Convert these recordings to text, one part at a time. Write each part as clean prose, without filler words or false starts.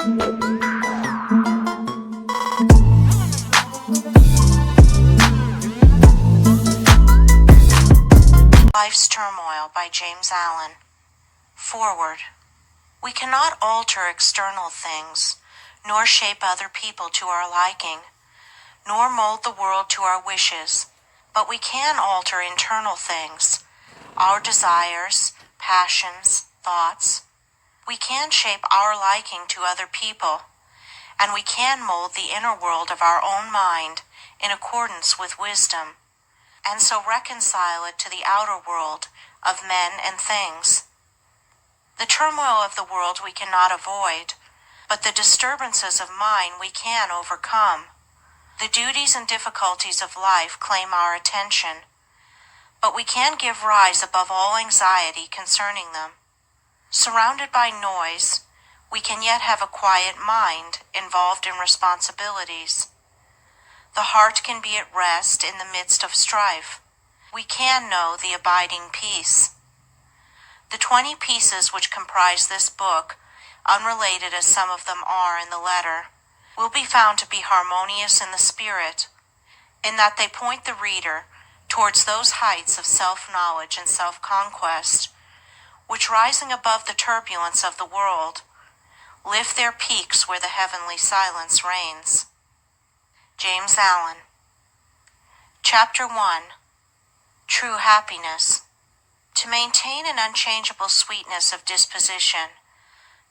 Life's Turmoil by James Allen. Forward. We cannot alter external things, nor shape other people to our liking, nor mold the world to our wishes, but we can alter internal things, our desires, passions, thoughts. We can shape our liking to other people, and we can mold the inner world of our own mind in accordance with wisdom, and so reconcile it to the outer world of men and things. The turmoil of the world we cannot avoid, but the disturbances of mind we can overcome. The duties and difficulties of life claim our attention, but we can give rise above all anxiety concerning them. Surrounded by noise, we can yet have a quiet mind involved in responsibilities. The heart can be at rest in the midst of strife. We can know the abiding peace. The 20 pieces which comprise this book, unrelated as some of them are in the letter, will be found to be harmonious in the spirit, in that they point the reader towards those heights of self-knowledge and self-conquest, which, rising above the turbulence of the world, lift their peaks where the heavenly silence reigns. James Allen. Chapter 1. True Happiness. To maintain an unchangeable sweetness of disposition,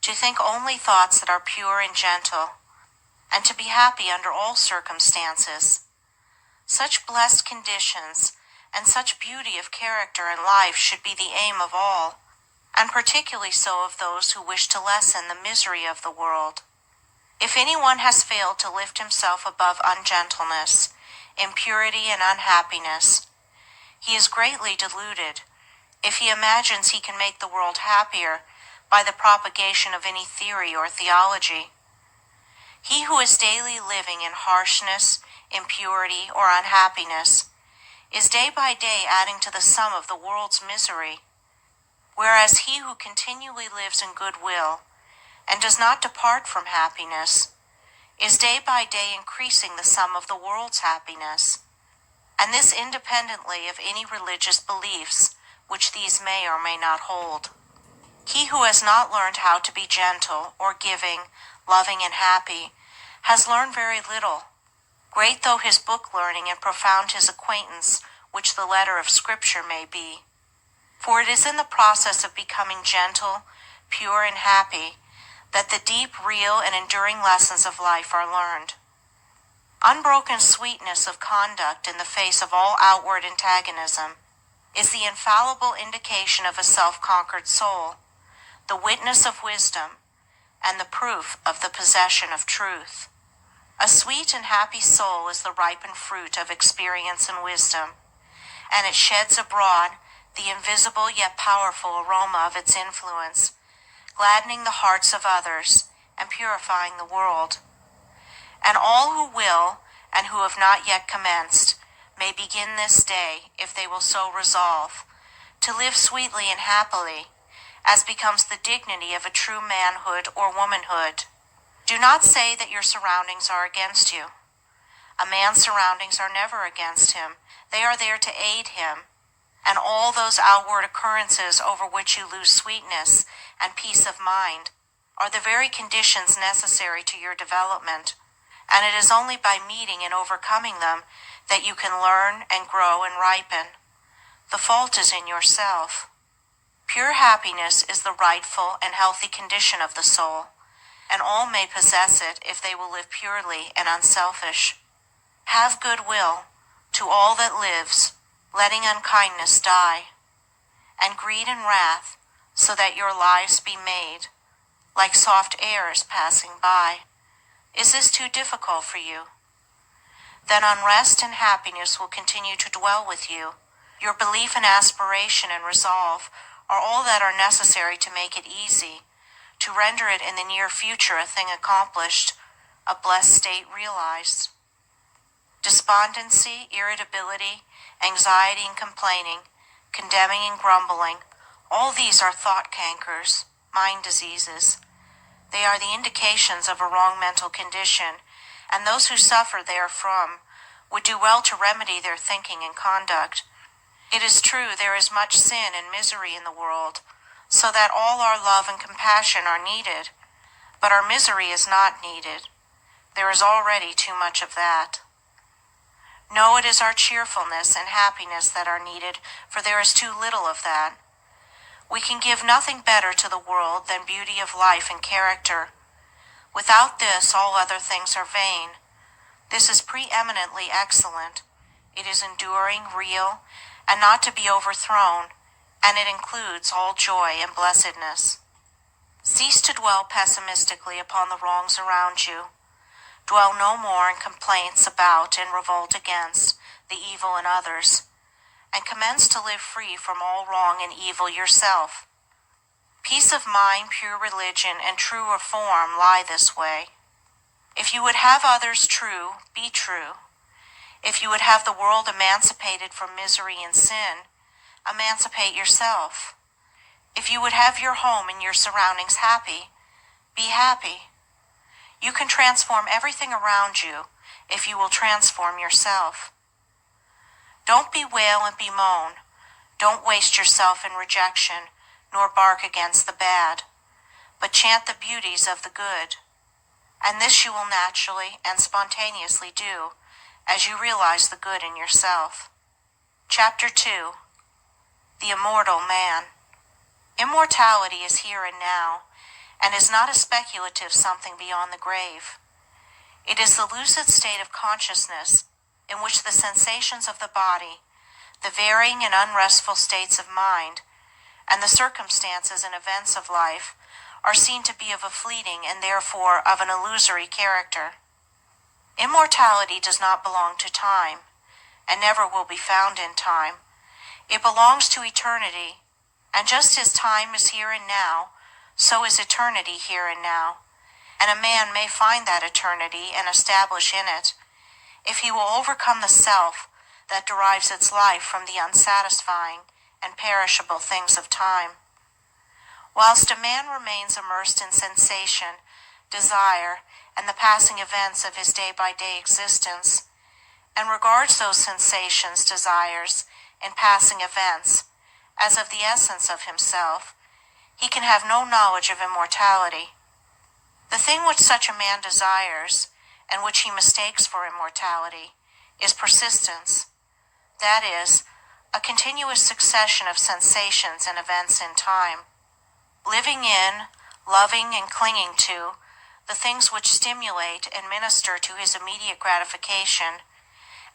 to think only thoughts that are pure and gentle, and to be happy under all circumstances. Such blessed conditions and such beauty of character and life should be the aim of all, and particularly so of those who wish to lessen the misery of the world. If anyone has failed to lift himself above ungentleness, impurity, and unhappiness, he is greatly deluded if he imagines he can make the world happier by the propagation of any theory or theology. He who is daily living in harshness, impurity, or unhappiness is day by day adding to the sum of the world's misery, whereas he who continually lives in goodwill and does not depart from happiness is day by day increasing the sum of the world's happiness, and this independently of any religious beliefs which these may or may not hold. He who has not learned how to be gentle or giving, loving, and happy has learned very little, great though his book learning and profound his acquaintance which the letter of Scripture may be. For it is in the process of becoming gentle, pure, and happy that the deep, real, and enduring lessons of life are learned. Unbroken sweetness of conduct in the face of all outward antagonism is the infallible indication of a self-conquered soul, the witness of wisdom, and the proof of the possession of truth. A sweet and happy soul is the ripened fruit of experience and wisdom, and it sheds abroad the invisible yet powerful aroma of its influence, gladdening the hearts of others and purifying the world. And all who will, and who have not yet commenced, may begin this day, if they will so resolve, to live sweetly and happily, as becomes the dignity of a true manhood or womanhood. Do not say that your surroundings are against you. A man's surroundings are never against him. They are there to aid him, and all those outward occurrences over which you lose sweetness and peace of mind are the very conditions necessary to your development, and it is only by meeting and overcoming them that you can learn and grow and ripen. The fault is in yourself. Pure happiness is the rightful and healthy condition of the soul, and all may possess it if they will live purely and unselfish. Have goodwill to all that lives, letting unkindness die, and greed and wrath, so that your lives be made like soft airs passing by. Is this too difficult for you? Then unrest and happiness will continue to dwell with you. Your belief and aspiration and resolve are all that are necessary to make it easy, to render it in the near future a thing accomplished, a blessed state realized. Despondency, irritability, anxiety and complaining, condemning and grumbling, all these are thought cankers, mind diseases. They are the indications of a wrong mental condition, and those who suffer therefrom would do well to remedy their thinking and conduct. It is true there is much sin and misery in the world, so that all our love and compassion are needed, but our misery is not needed. There is already too much of that. No, it is our cheerfulness and happiness that are needed, for there is too little of that. We can give nothing better to the world than beauty of life and character. Without this, all other things are vain. This is preeminently excellent. It is enduring, real, and not to be overthrown, and it includes all joy and blessedness. Cease to dwell pessimistically upon the wrongs around you. Dwell no more in complaints about and revolt against the evil in others, and commence to live free from all wrong and evil yourself. Peace of mind, pure religion, and true reform lie this way. If you would have others true, be true. If you would have the world emancipated from misery and sin, emancipate yourself. If you would have your home and your surroundings happy, be happy. You can transform everything around you if you will transform yourself. Don't bewail and bemoan. Don't waste yourself in rejection, nor bark against the bad, but chant the beauties of the good. And this you will naturally and spontaneously do as you realize the good in yourself. Chapter 2. The Immortal Man. Immortality is here and now, and is not a speculative something beyond the grave. It is the lucid state of consciousness in which the sensations of the body, the varying and unrestful states of mind, and the circumstances and events of life are seen to be of a fleeting and therefore of an illusory character. Immortality does not belong to time, and never will be found in time. It belongs to eternity, and just as time is here and now, so is eternity here and now, and a man may find that eternity and establish in it, if he will overcome the self that derives its life from the unsatisfying and perishable things of time. Whilst a man remains immersed in sensation, desire, and the passing events of his day-by-day existence, and regards those sensations, desires, and passing events as of the essence of himself, he can have no knowledge of immortality. The thing which such a man desires, and which he mistakes for immortality, is persistence. That is, a continuous succession of sensations and events in time. Living in, loving, and clinging to the things which stimulate and minister to his immediate gratification,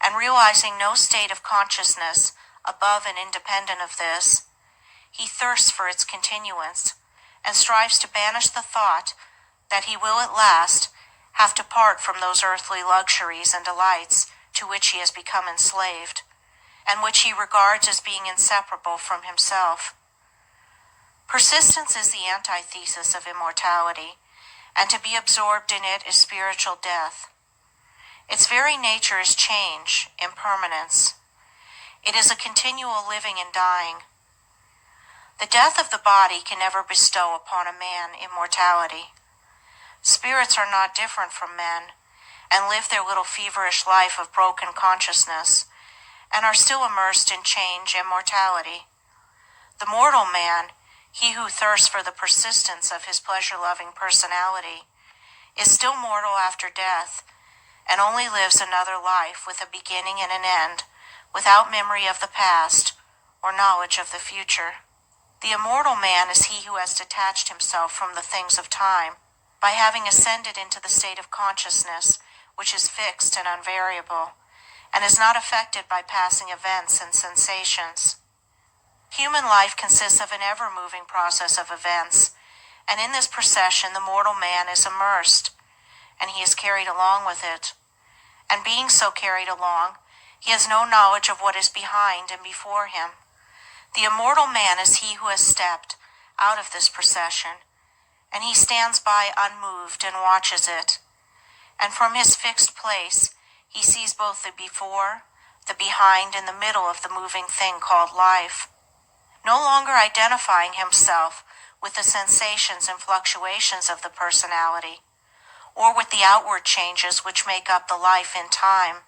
and realizing no state of consciousness above and independent of this, he thirsts for its continuance, and strives to banish the thought that he will at last have to part from those earthly luxuries and delights to which he has become enslaved, and which he regards as being inseparable from himself. Persistence is the antithesis of immortality, and to be absorbed in it is spiritual death. Its very nature is change, impermanence. It is a continual living and dying. The death of the body can never bestow upon a man immortality. Spirits are not different from men, and live their little feverish life of broken consciousness, and are still immersed in change and mortality. The mortal man, he who thirsts for the persistence of his pleasure-loving personality, is still mortal after death, and only lives another life with a beginning and an end, without memory of the past or knowledge of the future. The immortal man is he who has detached himself from the things of time, by having ascended into the state of consciousness, which is fixed and unvariable, and is not affected by passing events and sensations. Human life consists of an ever-moving process of events, and in this procession the mortal man is immersed, and he is carried along with it. And being so carried along, he has no knowledge of what is behind and before him. The immortal man is he who has stepped out of this procession, and he stands by unmoved and watches it. And from his fixed place, he sees both the before, the behind, and the middle of the moving thing called life. No longer identifying himself with the sensations and fluctuations of the personality, or with the outward changes which make up the life in time.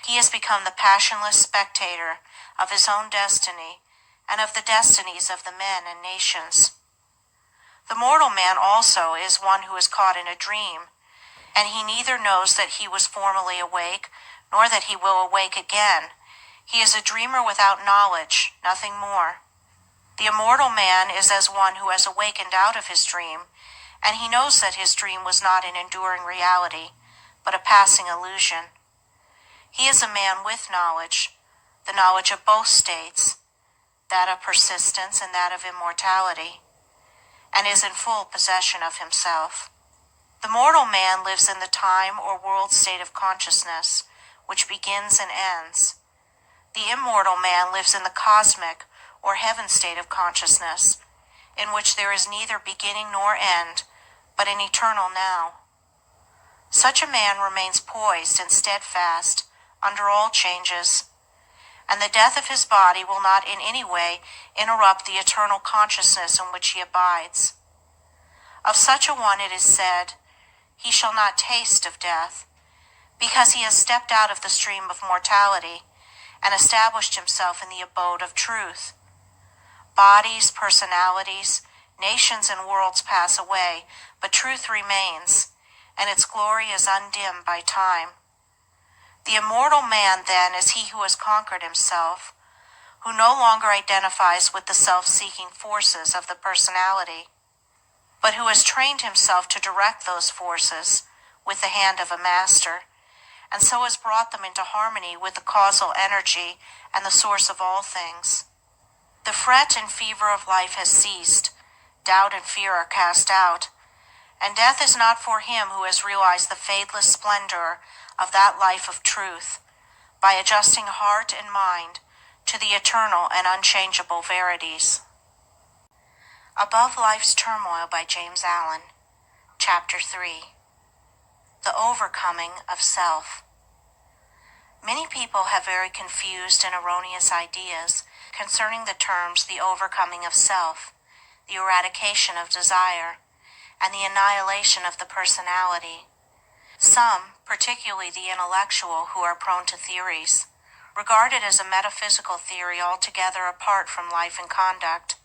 He has become the passionless spectator of his own destiny and of the destinies of the men and nations. The mortal man also is one who is caught in a dream, and he neither knows that he was formerly awake, nor that he will awake again. He is a dreamer without knowledge, nothing more. The immortal man is as one who has awakened out of his dream, and he knows that his dream was not an enduring reality, but a passing illusion. He is a man with knowledge, the knowledge of both states, that of persistence and that of immortality, and is in full possession of himself. The mortal man lives in the time or world state of consciousness, which begins and ends. The immortal man lives in the cosmic or heaven state of consciousness, in which there is neither beginning nor end, but an eternal now. Such a man remains poised and steadfast under all changes, and the death of his body will not in any way interrupt the eternal consciousness in which he abides. Of such a one it is said, "He shall not taste of death," because he has stepped out of the stream of mortality and established himself in the abode of truth. Bodies, personalities, nations, and worlds pass away, but truth remains, and its glory is undimmed by time. The immortal man, then, is he who has conquered himself, who no longer identifies with the self-seeking forces of the personality, but who has trained himself to direct those forces with the hand of a master, and so has brought them into harmony with the causal energy and the source of all things. The fret and fever of life has ceased, doubt and fear are cast out, and death is not for him who has realized the fadeless splendor of that life of truth, by adjusting heart and mind to the eternal and unchangeable verities. Above Life's Turmoil by James Allen, Chapter 3. The Overcoming of Self. Many people have very confused and erroneous ideas concerning the terms the overcoming of self, the eradication of desire, and the annihilation of the personality. Some, particularly the intellectual who are prone to theories, regard it as a metaphysical theory altogether apart from life and conduct,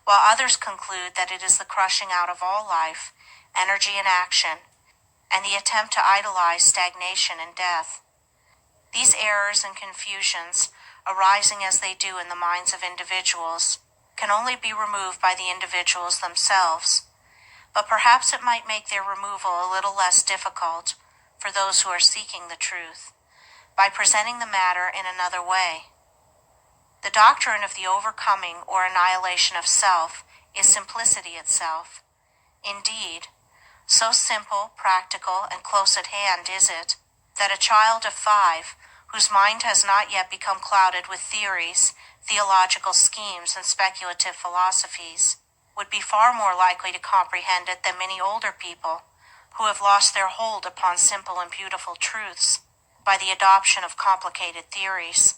while others conclude that it is the crushing out of all life, energy and action, and the attempt to idolize stagnation and death. These errors and confusions, arising as they do in the minds of individuals, can only be removed by the individuals themselves, but perhaps it might make their removal a little less difficult for those who are seeking the truth, by presenting the matter in another way. The doctrine of the overcoming or annihilation of self is simplicity itself. Indeed, so simple, practical, and close at hand is it, that a child of 5, whose mind has not yet become clouded with theories, theological schemes, and speculative philosophies, would be far more likely to comprehend it than many older people, who have lost their hold upon simple and beautiful truths by the adoption of complicated theories.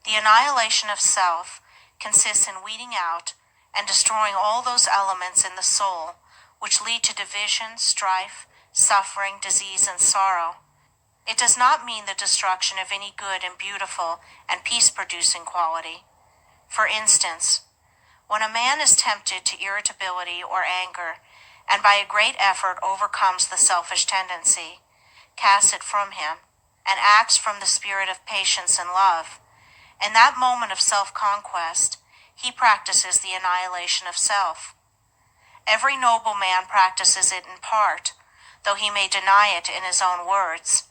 The annihilation of self consists in weeding out and destroying all those elements in the soul which lead to division, strife, suffering, disease, and sorrow. It does not mean the destruction of any good and beautiful and peace-producing quality. For instance, when a man is tempted to irritability or anger, and by a great effort overcomes the selfish tendency, casts it from him, and acts from the spirit of patience and love, in that moment of self-conquest, he practices the annihilation of self. Every noble man practices it in part, though he may deny it in his own words,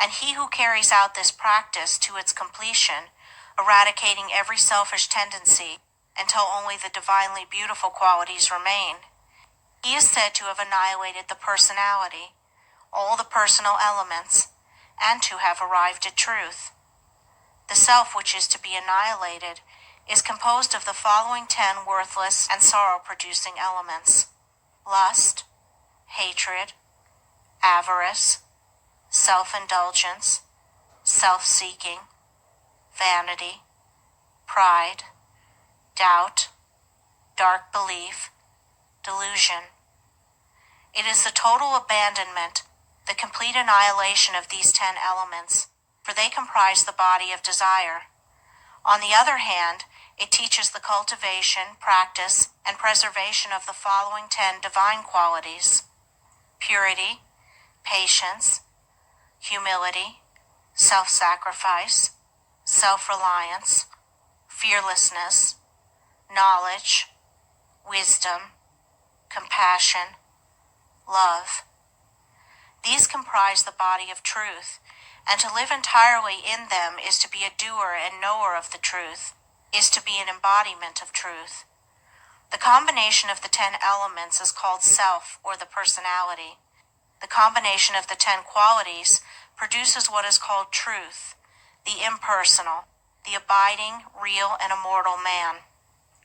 and he who carries out this practice to its completion, eradicating every selfish tendency until only the divinely beautiful qualities remain, he is said to have annihilated the personality, all the personal elements, and to have arrived at truth. The self which is to be annihilated is composed of the following 10 worthless and sorrow-producing elements: lust, hatred, avarice, self-indulgence, self-seeking, vanity, pride, doubt, dark belief, delusion. It is the total abandonment, the complete annihilation of these 10 elements, for they comprise the body of desire. On the other hand, it teaches the cultivation, practice, and preservation of the following 10 divine qualities: purity, patience, humility, self-sacrifice, self-reliance, fearlessness, knowledge, wisdom, compassion, love. These comprise the body of truth, and to live entirely in them is to be a doer and knower of the truth, is to be an embodiment of truth. The combination of the 10 elements is called self, or the personality. The combination of the 10 qualities produces what is called truth, the impersonal, the abiding, real, and immortal man.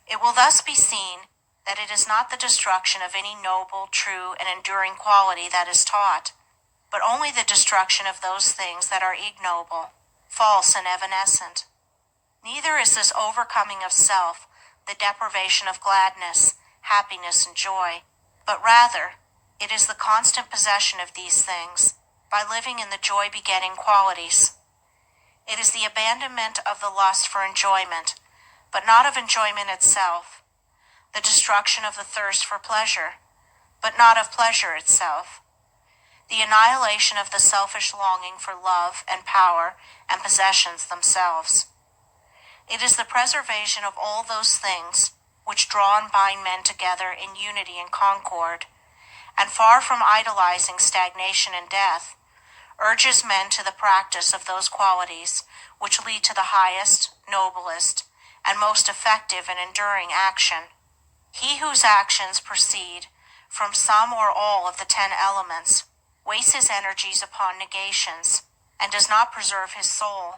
It will thus be seen that it is not the destruction of any noble, true, and enduring quality that is taught, but only the destruction of those things that are ignoble, false, and evanescent. Neither is this overcoming of self the deprivation of gladness, happiness, and joy, but rather it is the constant possession of these things by living in the joy-begetting qualities. It is the abandonment of the lust for enjoyment, but not of enjoyment itself, the destruction of the thirst for pleasure, but not of pleasure itself, the annihilation of the selfish longing for love and power and possessions themselves. It is the preservation of all those things which draw and bind men together in unity and concord, and far from idolizing stagnation and death, urges men to the practice of those qualities which lead to the highest, noblest, and most effective and enduring action. He whose actions proceed from some or all of the 10 elements wastes his energies upon negations and does not preserve his soul.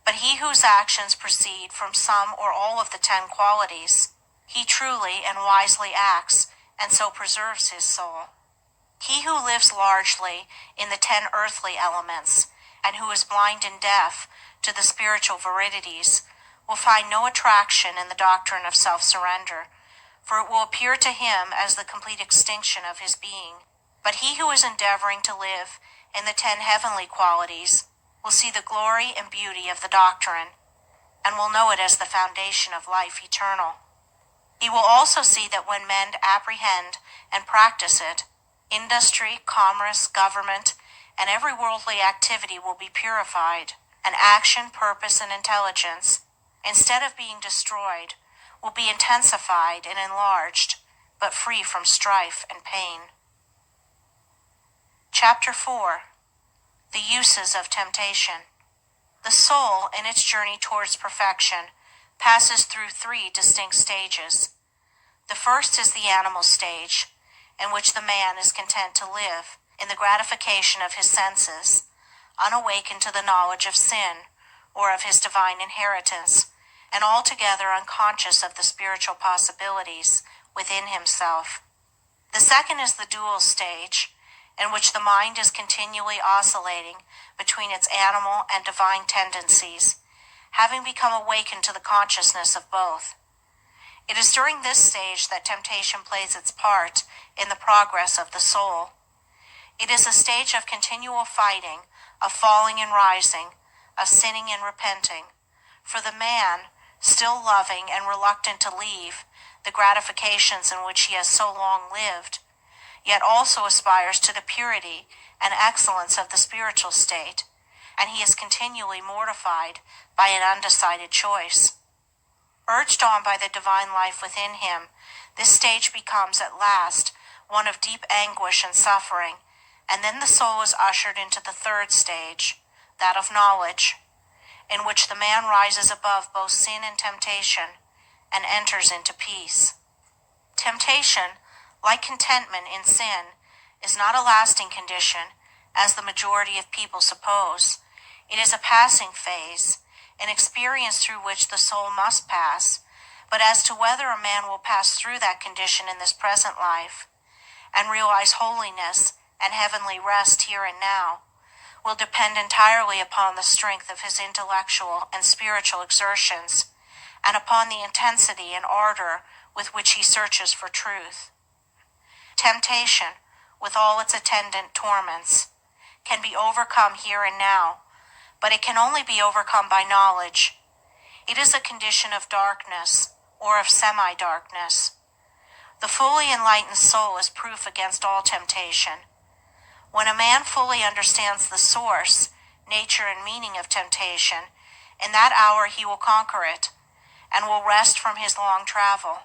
But he whose actions proceed from some or all of the 10 qualities, he truly and wisely acts, and so preserves his soul. He who lives largely in the 10 earthly elements, and who is blind and deaf to the spiritual viridities, will find no attraction in the doctrine of self-surrender, for it will appear to him as the complete extinction of his being. But he who is endeavoring to live in the 10 heavenly qualities will see the glory and beauty of the doctrine, and will know it as the foundation of life eternal. He will also see that when men apprehend and practice it, industry, commerce, government, and every worldly activity will be purified, and action, purpose, and intelligence, instead of being destroyed, will be intensified and enlarged, but free from strife and pain. Chapter 4. The Uses of Temptation. The soul, in its journey towards perfection, passes through 3 distinct stages. The first is the animal stage, in which the man is content to live in the gratification of his senses, unawakened to the knowledge of sin or of his divine inheritance, and altogether unconscious of the spiritual possibilities within himself. The second is the dual stage, in which the mind is continually oscillating between its animal and divine tendencies, having become awakened to the consciousness of both. It is during this stage that temptation plays its part in the progress of the soul. It is a stage of continual fighting, of falling and rising, of sinning and repenting. For the man, still loving and reluctant to leave the gratifications in which he has so long lived, yet also aspires to the purity and excellence of the spiritual state, and he is continually mortified by an undecided choice. Urged on by the divine life within him, this stage becomes at last one of deep anguish and suffering, and then the soul is ushered into the third stage, that of knowledge, in which the man rises above both sin and temptation and enters into peace. Temptation, like contentment in sin, is not a lasting condition, as the majority of people suppose. It is a passing phase, an experience through which the soul must pass, but as to whether a man will pass through that condition in this present life, and realize holiness and heavenly rest here and now, will depend entirely upon the strength of his intellectual and spiritual exertions, and upon the intensity and ardor with which he searches for truth. Temptation, with all its attendant torments, can be overcome here and now, but it can only be overcome by knowledge. It is a condition of darkness, or of semi-darkness. The fully enlightened soul is proof against all temptation. When a man fully understands the source, nature, and meaning of temptation, in that hour he will conquer it, and will rest from his long travel.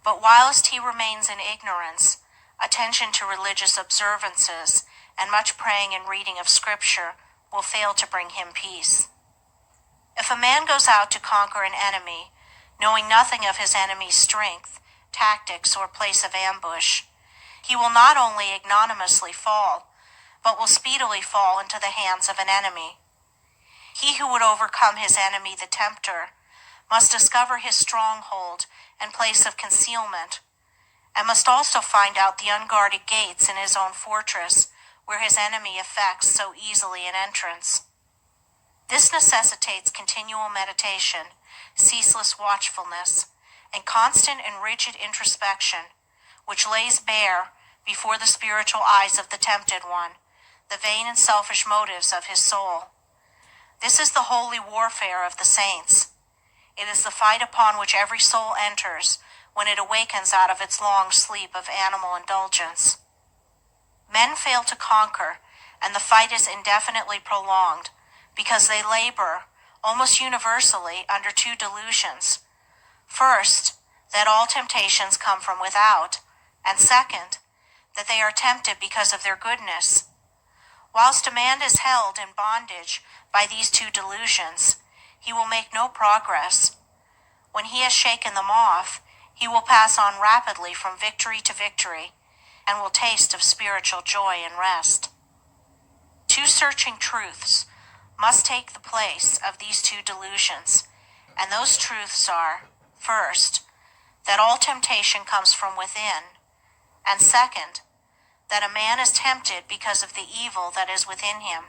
But whilst he remains in ignorance, attention to religious observances, and much praying and reading of Scripture will fail to bring him peace. If a man goes out to conquer an enemy, knowing nothing of his enemy's strength, tactics, or place of ambush, he will not only ignominiously fall, but will speedily fall into the hands of an enemy. He who would overcome his enemy, the tempter, must discover his stronghold and place of concealment, and must also find out the unguarded gates in his own fortress, where his enemy effects so easily an entrance. This necessitates continual meditation, ceaseless watchfulness, and constant and rigid introspection, which lays bare, before the spiritual eyes of the tempted one, the vain and selfish motives of his soul. This is the holy warfare of the saints. It is the fight upon which every soul enters when it awakens out of its long sleep of animal indulgence. Men fail to conquer, and the fight is indefinitely prolonged, because they labor, almost universally, under two delusions. First, that all temptations come from without, and second, that they are tempted because of their goodness. Whilst a man is held in bondage by these two delusions, he will make no progress. When he has shaken them off, he will pass on rapidly from victory to victory, and will taste of spiritual joy and rest. Two searching truths must take the place of these two delusions, and those truths are, first, that all temptation comes from within, and second, that a man is tempted because of the evil that is within him.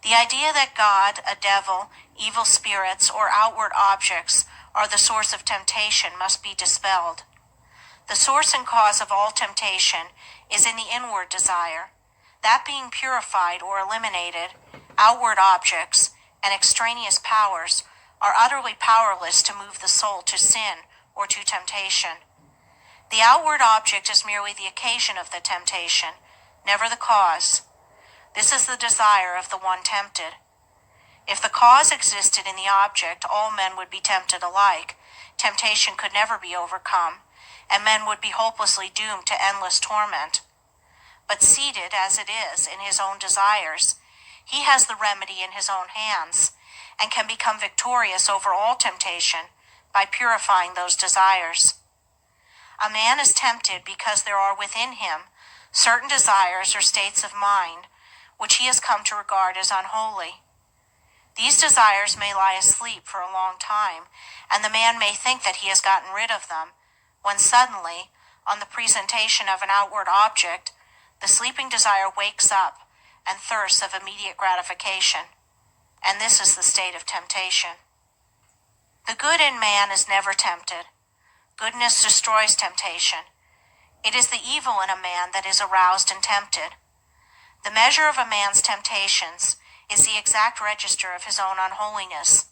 The idea that God, a devil, evil spirits, or outward objects are the source of temptation must be dispelled. The source and cause of all temptation is in the inward desire. That being purified or eliminated, outward objects and extraneous powers are utterly powerless to move the soul to sin or to temptation. The outward object is merely the occasion of the temptation, never the cause. This is the desire of the one tempted. If the cause existed in the object, all men would be tempted alike. Temptation could never be overcome, and men would be hopelessly doomed to endless torment. But seated, as it is, in his own desires, he has the remedy in his own hands, and can become victorious over all temptation by purifying those desires. A man is tempted because there are within him certain desires or states of mind which he has come to regard as unholy. These desires may lie asleep for a long time, and the man may think that he has gotten rid of them, when suddenly, on the presentation of an outward object, the sleeping desire wakes up and thirsts of immediate gratification. And this is the state of temptation. The good in man is never tempted. Goodness destroys temptation. It is the evil in a man that is aroused and tempted. The measure of a man's temptations is the exact register of his own unholiness.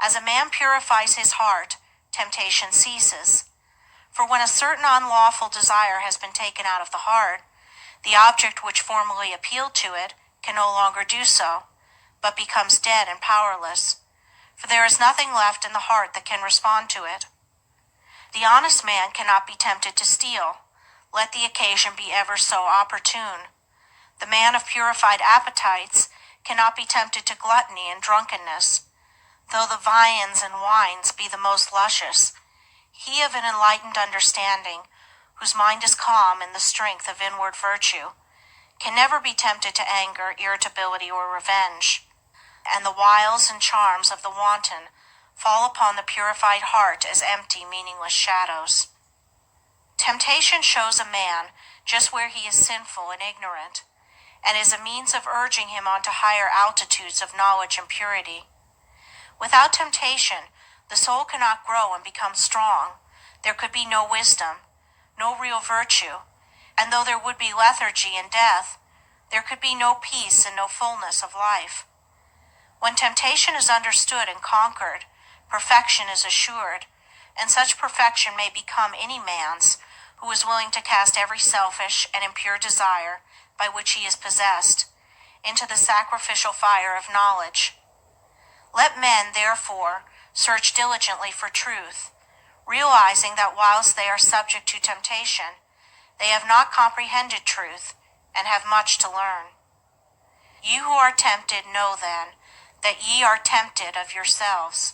As a man purifies his heart, temptation ceases. For when a certain unlawful desire has been taken out of the heart, the object which formerly appealed to it can no longer do so, but becomes dead and powerless, for there is nothing left in the heart that can respond to it. The honest man cannot be tempted to steal, let the occasion be ever so opportune. The man of purified appetites cannot be tempted to gluttony and drunkenness, though the viands and wines be the most luscious. He of an enlightened understanding, whose mind is calm in the strength of inward virtue, can never be tempted to anger, irritability, or revenge, and the wiles and charms of the wanton fall upon the purified heart as empty, meaningless shadows. Temptation shows a man just where he is sinful and ignorant, and is a means of urging him on to higher altitudes of knowledge and purity. Without temptation, The soul cannot grow and become strong. There could be no wisdom, no real virtue, and though there would be lethargy and death, there could be no peace and no fullness of life. When temptation is understood and conquered, perfection is assured, and such perfection may become any man's who is willing to cast every selfish and impure desire by which he is possessed into the sacrificial fire of knowledge. Let men, therefore, search diligently for truth, realizing that whilst they are subject to temptation, they have not comprehended truth and have much to learn. Ye who are tempted, know then that ye are tempted of yourselves.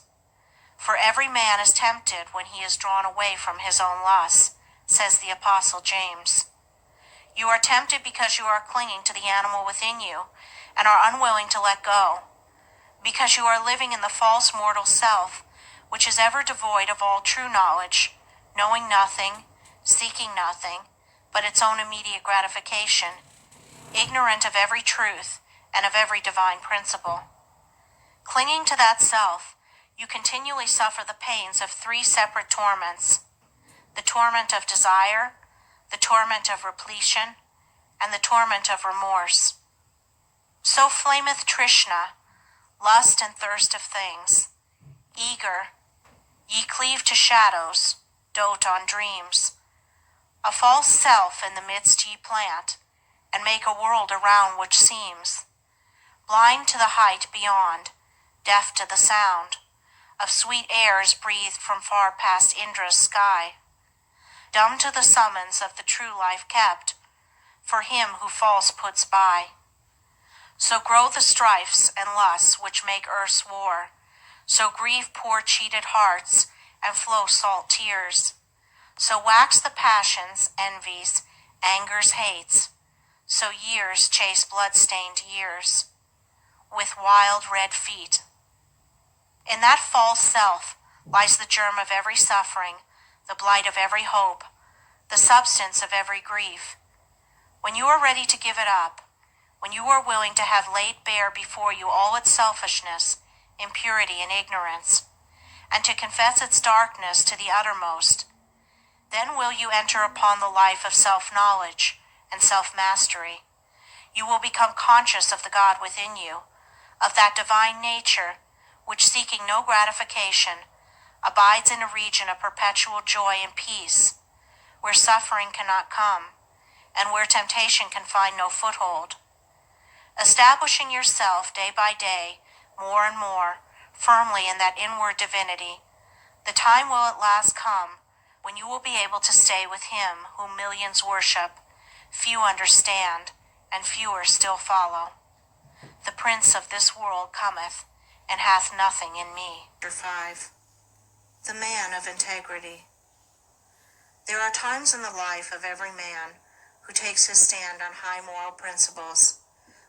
For every man is tempted when he is drawn away from his own lusts, says the Apostle James. You are tempted because you are clinging to the animal within you and are unwilling to let go, because you are living in the false mortal self, which is ever devoid of all true knowledge, knowing nothing, seeking nothing, but its own immediate gratification, ignorant of every truth and of every divine principle. Clinging to that self, you continually suffer the pains of three separate torments: the torment of desire, the torment of repletion, and the torment of remorse. So flameth Trishna, lust and thirst of things. Eager, ye cleave to shadows, dote on dreams. A false self in the midst ye plant, and make a world around which seems blind to the height beyond, deaf to the sound of sweet airs breathed from far past Indra's sky, dumb to the summons of the true life kept for him who false puts by. So grow the strifes and lusts which make earth's war, so grieve poor cheated hearts and flow salt tears, so wax the passions, envies, angers, hates, so years chase blood-stained years with wild red feet. In that false self lies the germ of every suffering, the blight of every hope, the substance of every grief. When you are ready to give it up, when you are willing to have laid bare before you all its selfishness, impurity, and ignorance, and to confess its darkness to the uttermost, then will you enter upon the life of self-knowledge and self-mastery. You will become conscious of the God within you, of that divine nature which, seeking no gratification, abides in a region of perpetual joy and peace, where suffering cannot come, and where temptation can find no foothold. Establishing yourself day by day, more and more, firmly in that inward divinity, the time will at last come when you will be able to stay with him whom millions worship, few understand, and fewer still follow. The prince of this world cometh, and hath nothing in me. Chapter 5. The man of integrity. There are times in the life of every man who takes his stand on high moral principles,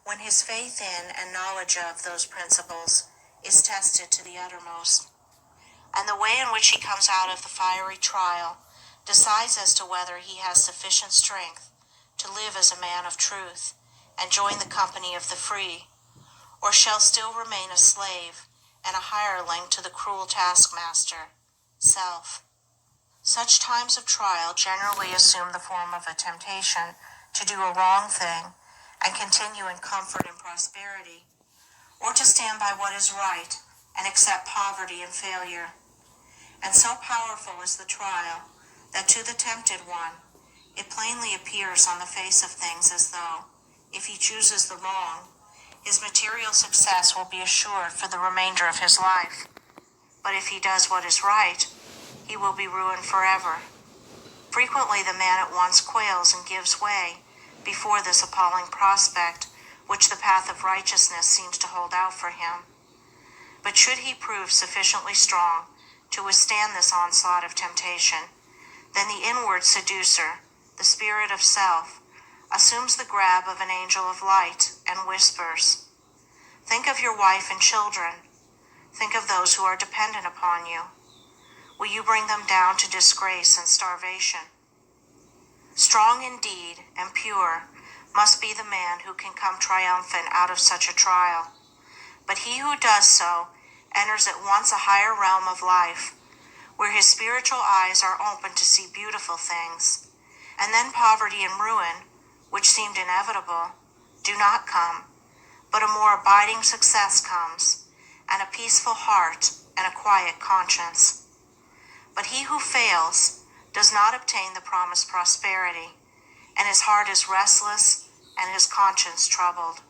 when his faith in and knowledge of those principles is tested to the uttermost, and the way in which he comes out of the fiery trial decides as to whether he has sufficient strength to live as a man of truth and join the company of the free, or shall still remain a slave and a hireling to the cruel taskmaster, self. Such times of trial generally assume the form of a temptation to do a wrong thing and continue in comfort and prosperity, or to stand by what is right and accept poverty and failure. And so powerful is the trial that to the tempted one, it plainly appears on the face of things as though, if he chooses the wrong, his material success will be assured for the remainder of his life. But if he does what is right, he will be ruined forever. Frequently the man at once quails and gives way before this appalling prospect which the path of righteousness seems to hold out for him. But should he prove sufficiently strong to withstand this onslaught of temptation, then the inward seducer, the spirit of self, assumes the grab of an angel of light and whispers, "Think of your wife and children. Think of those who are dependent upon you. Will you bring them down to disgrace and starvation?" Strong indeed and pure must be the man who can come triumphant out of such a trial. But he who does so enters at once a higher realm of life, where his spiritual eyes are open to see beautiful things. And then poverty and ruin, which seemed inevitable, do not come, but a more abiding success comes, and a peaceful heart and a quiet conscience. But he who fails does not obtain the promised prosperity, and his heart is restless and his conscience troubled.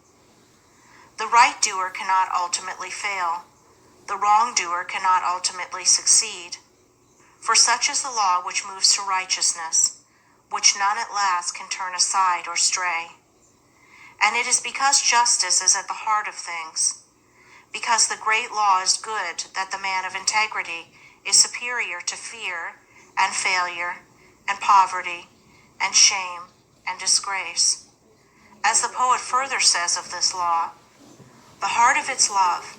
The right doer cannot ultimately fail. The wrongdoer cannot ultimately succeed. For such is the law which moves to righteousness, which none at last can turn aside or stray. And it is because justice is at the heart of things, because the great law is good, that the man of integrity is superior to fear and failure and poverty and shame and disgrace. As the poet further says of this law, the heart of its love,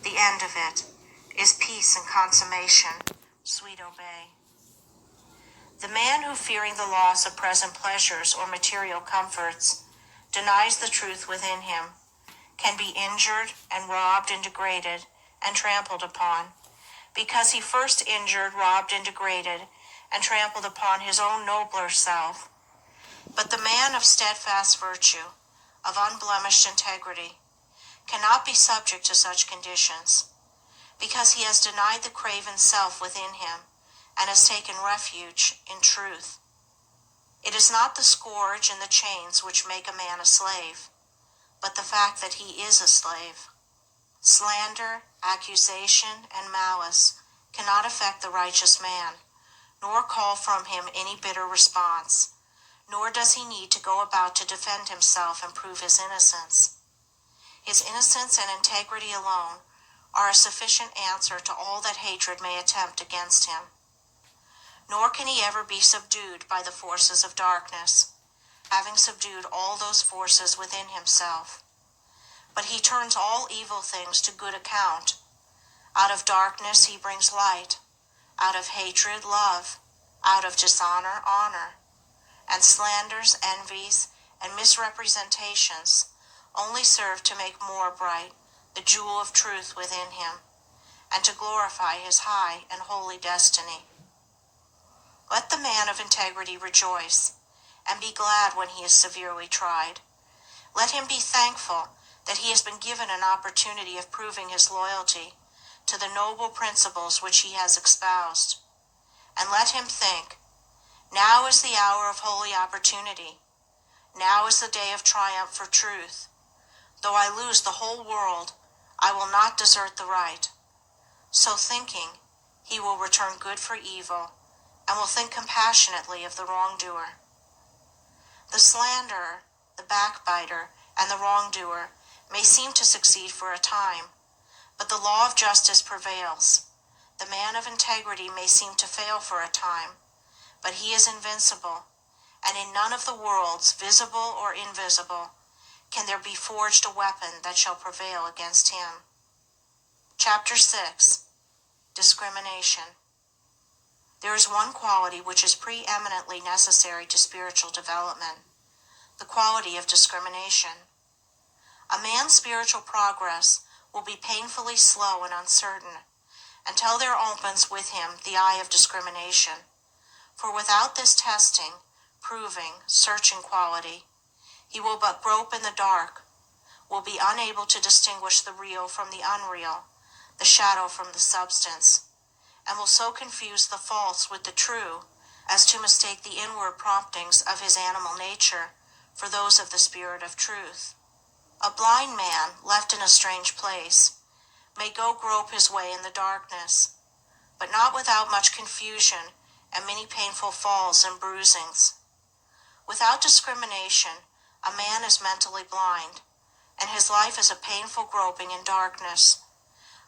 the end of it, is peace and consummation, sweet obey. The man who, fearing the loss of present pleasures or material comforts, denies the truth within him, can be injured and robbed and degraded and trampled upon, because he first injured, robbed, and degraded, and trampled upon his own nobler self. But the man of steadfast virtue, of unblemished integrity, cannot be subject to such conditions, because he has denied the craven self within him, and has taken refuge in truth. It is not the scourge and the chains which make a man a slave, but the fact that he is a slave. Slander, accusation, and malice cannot affect the righteous man, nor call from him any bitter response, nor does he need to go about to defend himself and prove his innocence. His innocence and integrity alone are a sufficient answer to all that hatred may attempt against him. Nor can he ever be subdued by the forces of darkness, having subdued all those forces within himself. But he turns all evil things to good account. Out of darkness he brings light, out of hatred love, out of dishonor honor, and slanders, envies, and misrepresentations only serve to make more bright the jewel of truth within him, and to glorify his high and holy destiny. Let the man of integrity rejoice, and be glad when he is severely tried. Let him be thankful that he has been given an opportunity of proving his loyalty to the noble principles which he has espoused. And let him think, now is the hour of holy opportunity. Now is the day of triumph for truth. Though I lose the whole world, I will not desert the right. So thinking, he will return good for evil, and will think compassionately of the wrongdoer. The slanderer, the backbiter, and the wrongdoer may seem to succeed for a time, but the law of justice prevails. The man of integrity may seem to fail for a time, but he is invincible, and in none of the worlds, visible or invisible, can there be forged a weapon that shall prevail against him. Chapter 6. Discrimination. There is one quality which is preeminently necessary to spiritual development, the quality of discrimination. A man's spiritual progress will be painfully slow and uncertain until there opens with him the eye of discrimination, for without this testing, proving, searching quality, he will but grope in the dark, will be unable to distinguish the real from the unreal, the shadow from the substance, and will so confuse the false with the true as to mistake the inward promptings of his animal nature for those of the spirit of truth. A blind man, left in a strange place, may go grope his way in the darkness, but not without much confusion and many painful falls and bruisings. Without discrimination, a man is mentally blind, and his life is a painful groping in darkness,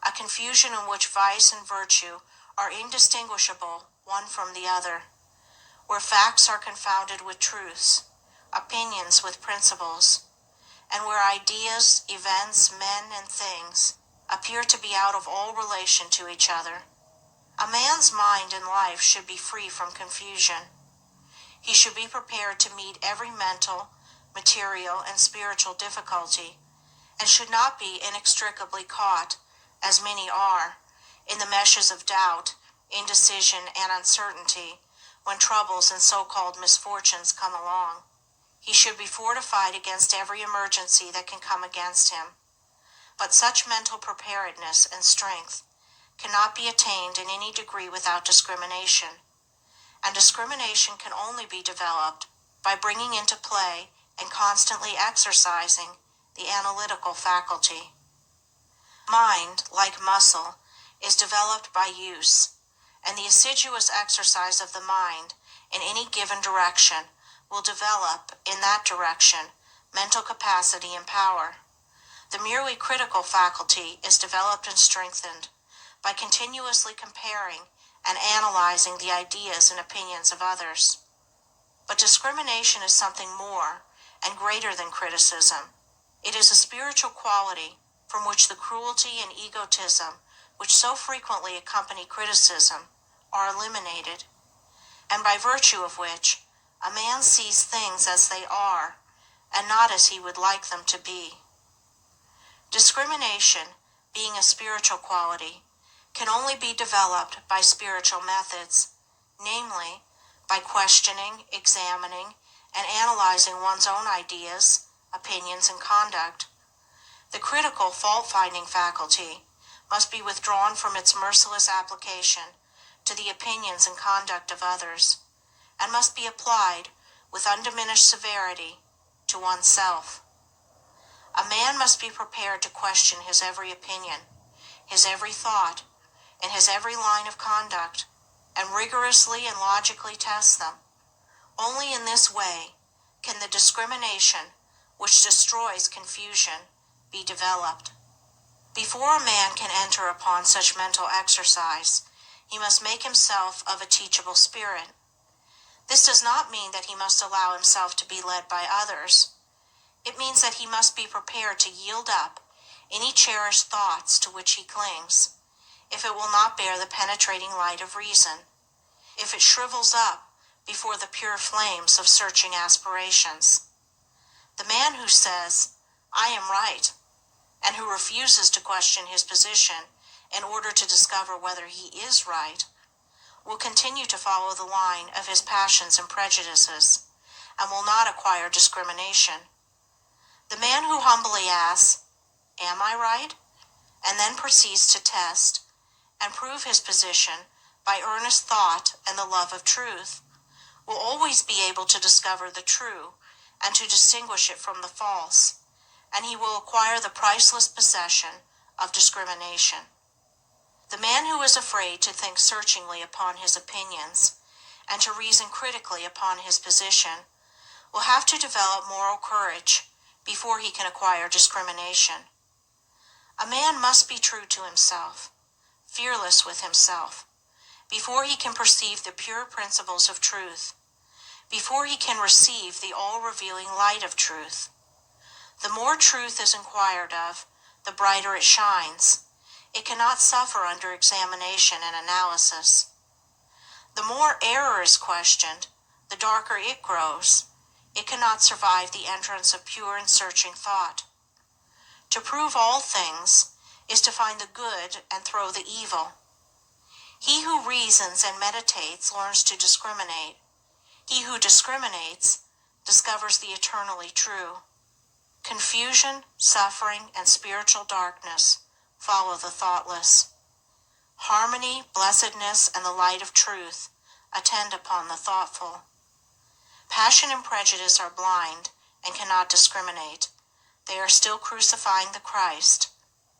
a confusion in which vice and virtue are indistinguishable one from the other, where facts are confounded with truths, opinions with principles, and where ideas, events, men, and things appear to be out of all relation to each other. A man's mind and life should be free from confusion. He should be prepared to meet every mental, material, and spiritual difficulty, and should not be inextricably caught as many are, in the meshes of doubt, indecision, and uncertainty when troubles and so-called misfortunes come along. He should be fortified against every emergency that can come against him. But such mental preparedness and strength cannot be attained in any degree without discrimination, and discrimination can only be developed by bringing into play and constantly exercising the analytical faculty. Mind, like muscle, is developed by use, and the assiduous exercise of the mind in any given direction will develop, in that direction, mental capacity and power. The merely critical faculty is developed and strengthened by continuously comparing and analyzing the ideas and opinions of others. But discrimination is something more and greater than criticism. It is a spiritual quality from which the cruelty and egotism which so frequently accompany criticism are eliminated, and by virtue of which a man sees things as they are and not as he would like them to be. Discrimination, being a spiritual quality, can only be developed by spiritual methods, namely, by questioning, examining, and analyzing one's own ideas, opinions, and conduct. The critical fault-finding faculty must be withdrawn from its merciless application to the opinions and conduct of others, and must be applied with undiminished severity to oneself. A man must be prepared to question his every opinion, his every thought, and his every line of conduct, and rigorously and logically test them. Only in this way can the discrimination which destroys confusion be developed. Before a man can enter upon such mental exercise, he must make himself of a teachable spirit. This does not mean that he must allow himself to be led by others. It means that he must be prepared to yield up any cherished thoughts to which he clings, if it will not bear the penetrating light of reason, if it shrivels up before the pure flames of searching aspirations. The man who says, "I am right," and who refuses to question his position in order to discover whether he is right, will continue to follow the line of his passions and prejudices, and will not acquire discrimination. The man who humbly asks, "Am I right?" and then proceeds to test and prove his position by earnest thought and the love of truth, will always be able to discover the true and to distinguish it from the false, and he will acquire the priceless possession of discrimination. The man who is afraid to think searchingly upon his opinions and to reason critically upon his position will have to develop moral courage before he can acquire discrimination. A man must be true to himself, fearless with himself, before he can perceive the pure principles of truth, before he can receive the all-revealing light of truth. The more truth is inquired of, the brighter it shines. It cannot suffer under examination and analysis. The more error is questioned, the darker it grows. It cannot survive the entrance of pure and searching thought. To prove all things is to find the good and throw the evil. He who reasons and meditates learns to discriminate. He who discriminates discovers the eternally true. Confusion, suffering, and spiritual darkness follow the thoughtless. Harmony, blessedness, and the light of truth attend upon the thoughtful. Passion and prejudice are blind and cannot discriminate. They are still crucifying the Christ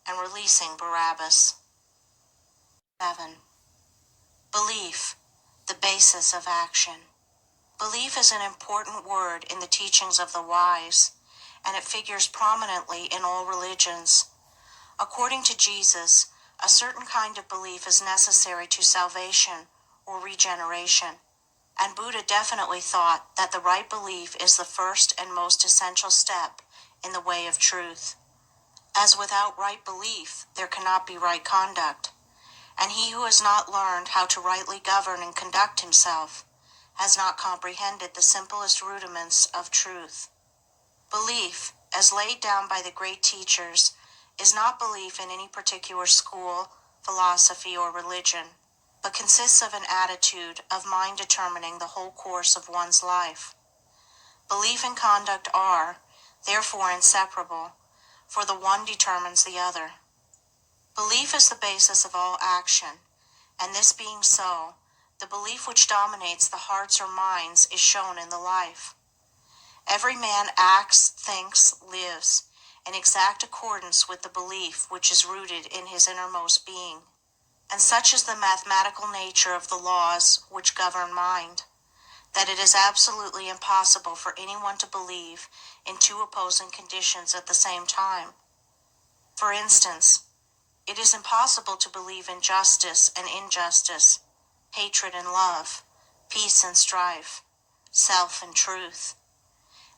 and releasing Barabbas. 7. Belief, the basis of action. Belief is an important word in the teachings of the wise, and it figures prominently in all religions. According to Jesus, a certain kind of belief is necessary to salvation or regeneration, and Buddha definitely thought that the right belief is the first and most essential step in the way of truth. As without right belief, there cannot be right conduct, and he who has not learned how to rightly govern and conduct himself has not comprehended the simplest rudiments of truth. Belief, as laid down by the great teachers, is not belief in any particular school, philosophy, or religion, but consists of an attitude of mind determining the whole course of one's life. Belief and conduct are, therefore, inseparable, for the one determines the other. Belief is the basis of all action, and this being so, the belief which dominates the hearts or minds is shown in the life. Every man acts, thinks, lives in exact accordance with the belief which is rooted in his innermost being. And such is the mathematical nature of the laws which govern mind, that it is absolutely impossible for anyone to believe in two opposing conditions at the same time. For instance, it is impossible to believe in justice and injustice, hatred and love, peace and strife, self and truth.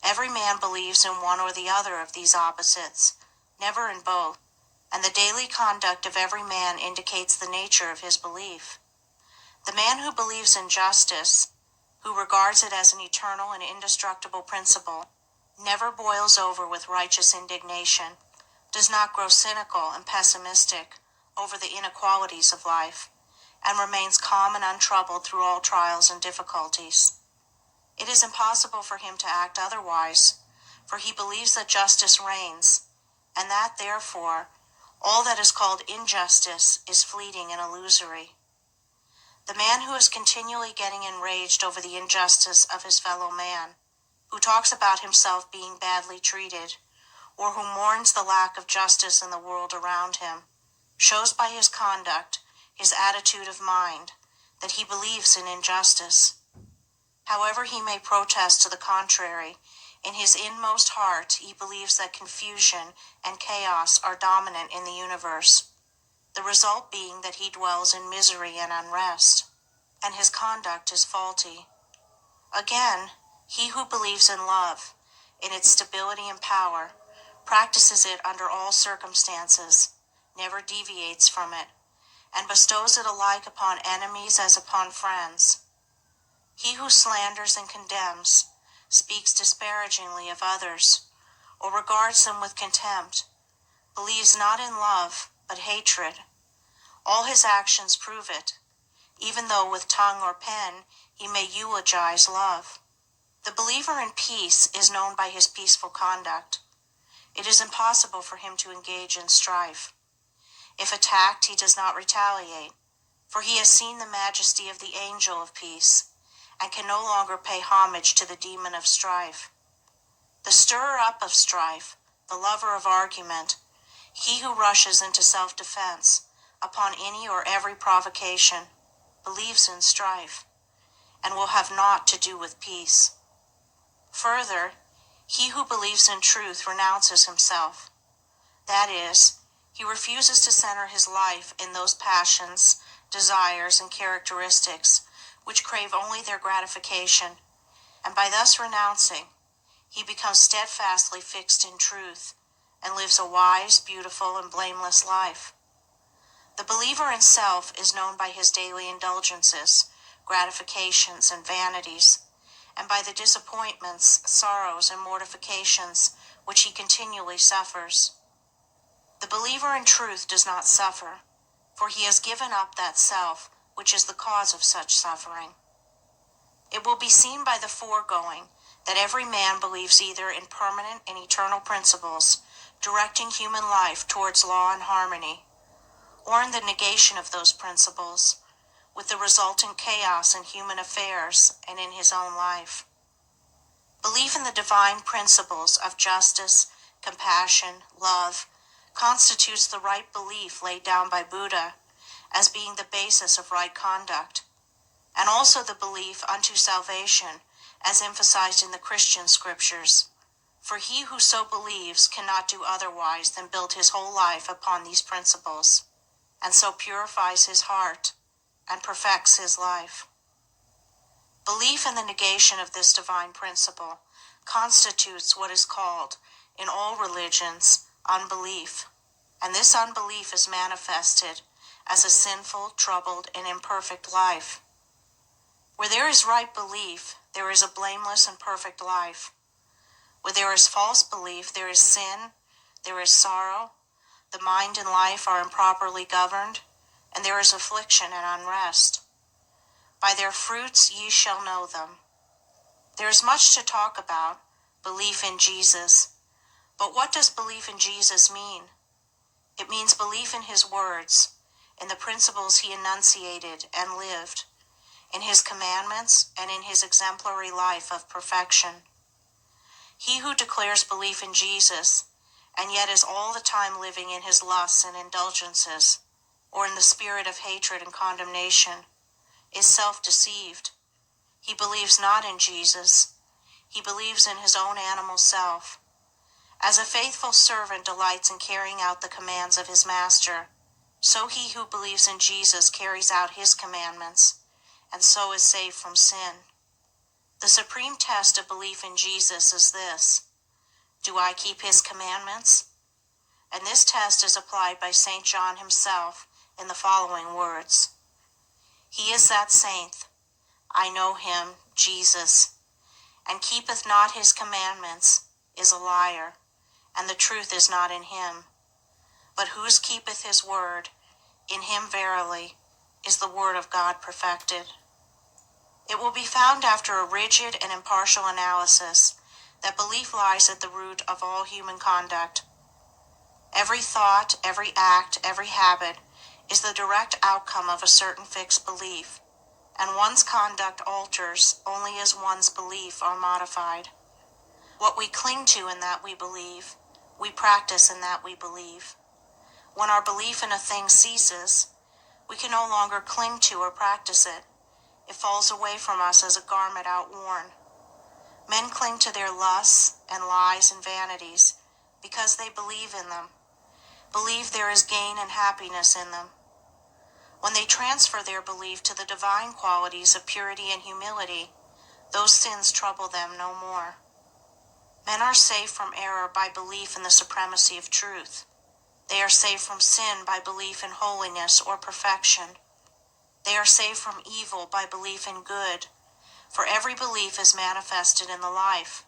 Every man believes in one or the other of these opposites, never in both, and the daily conduct of every man indicates the nature of his belief. The man who believes in justice, who regards it as an eternal and indestructible principle, never boils over with righteous indignation, does not grow cynical and pessimistic over the inequalities of life, and remains calm and untroubled through all trials and difficulties. It is impossible for him to act otherwise, for he believes that justice reigns, and that, therefore, all that is called injustice is fleeting and illusory. The man who is continually getting enraged over the injustice of his fellow man, who talks about himself being badly treated, or who mourns the lack of justice in the world around him, shows by his conduct, his attitude of mind, that he believes in injustice. However he may protest to the contrary, in his inmost heart he believes that confusion and chaos are dominant in the universe, the result being that he dwells in misery and unrest, and his conduct is faulty. Again, he who believes in love, in its stability and power, practices it under all circumstances, never deviates from it, and bestows it alike upon enemies as upon friends. He who slanders and condemns, speaks disparagingly of others, or regards them with contempt, believes not in love, but hatred. All his actions prove it, even though with tongue or pen he may eulogize love. The believer in peace is known by his peaceful conduct. It is impossible for him to engage in strife. If attacked, he does not retaliate, for he has seen the majesty of the angel of peace, and can no longer pay homage to the demon of strife. The stirrer-up of strife, the lover of argument, he who rushes into self-defense upon any or every provocation, believes in strife, and will have naught to do with peace. Further, he who believes in truth renounces himself. That is, he refuses to center his life in those passions, desires, and characteristics which crave only their gratification, and by thus renouncing, he becomes steadfastly fixed in truth, and lives a wise, beautiful, and blameless life. The believer in self is known by his daily indulgences, gratifications, and vanities, and by the disappointments, sorrows, and mortifications which he continually suffers. The believer in truth does not suffer, for he has given up that self which is the cause of such suffering. It will be seen by the foregoing that every man believes either in permanent and eternal principles directing human life towards law and harmony, or in the negation of those principles, with the resultant chaos in human affairs and in his own life. Belief in the divine principles of justice, compassion, love, constitutes the right belief laid down by Buddha as being the basis of right conduct, and also the belief unto salvation as emphasized in the Christian scriptures. For he who so believes cannot do otherwise than build his whole life upon these principles, and so purifies his heart and perfects his life. Belief in the negation of this divine principle constitutes what is called, in all religions, unbelief, and this unbelief is manifested as a sinful, troubled, and imperfect life. Where there is right belief, there is a blameless and perfect life. Where there is false belief, there is sin, there is sorrow, The mind and life are improperly governed, and there is affliction and unrest. By their fruits ye shall know them. There is much to talk about, belief in Jesus. But what does belief in Jesus mean? It means belief in his words, in the principles he enunciated and lived, in his commandments, and in his exemplary life of perfection. He who declares belief in Jesus, and yet is all the time living in his lusts and indulgences, or in the spirit of hatred and condemnation, is self-deceived. He believes not in Jesus. He believes in his own animal self. As a faithful servant delights in carrying out the commands of his master, so he who believes in Jesus carries out his commandments, and so is saved from sin. The supreme test of belief in Jesus is this: do I keep his commandments? And this test is applied by St. John himself in the following words: He is that saint, I know him, Jesus, and keepeth not his commandments, is a liar, and the truth is not in him. But whose keepeth his word, in him verily is the word of God perfected. It will be found after a rigid and impartial analysis that belief lies at the root of all human conduct. Every thought, every act, every habit is the direct outcome of a certain fixed belief, and one's conduct alters only as one's belief are modified. What we cling to in that we believe, we practice in that we believe. When our belief in a thing ceases, we can no longer cling to or practice it. It falls away from us as a garment outworn. Men cling to their lusts and lies and vanities because they believe in them, believe there is gain and happiness in them. When they transfer their belief to the divine qualities of purity and humility, those sins trouble them no more. Men are saved from error by belief in the supremacy of truth. They are saved from sin by belief in holiness or perfection. They are saved from evil by belief in good, for every belief is manifested in the life.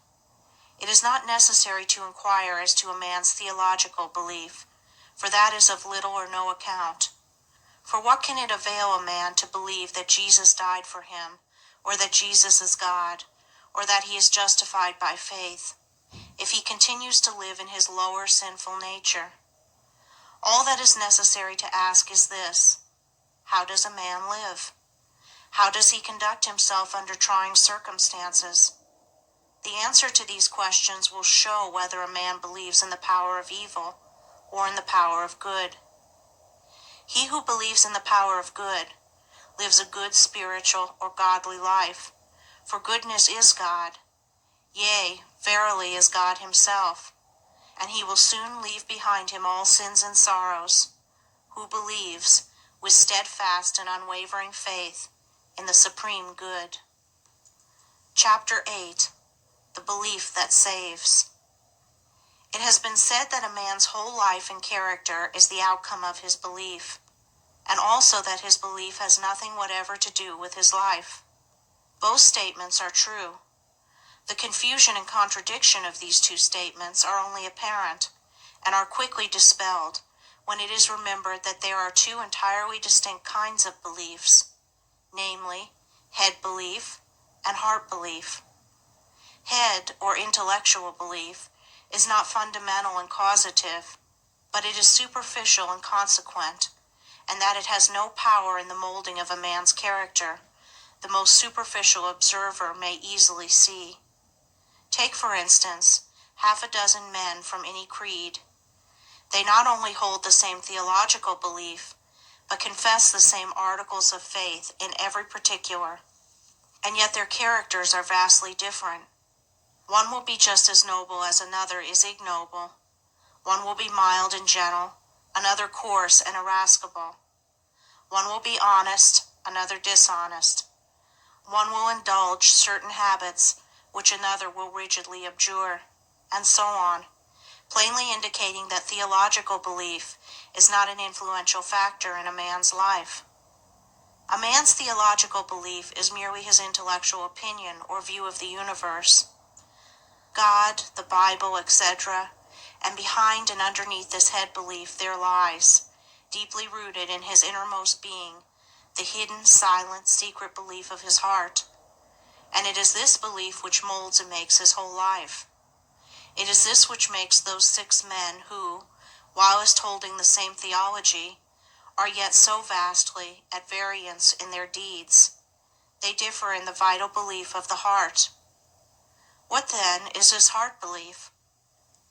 It is not necessary to inquire as to a man's theological belief, for that is of little or no account. For what can it avail a man to believe that Jesus died for him, or that Jesus is God, or that he is justified by faith, if he continues to live in his lower sinful nature? All that is necessary to ask is this: how does a man live? How does he conduct himself under trying circumstances? The answer to these questions will show whether a man believes in the power of evil or in the power of good. He who believes in the power of good lives a good spiritual or godly life, for goodness is God. Yea, verily is God himself, and he will soon leave behind him all sins and sorrows, who believes with steadfast and unwavering faith in the supreme good. Chapter 8. The Belief that Saves. It has been said that a man's whole life and character is the outcome of his belief, and also that his belief has nothing whatever to do with his life. Both statements are true. The confusion and contradiction of these two statements are only apparent, and are quickly dispelled when it is remembered that there are two entirely distinct kinds of beliefs, namely, head belief and heart belief. Head, or intellectual belief, is not fundamental and causative, but it is superficial and consequent, and that it has no power in the molding of a man's character, the most superficial observer may easily see. Take, for instance, half a dozen men from any creed. They not only hold the same theological belief, but confess the same articles of faith in every particular, and yet their characters are vastly different. One will be just as noble as another is ignoble. One will be mild and gentle, another coarse and irascible. One will be honest, another dishonest. One will indulge certain habits which another will rigidly abjure, and so on, plainly indicating that theological belief is not an influential factor in a man's life. A man's theological belief is merely his intellectual opinion or view of the universe. God, the Bible, etc., And behind and underneath this head belief there lies, deeply rooted in his innermost being, the hidden, silent, secret belief of his heart. And it is this belief which molds and makes his whole life. It is this which makes those 6 men who, whilst holding the same theology, are yet so vastly at variance in their deeds. They differ in the vital belief of the heart. What then is this heart belief?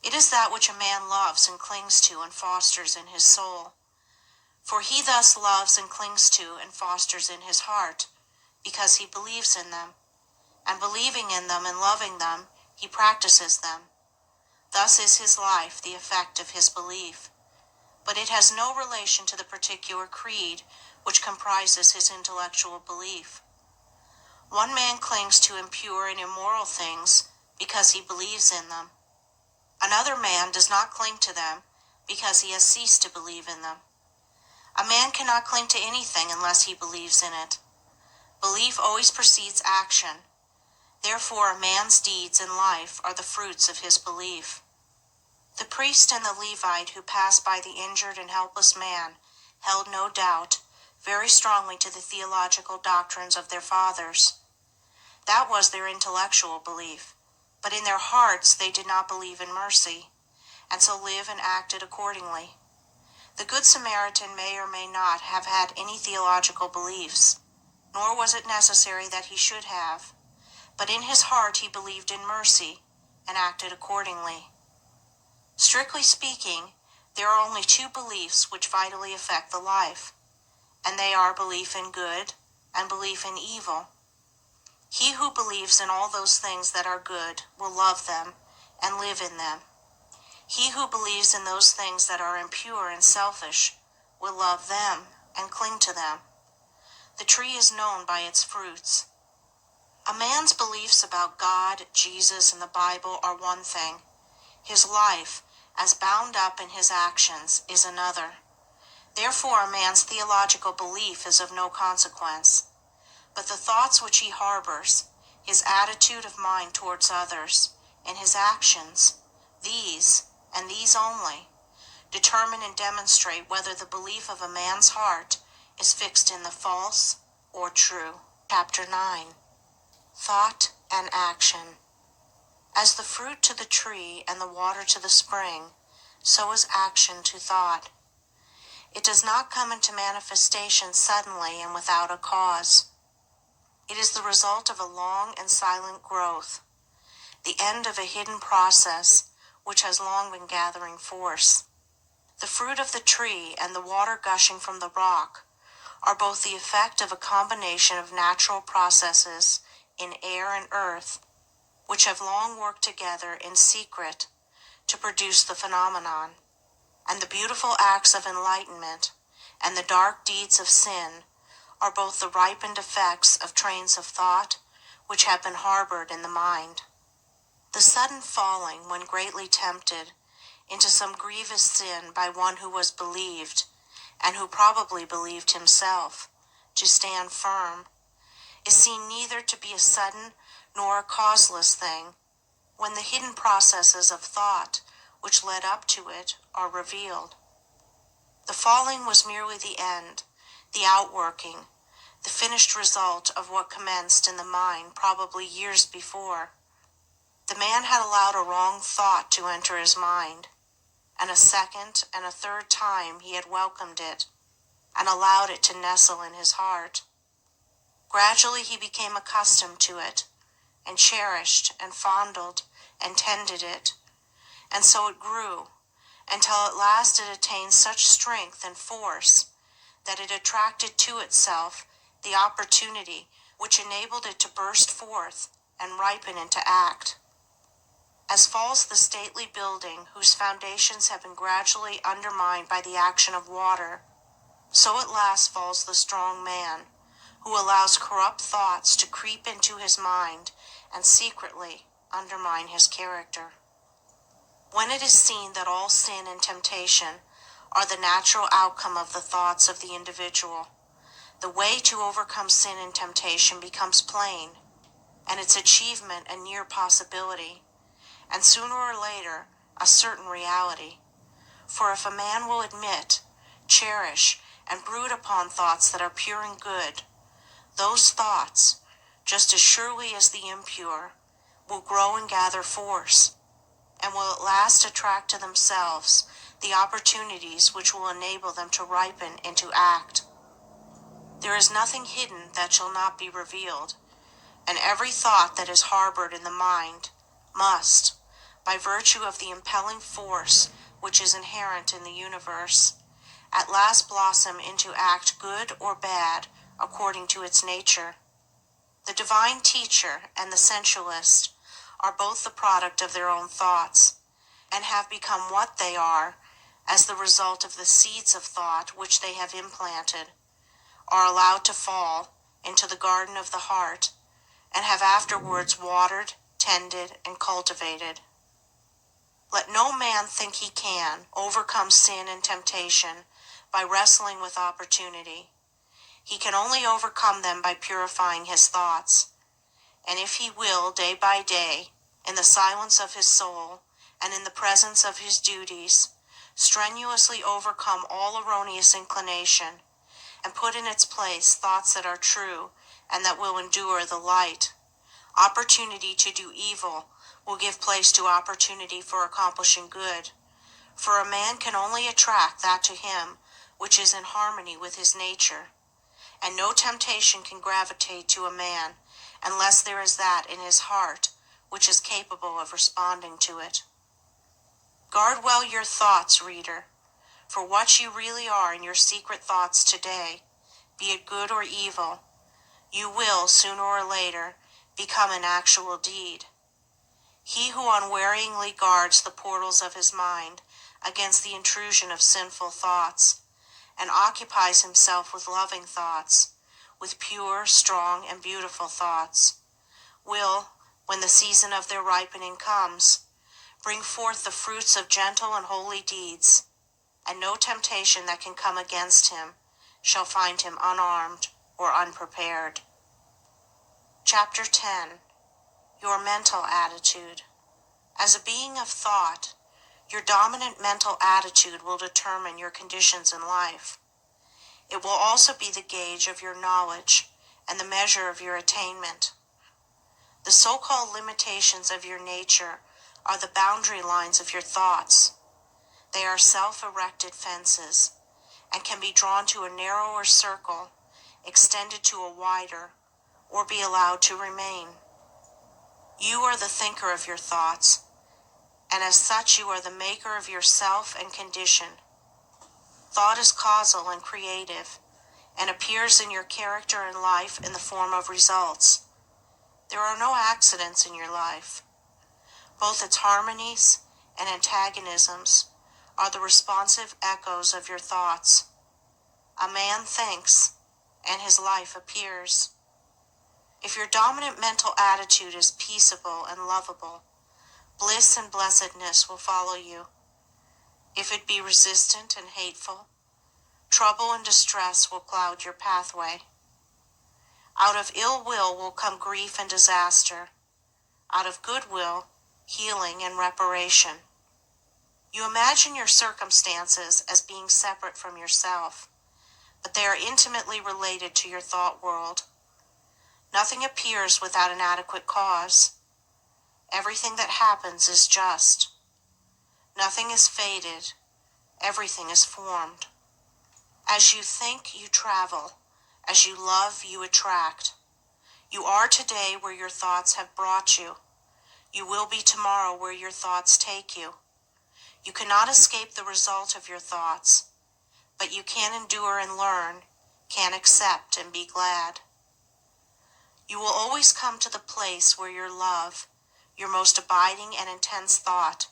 It is that which a man loves and clings to and fosters in his soul. For he thus loves and clings to and fosters in his heart, because he believes in them. And believing in them and loving them, he practices them. Thus is his life the effect of his belief. But it has no relation to the particular creed which comprises his intellectual belief. One man clings to impure and immoral things because he believes in them. Another man does not cling to them because he has ceased to believe in them. A man cannot cling to anything unless he believes in it. Belief always precedes action. Therefore, a man's deeds in life are the fruits of his belief. The priest and the Levite who passed by the injured and helpless man held no doubt very strongly to the theological doctrines of their fathers. That was their intellectual belief, but in their hearts they did not believe in mercy, and so lived and acted accordingly. The Good Samaritan may or may not have had any theological beliefs, nor was it necessary that he should have, but in his heart he believed in mercy and acted accordingly. Strictly speaking, there are only 2 beliefs which vitally affect the life, and they are belief in good and belief in evil. He who believes in all those things that are good will love them and live in them. He who believes in those things that are impure and selfish will love them and cling to them. The tree is known by its fruits. A man's beliefs about God, Jesus, and the Bible are one thing. His life, as bound up in his actions, is another. Therefore, a man's theological belief is of no consequence. But the thoughts which he harbors, his attitude of mind towards others, and his actions, these, and these only, determine and demonstrate whether the belief of a man's heart is fixed in the false or true. Chapter 9. Thought and Action. As the fruit to the tree and the water to the spring, so is action to thought. It does not come into manifestation suddenly and without a cause. It is the result of a long and silent growth, the end of a hidden process which has long been gathering force. The fruit of the tree and the water gushing from the rock are both the effect of a combination of natural processes in air and earth, which have long worked together in secret to produce the phenomenon, and the beautiful acts of enlightenment and the dark deeds of sin are both the ripened effects of trains of thought which have been harbored in the mind. The sudden falling, when greatly tempted, into some grievous sin by one who was believed, and who probably believed himself, to stand firm, is seen neither to be a sudden nor a causeless thing, when the hidden processes of thought which led up to it are revealed. The falling was merely the end, the outworking, the finished result of what commenced in the mind probably years before. The man had allowed a wrong thought to enter his mind, and a second and a third time he had welcomed it, and allowed it to nestle in his heart. Gradually he became accustomed to it, and cherished and fondled and tended it, and so it grew, until at last it attained such strength and force that it attracted to itself the opportunity which enabled it to burst forth and ripen into act. As falls the stately building whose foundations have been gradually undermined by the action of water, so at last falls the strong man, who allows corrupt thoughts to creep into his mind and secretly undermine his character. When it is seen that all sin and temptation are the natural outcome of the thoughts of the individual, the way to overcome sin and temptation becomes plain, and its achievement a near possibility, and sooner or later a certain reality. For if a man will admit, cherish, and brood upon thoughts that are pure and good, those thoughts, just as surely as the impure, will grow and gather force, and will at last attract to themselves the opportunities which will enable them to ripen into act. There is nothing hidden that shall not be revealed, and every thought that is harbored in the mind must, by virtue of the impelling force which is inherent in the universe, at last blossom into act good or bad according to its nature. The divine teacher and the sensualist are both the product of their own thoughts, and have become what they are as the result of the seeds of thought which they have implanted, are allowed to fall into the garden of the heart, and have afterwards watered, tended, and cultivated. Let no man think he can overcome sin and temptation by wrestling with opportunity. He can only overcome them by purifying his thoughts. And if he will, day by day, in the silence of his soul and in the presence of his duties, strenuously overcome all erroneous inclination, and put in its place thoughts that are true and that will endure the light, opportunity to do evil will give place to opportunity for accomplishing good. For a man can only attract that to him which is in harmony with his nature, and no temptation can gravitate to a man unless there is that in his heart which is capable of responding to it. Guard well your thoughts, reader, for what you really are in your secret thoughts today, be it good or evil, you will, sooner or later, become an actual deed. He who unwearyingly guards the portals of his mind against the intrusion of sinful thoughts, and occupies himself with loving thoughts, with pure, strong, and beautiful thoughts, will, when the season of their ripening comes, bring forth the fruits of gentle and holy deeds, and no temptation that can come against him shall find him unarmed or unprepared. Chapter 10. Your mental attitude. As a being of thought, your dominant mental attitude will determine your conditions in life. It will also be the gauge of your knowledge and the measure of your attainment. The so-called limitations of your nature are the boundary lines of your thoughts. They are self-erected fences, and can be drawn to a narrower circle, extended to a wider, or be allowed to remain. You are the thinker of your thoughts, and as such you are the maker of yourself and condition. Thought is causal and creative, and appears in your character and life in the form of results. There are no accidents in your life. Both its harmonies and antagonisms are the responsive echoes of your thoughts. A man thinks, and his life appears. If your dominant mental attitude is peaceable and lovable, bliss and blessedness will follow you. If it be resistant and hateful, trouble and distress will cloud your pathway. Out of ill will come grief and disaster. Out of good will, healing and reparation. You imagine your circumstances as being separate from yourself, but they are intimately related to your thought world. Nothing appears without an adequate cause. Everything that happens is just. Nothing is fated. Everything is formed. As you think, you travel. As you love, you attract. You are today where your thoughts have brought you. You will be tomorrow where your thoughts take you. You cannot escape the result of your thoughts, but you can endure and learn, can accept and be glad. You will always come to the place where your love, your most abiding and intense thought,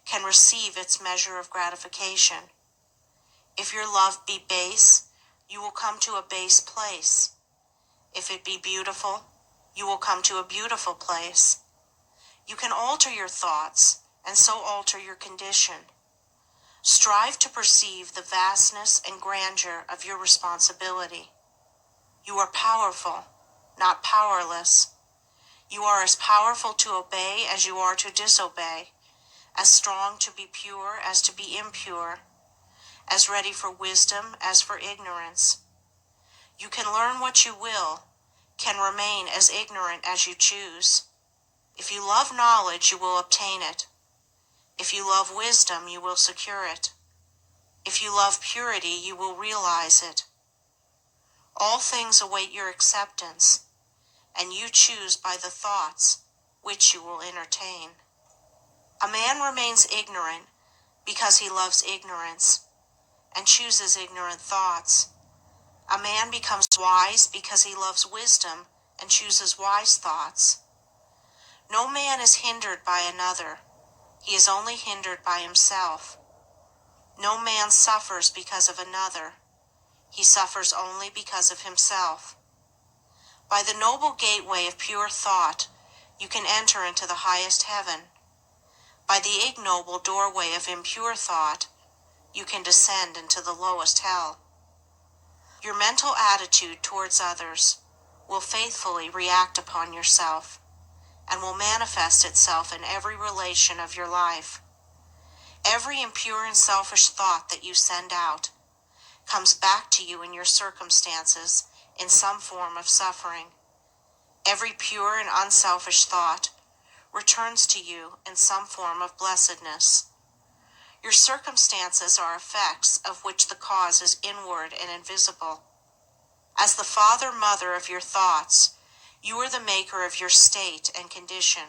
can receive its measure of gratification. If your love be base, you will come to a base place. If it be beautiful, you will come to a beautiful place. You can alter your thoughts, and so alter your condition. Strive to perceive the vastness and grandeur of your responsibility. You are powerful, not powerless. You are as powerful to obey as you are to disobey, as strong to be pure as to be impure, as ready for wisdom as for ignorance. You can learn what you will, can remain as ignorant as you choose. If you love knowledge, you will obtain it. If you love wisdom, you will secure it. If you love purity, you will realize it. All things await your acceptance, and you choose by the thoughts which you will entertain. A man remains ignorant because he loves ignorance and chooses ignorant thoughts. A man becomes wise because he loves wisdom and chooses wise thoughts. No man is hindered by another. He is only hindered by himself. No man suffers because of another. He suffers only because of himself. By the noble gateway of pure thought, you can enter into the highest heaven. By the ignoble doorway of impure thought, you can descend into the lowest hell. Your mental attitude towards others will faithfully react upon yourself and will manifest itself in every relation of your life. Every impure and selfish thought that you send out comes back to you in your circumstances in some form of suffering. Every pure and unselfish thought returns to you in some form of blessedness. Your circumstances are effects of which the cause is inward and invisible. As the father-mother of your thoughts, you are the maker of your state and condition.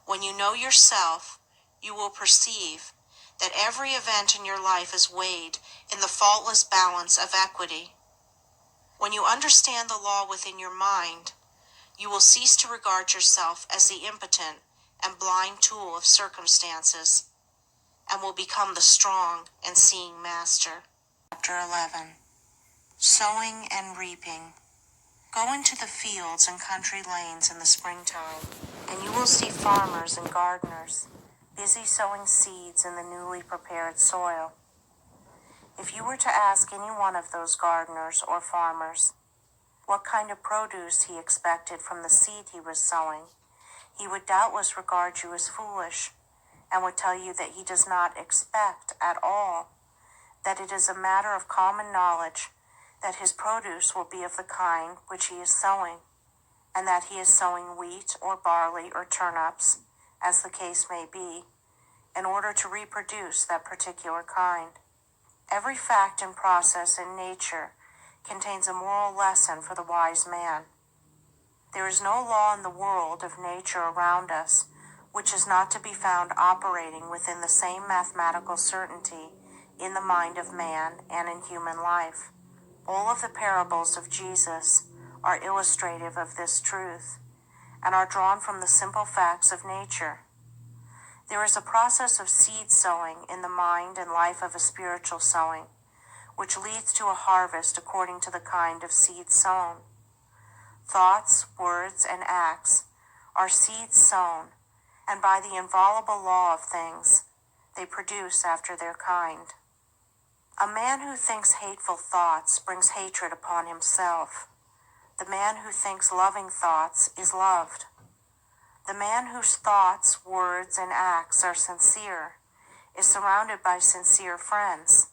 When you know yourself, you will perceive that every event in your life is weighed in the faultless balance of equity. When you understand the law within your mind, you will cease to regard yourself as the impotent and blind tool of circumstances, and will become the strong and seeing master. Chapter 11. Sowing and Reaping. Go into the fields and country lanes in the springtime, and you will see farmers and gardeners busy sowing seeds in the newly prepared soil. If you were to ask any one of those gardeners or farmers what kind of produce he expected from the seed he was sowing, he would doubtless regard you as foolish, and would tell you that he does not expect at all, that it is a matter of common knowledge that his produce will be of the kind which he is sowing, and that he is sowing wheat or barley or turnips, as the case may be, in order to reproduce that particular kind. Every fact and process in nature contains a moral lesson for the wise man. There is no law in the world of nature around us which is not to be found operating within the same mathematical certainty in the mind of man and in human life. All of the parables of Jesus are illustrative of this truth, and are drawn from the simple facts of nature. There is a process of seed sowing in the mind and life of a spiritual sowing, which leads to a harvest according to the kind of seed sown. Thoughts, words, and acts are seeds sown, and by the inviolable law of things, they produce after their kind. A man who thinks hateful thoughts brings hatred upon himself. The man who thinks loving thoughts is loved. The man whose thoughts, words, and acts are sincere is surrounded by sincere friends.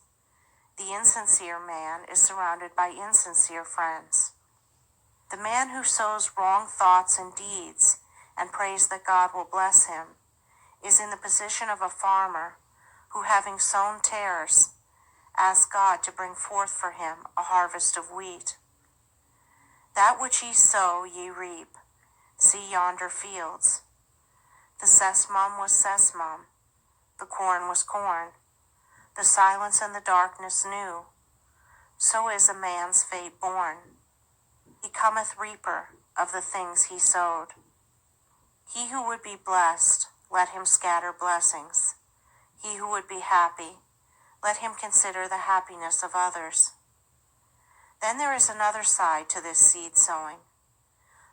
The insincere man is surrounded by insincere friends. The man who sows wrong thoughts and deeds and prays that God will bless him is in the position of a farmer who, having sown tares, asks God to bring forth for him a harvest of wheat. That which ye sow ye reap. See yonder fields. The sesamum was sesamum, the corn was corn. The silence and the darkness knew. So is a man's fate born. He cometh reaper of the things he sowed. He who would be blessed, let him scatter blessings. He who would be happy, let him consider the happiness of others. Then there is another side to this seed sowing.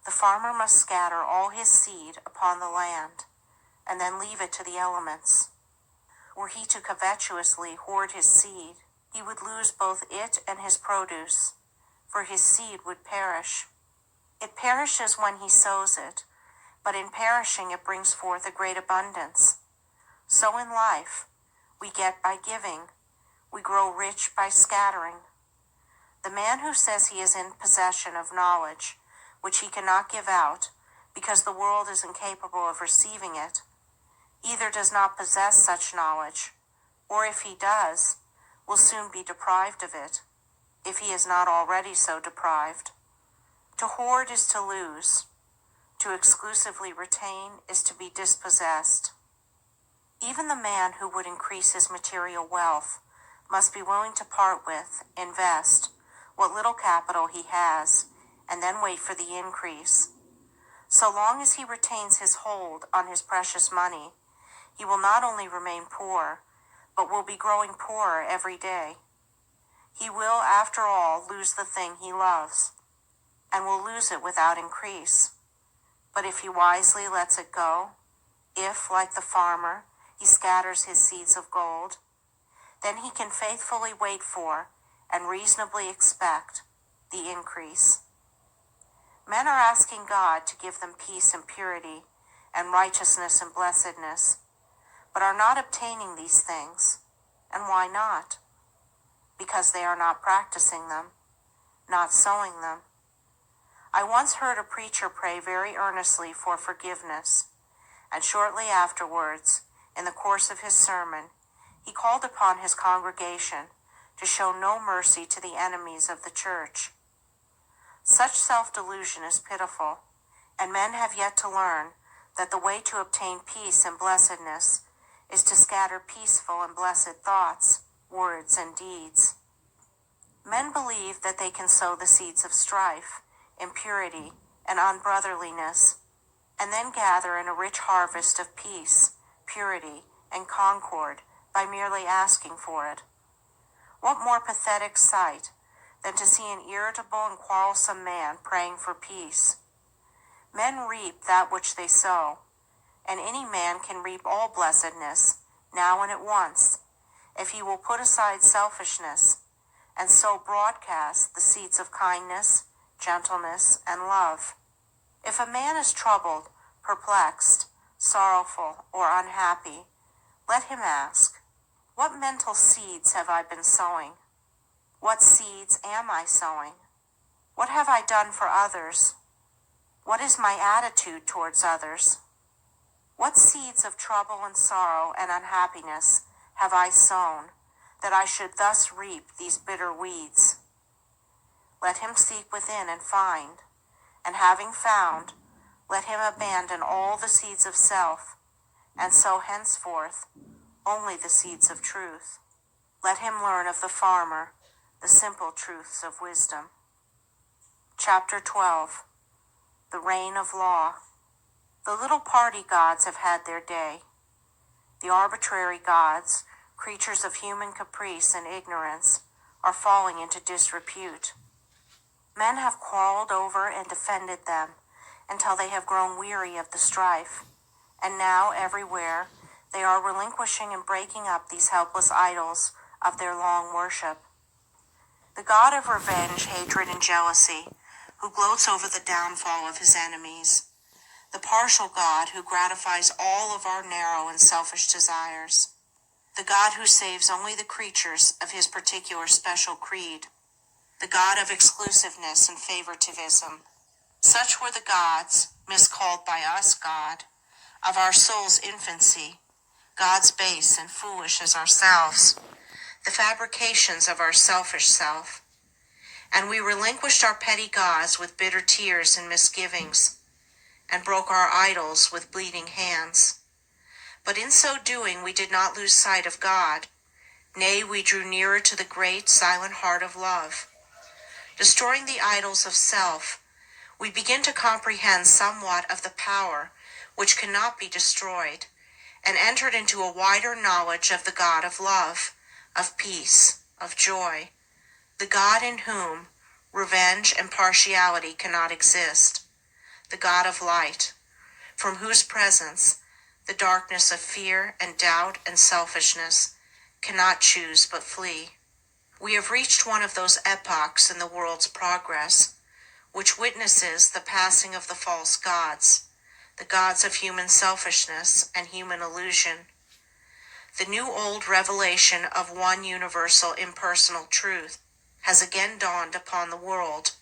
The farmer must scatter all his seed upon the land, and then leave it to the elements. Were he to covetously hoard his seed, he would lose both it and his produce, for his seed would perish. It perishes when he sows it, but in perishing it brings forth a great abundance. So in life, we get by giving, we grow rich by scattering. The man who says he is in possession of knowledge, which he cannot give out, because the world is incapable of receiving it, either does not possess such knowledge, or if he does, will soon be deprived of it, if he is not already so deprived. To hoard is to lose. To exclusively retain is to be dispossessed. Even the man who would increase his material wealth must be willing to part with, invest, what little capital he has, and then wait for the increase. So long as he retains his hold on his precious money, he will not only remain poor, but will be growing poorer every day. He will, after all, lose the thing he loves, and will lose it without increase. But if he wisely lets it go, if, like the farmer, he scatters his seeds of gold, then he can faithfully wait for and reasonably expect the increase. Men are asking God to give them peace and purity and righteousness and blessedness, but are not obtaining these things. And why not? Because they are not practicing them, not sowing them. I once heard a preacher pray very earnestly for forgiveness, and shortly afterwards, in the course of his sermon, he called upon his congregation to show no mercy to the enemies of the church. Such self-delusion is pitiful, and men have yet to learn that the way to obtain peace and blessedness is to scatter peaceful and blessed thoughts, words, and deeds. Men believe that they can sow the seeds of strife, impurity, and unbrotherliness, and then gather in a rich harvest of peace, purity, and concord by merely asking for it. What more pathetic sight than to see an irritable and quarrelsome man praying for peace? Men reap that which they sow, and any man can reap all blessedness, now and at once, if he will put aside selfishness, and sow broadcast the seeds of kindness, gentleness, and love. If a man is troubled, perplexed, sorrowful, or unhappy, let him ask, what mental seeds have I been sowing? What seeds am I sowing? What have I done for others? What is my attitude towards others? What seeds of trouble and sorrow and unhappiness have I sown, that I should thus reap these bitter weeds? Let him seek within and find, and having found, let him abandon all the seeds of self, and sow henceforth only the seeds of truth. Let him learn of the farmer the simple truths of wisdom. Chapter 12. The Reign of Law. The little party gods have had their day. The arbitrary gods, creatures of human caprice and ignorance, are falling into disrepute. Men have quarreled over and defended them until they have grown weary of the strife, and now everywhere they are relinquishing and breaking up these helpless idols of their long worship. The God of revenge, hatred, and jealousy, who gloats over the downfall of his enemies. The partial God who gratifies all of our narrow and selfish desires. The God who saves only the creatures of his particular special creed. The God of exclusiveness and favoritism. Such were the gods, miscalled by us God, of our soul's infancy, gods base and foolish as ourselves, the fabrications of our selfish self. And we relinquished our petty gods with bitter tears and misgivings, and broke our idols with bleeding hands. But in so doing we did not lose sight of God. Nay, we drew nearer to the great, silent heart of love. Destroying the idols of self, we begin to comprehend somewhat of the power which cannot be destroyed, and entered into a wider knowledge of the God of love, of peace, of joy, the God in whom revenge and partiality cannot exist, the God of light, from whose presence the darkness of fear and doubt and selfishness cannot choose but flee. We have reached one of those epochs in the world's progress which witnesses the passing of the false gods, the gods of human selfishness and human illusion, The new-old revelation of one universal impersonal truth has again dawned upon the world,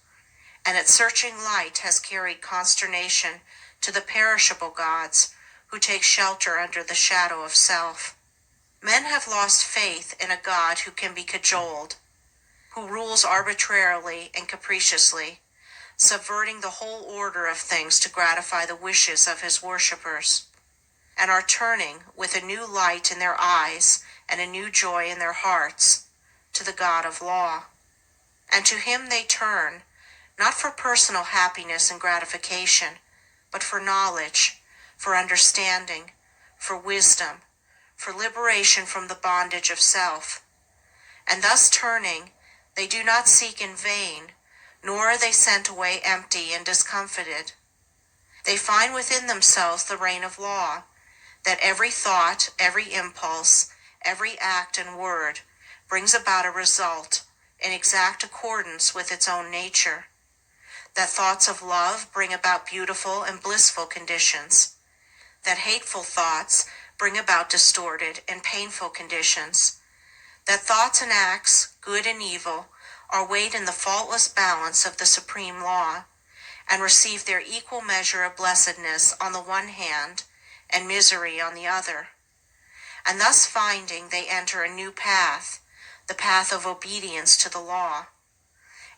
and its searching light has carried consternation to the perishable gods who take shelter under the shadow of self. Men have lost faith in a God who can be cajoled, who rules arbitrarily and capriciously, subverting the whole order of things to gratify the wishes of his worshippers, and are turning, with a new light in their eyes and a new joy in their hearts, to the God of law. And to him they turn, not for personal happiness and gratification, but for knowledge, for understanding, for wisdom, for liberation from the bondage of self. And thus turning, they do not seek in vain, nor are they sent away empty and discomfited. They find within themselves the reign of law, that every thought, every impulse, every act and word brings about a result in exact accordance with its own nature. That thoughts of love bring about beautiful and blissful conditions. That hateful thoughts bring about distorted and painful conditions. That thoughts and acts, good and evil, are weighed in the faultless balance of the supreme law, and receive their equal measure of blessedness on the one hand, and misery on the other. And thus finding, they enter a new path, the path of obedience to the law.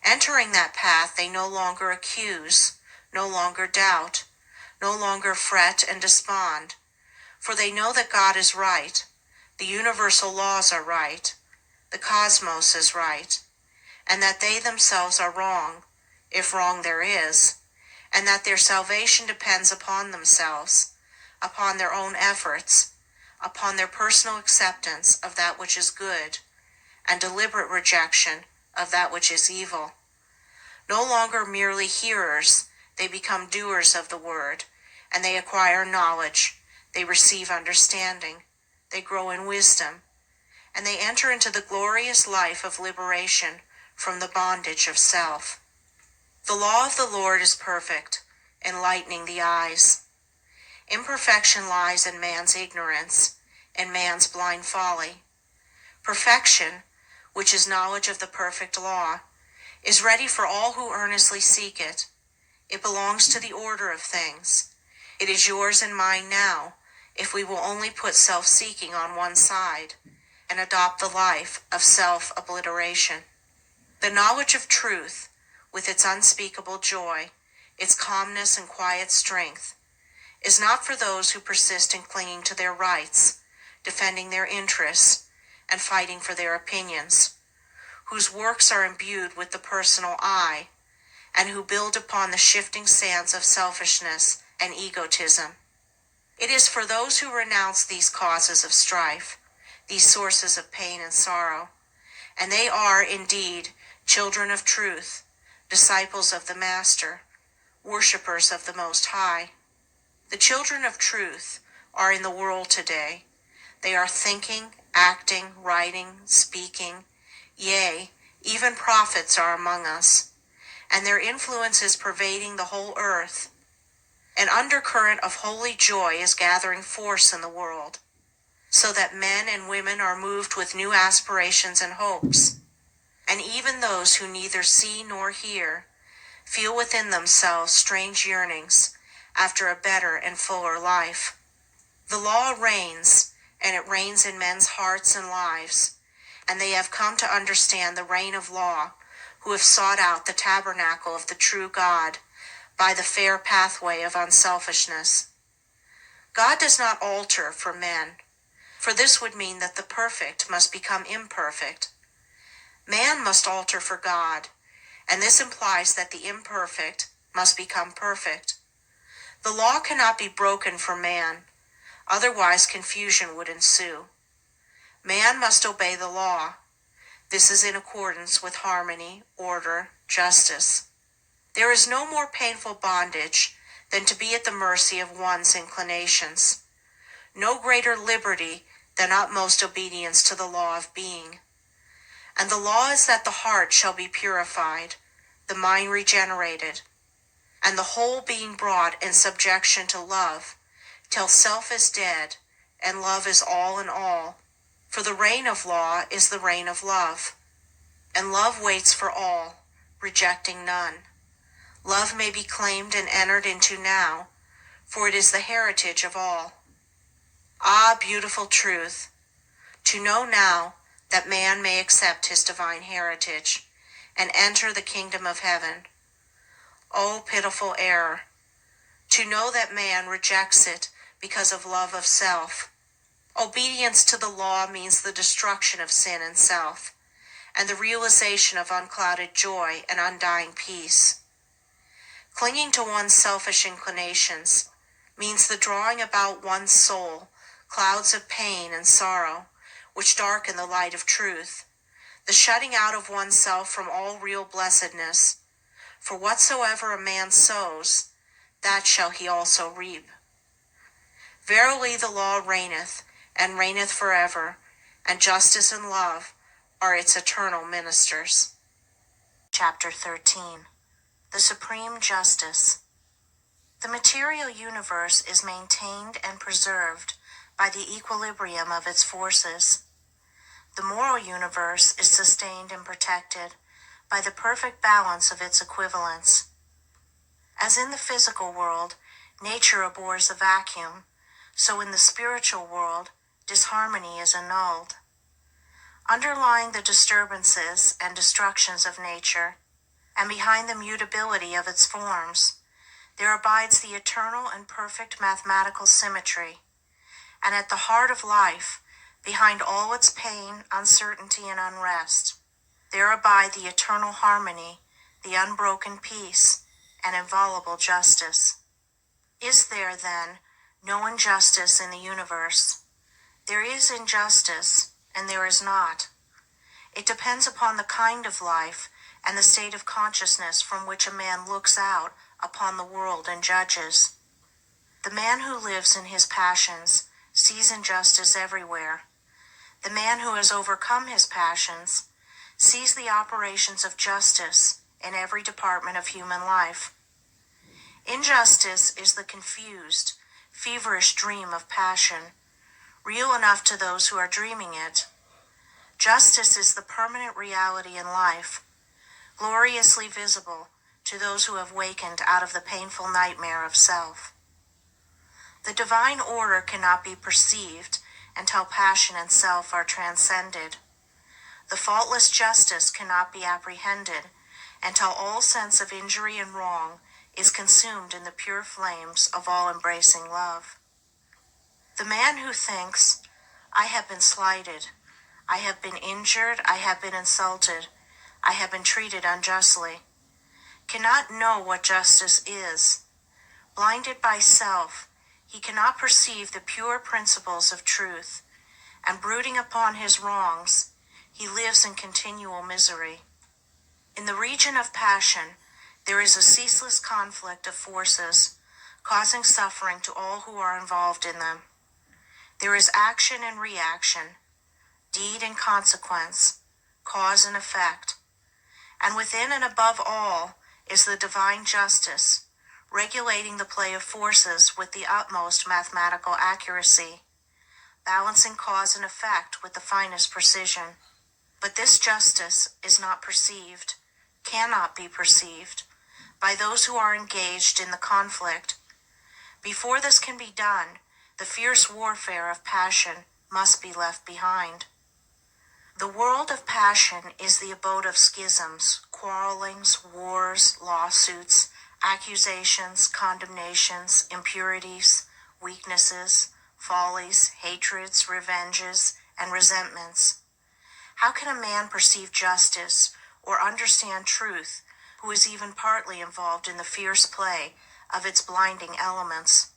Entering that path, they no longer accuse, no longer doubt, no longer fret and despond, for they know that God is right, the universal laws are right, the cosmos is right, and that they themselves are wrong, if wrong there is, and that their salvation depends upon themselves, upon their own efforts, upon their personal acceptance of that which is good, and deliberate rejection of that which is evil. No longer merely hearers, they become doers of the word, and they acquire knowledge, they receive understanding, they grow in wisdom, and they enter into the glorious life of liberation from the bondage of self. The law of the Lord is perfect, enlightening the eyes. Imperfection lies in man's ignorance, and man's blind folly. Perfection, which is knowledge of the perfect law, is ready for all who earnestly seek it. It belongs to the order of things. It is yours and mine now, if we will only put self-seeking on one side and adopt the life of self-obliteration. The knowledge of truth, with its unspeakable joy, its calmness and quiet strength, is not for those who persist in clinging to their rights, defending their interests, and fighting for their opinions, whose works are imbued with the personal I, and who build upon the shifting sands of selfishness and egotism. It is for those who renounce these causes of strife, these sources of pain and sorrow, and they are indeed children of truth, disciples of the Master, worshippers of the Most High. The children of truth are in the world today. They are thinking, acting, writing, speaking, yea, even prophets are among us, and their influence is pervading the whole earth. An undercurrent of holy joy is gathering force in the world, so that men and women are moved with new aspirations and hopes, and even those who neither see nor hear feel within themselves strange yearnings after a better and fuller life. The law reigns, and it reigns in men's hearts and lives, and they have come to understand the reign of law, who have sought out the tabernacle of the true God by the fair pathway of unselfishness. God does not alter for men, for this would mean that the perfect must become imperfect. Man must alter for God, and this implies that the imperfect must become perfect. The law cannot be broken for man, otherwise confusion would ensue. Man must obey the law. This is in accordance with harmony, order, justice. There is no more painful bondage than to be at the mercy of one's inclinations. No greater liberty than utmost obedience to the law of being. And the law is that the heart shall be purified, the mind regenerated, and the whole being brought in subjection to love, till self is dead, and love is all in all. For the reign of law is the reign of love, and love waits for all, rejecting none. Love may be claimed and entered into now, for it is the heritage of all. Ah, beautiful truth, to know now that man may accept his divine heritage and enter the kingdom of heaven. Oh, pitiful error, to know that man rejects it because of love of self. Obedience to the law means the destruction of sin and self, and the realization of unclouded joy and undying peace. Clinging to one's selfish inclinations means the drawing about one's soul clouds of pain and sorrow, which darken the light of truth, the shutting out of oneself from all real blessedness. For whatsoever a man sows, that shall he also reap. Verily the law reigneth, and reigneth forever, and justice and love are its eternal ministers. Chapter 13. The Supreme Justice. The material universe is maintained and preserved by the equilibrium of its forces. The moral universe is sustained and protected by the perfect balance of its equivalents. As in the physical world, nature abhors a vacuum, so in the spiritual world, disharmony is annulled. Underlying the disturbances and destructions of nature, and behind the mutability of its forms, there abides the eternal and perfect mathematical symmetry, and at the heart of life, behind all its pain, uncertainty, and unrest, there abide the eternal harmony, the unbroken peace, and inviolable justice. Is there, then, no injustice in the universe? There is injustice, and there is not. It depends upon the kind of life and the state of consciousness from which a man looks out upon the world and judges. The man who lives in his passions sees injustice everywhere. The man who has overcome his passions sees the operations of justice in every department of human life. Injustice is the confused, feverish dream of passion, real enough to those who are dreaming it. Justice is the permanent reality in life, gloriously visible to those who have wakened out of the painful nightmare of self. The divine order cannot be perceived until passion and self are transcended. The faultless justice cannot be apprehended until all sense of injury and wrong is consumed in the pure flames of all-embracing love. The man who thinks, I have been slighted, I have been injured, I have been insulted, I have been treated unjustly, cannot know what justice is. Blinded by self, he cannot perceive the pure principles of truth, and brooding upon his wrongs, he lives in continual misery. In the region of passion, there is a ceaseless conflict of forces, causing suffering to all who are involved in them. There is action and reaction, deed and consequence, cause and effect, and within and above all is the divine justice, regulating the play of forces with the utmost mathematical accuracy, balancing cause and effect with the finest precision. But this justice is not perceived, cannot be perceived, by those who are engaged in the conflict. Before this can be done, the fierce warfare of passion must be left behind. The world of passion is the abode of schisms, quarrelings, wars, lawsuits, accusations, condemnations, impurities, weaknesses, follies, hatreds, revenges, and resentments. How can a man perceive justice or understand truth who is even partly involved in the fierce play of its blinding elements?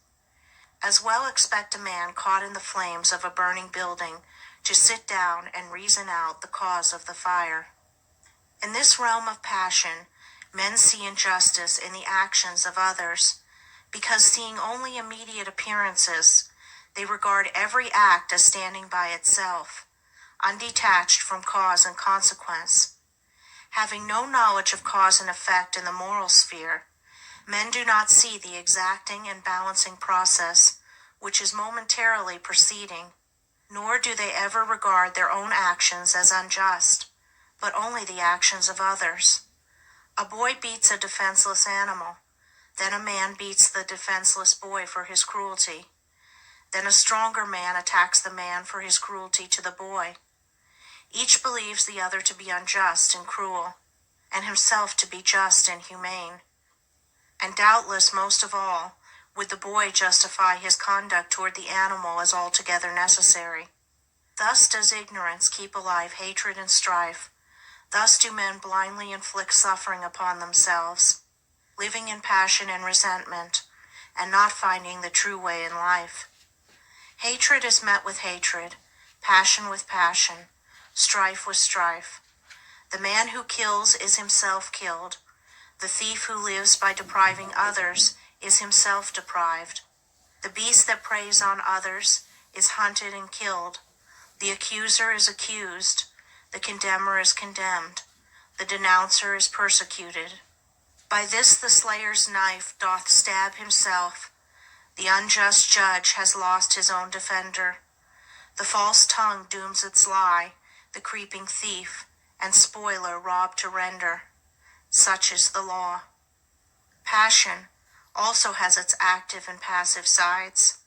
As well expect a man caught in the flames of a burning building to sit down and reason out the cause of the fire. In this realm of passion, men see injustice in the actions of others, because seeing only immediate appearances, they regard every act as standing by itself, undetached from cause and consequence. Having no knowledge of cause and effect in the moral sphere, men do not see the exacting and balancing process which is momentarily proceeding, nor do they ever regard their own actions as unjust, but only the actions of others. A boy beats a defenseless animal, then a man beats the defenseless boy for his cruelty. Then a stronger man attacks the man for his cruelty to the boy. Each believes the other to be unjust and cruel, and himself to be just and humane. And doubtless, most of all, would the boy justify his conduct toward the animal as altogether necessary. Thus does ignorance keep alive hatred and strife. Thus do men blindly inflict suffering upon themselves, living in passion and resentment, and not finding the true way in life. Hatred is met with hatred, passion with passion, strife with strife. The man who kills is himself killed. The thief who lives by depriving others is himself deprived. The beast that preys on others is hunted and killed. The accuser is accused. The condemner is condemned. The denouncer is persecuted. By this the slayer's knife doth stab himself. The unjust judge has lost his own defender. The false tongue dooms its lie, the creeping thief and spoiler rob to render. Such is the law. Passion also has its active and passive sides.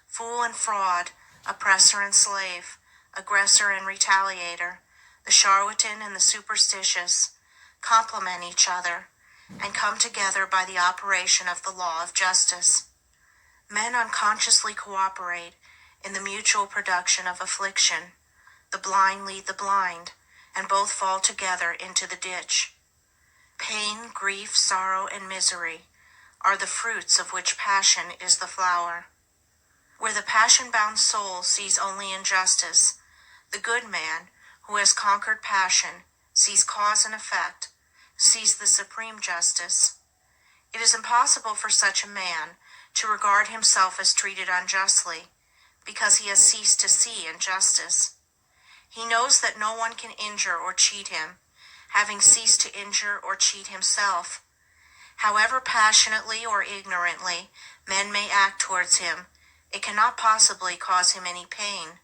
Fool and fraud, oppressor and slave, aggressor and retaliator, the charlatan and the superstitious, complement each other and come together by the operation of the law of justice. Men unconsciously cooperate in the mutual production of affliction. The blind lead the blind, and both fall together into the ditch. Pain, grief, sorrow, and misery are the fruits of which passion is the flower. Where the passion-bound soul sees only injustice, the good man, who has conquered passion, sees cause and effect, sees the supreme justice. It is impossible for such a man to regard himself as treated unjustly, because he has ceased to see injustice. He knows that no one can injure or cheat him, having ceased to injure or cheat himself. However passionately or ignorantly men may act towards him, it cannot possibly cause him any pain,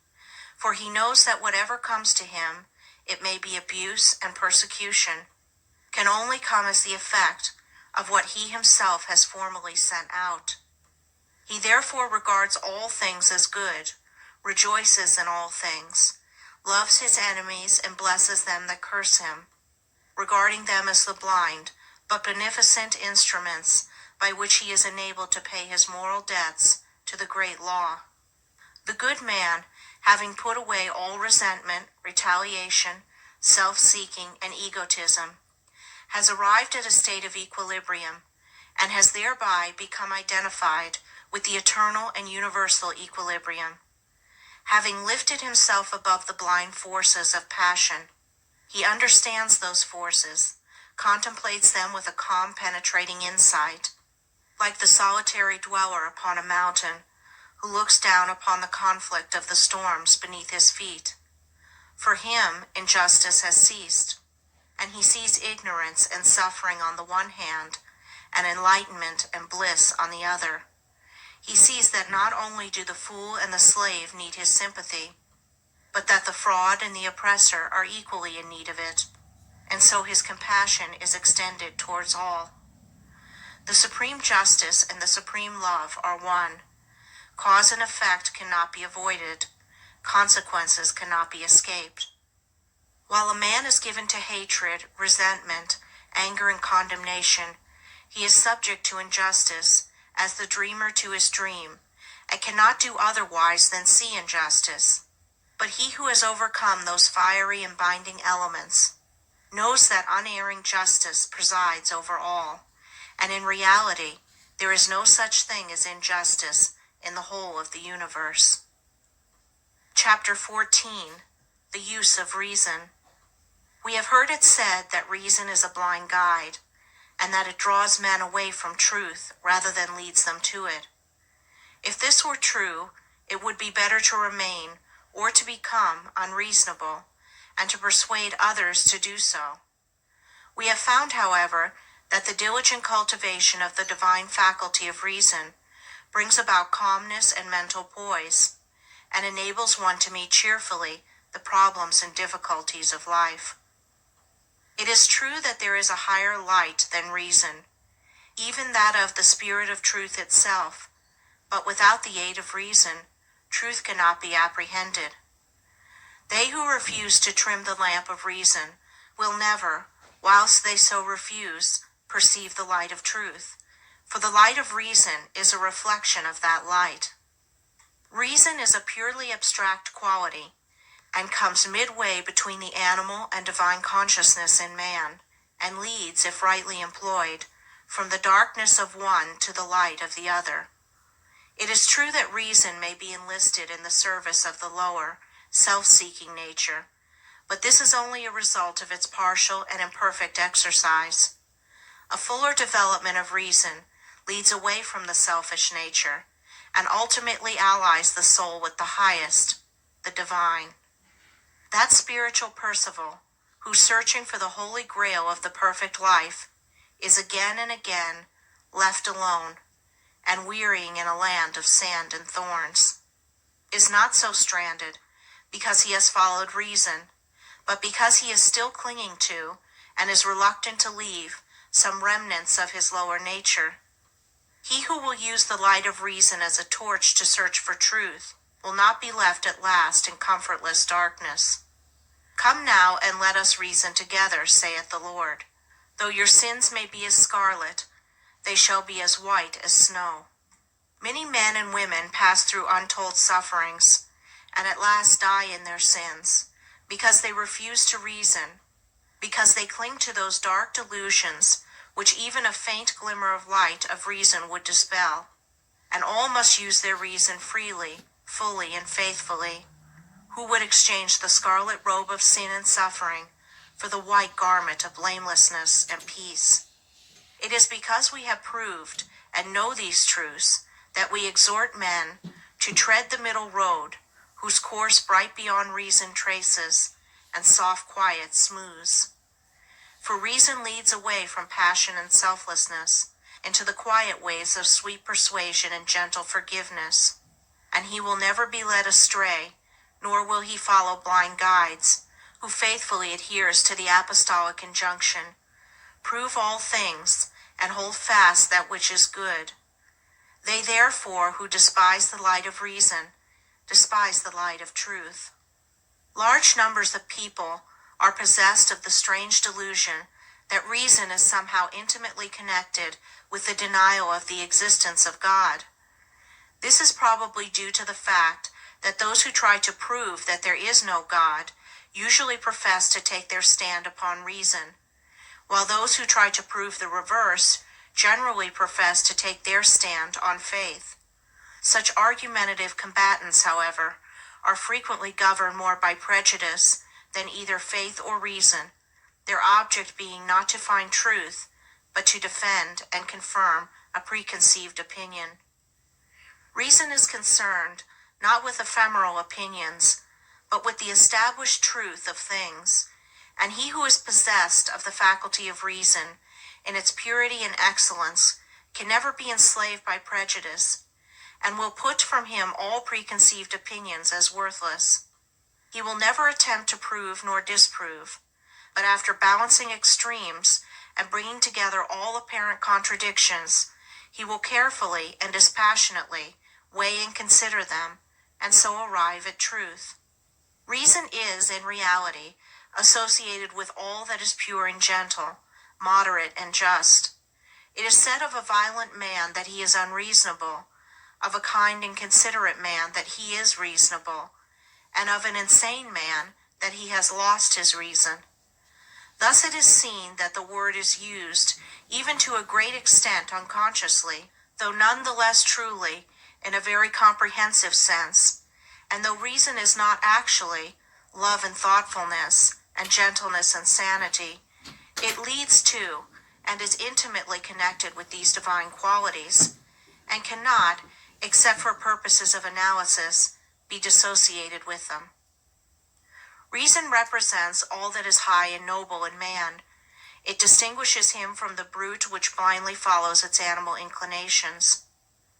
for he knows that whatever comes to him, it may be abuse and persecution, can only come as the effect of what he himself has formally sent out. He therefore regards all things as good, rejoices in all things, loves his enemies and blesses them that curse him, regarding them as the blind but beneficent instruments by which he is enabled to pay his moral debts to the great law. The good man, having put away all resentment, retaliation, self-seeking, and egotism, has arrived at a state of equilibrium, and has thereby become identified with the eternal and universal equilibrium. Having lifted himself above the blind forces of passion, he understands those forces, contemplates them with a calm, penetrating insight, like the solitary dweller upon a mountain, who looks down upon the conflict of the storms beneath his feet. For him, injustice has ceased, and he sees ignorance and suffering on the one hand, and enlightenment and bliss on the other. He sees that not only do the fool and the slave need his sympathy, but that the fraud and the oppressor are equally in need of it, and so his compassion is extended towards all. The supreme justice and the supreme love are one. Cause and effect cannot be avoided. Consequences cannot be escaped. While a man is given to hatred, resentment, anger, and condemnation, he is subject to injustice, as the dreamer to his dream, and cannot do otherwise than see injustice. But he who has overcome those fiery and binding elements knows that unerring justice presides over all, and in reality there is no such thing as injustice in the whole of the universe. Chapter 14. The Use of Reason. We have heard it said that reason is a blind guide, and that it draws men away from truth rather than leads them to it. If this were true, it would be better to remain or to become unreasonable, and to persuade others to do so. We have found, however, that the diligent cultivation of the divine faculty of reason brings about calmness and mental poise, and enables one to meet cheerfully the problems and difficulties of life. It is true that there is a higher light than reason, even that of the Spirit of truth itself, but without the aid of reason, truth cannot be apprehended. They who refuse to trim the lamp of reason will never, whilst they so refuse, perceive the light of truth, for the light of reason is a reflection of that light. Reason is a purely abstract quality, and comes midway between the animal and divine consciousness in man, and leads, if rightly employed, from the darkness of one to the light of the other. It is true that reason may be enlisted in the service of the lower, self-seeking nature, but this is only a result of its partial and imperfect exercise. A fuller development of reason leads away from the selfish nature, and ultimately allies the soul with the highest, the divine. That spiritual Percival, who searching for the holy grail of the perfect life, is again and again left alone, and wearying in a land of sand and thorns, is not so stranded because he has followed reason, but because he is still clinging to, and is reluctant to leave, some remnants of his lower nature. He who will use the light of reason as a torch to search for truth will not be left at last in comfortless darkness. Come now, and let us reason together, saith the Lord. Though your sins may be as scarlet, they shall be as white as snow. Many men and women pass through untold sufferings, and at last die in their sins, because they refuse to reason, because they cling to those dark delusions which even a faint glimmer of light of reason would dispel. And all must use their reason freely, fully, and faithfully. Who would exchange the scarlet robe of sin and suffering for the white garment of blamelessness and peace? It is because we have proved and know these truths that we exhort men to tread the middle road, whose course bright beyond reason traces, and soft quiet smooths. For reason leads away from passion and selflessness into the quiet ways of sweet persuasion and gentle forgiveness, and he will never be led astray, nor will he follow blind guides, who faithfully adheres to the apostolic injunction, prove all things, and hold fast that which is good. They therefore who despise the light of reason, despise the light of truth. Large numbers of people are possessed of the strange delusion that reason is somehow intimately connected with the denial of the existence of God. This is probably due to the fact that those who try to prove that there is no God usually profess to take their stand upon reason, while those who try to prove the reverse generally profess to take their stand on faith. Such argumentative combatants, however, are frequently governed more by prejudice than either faith or reason, their object being not to find truth, but to defend and confirm a preconceived opinion. Reason is concerned not with ephemeral opinions, but with the established truth of things, and he who is possessed of the faculty of reason in its purity and excellence can never be enslaved by prejudice, and will put from him all preconceived opinions as worthless. He will never attempt to prove nor disprove, but after balancing extremes and bringing together all apparent contradictions, he will carefully and dispassionately weigh and consider them, and so arrive at truth. Reason is, in reality, associated with all that is pure and gentle, moderate and just. It is said of a violent man that he is unreasonable, of a kind and considerate man that he is reasonable, and of an insane man that he has lost his reason. Thus it is seen that the word is used, even to a great extent unconsciously, though none the less truly, in a very comprehensive sense, and though reason is not actually love and thoughtfulness, and gentleness and sanity, it leads to, and is intimately connected with these divine qualities, and cannot, except for purposes of analysis, be dissociated with them. Reason represents all that is high and noble in man. It distinguishes him from the brute which blindly follows its animal inclinations.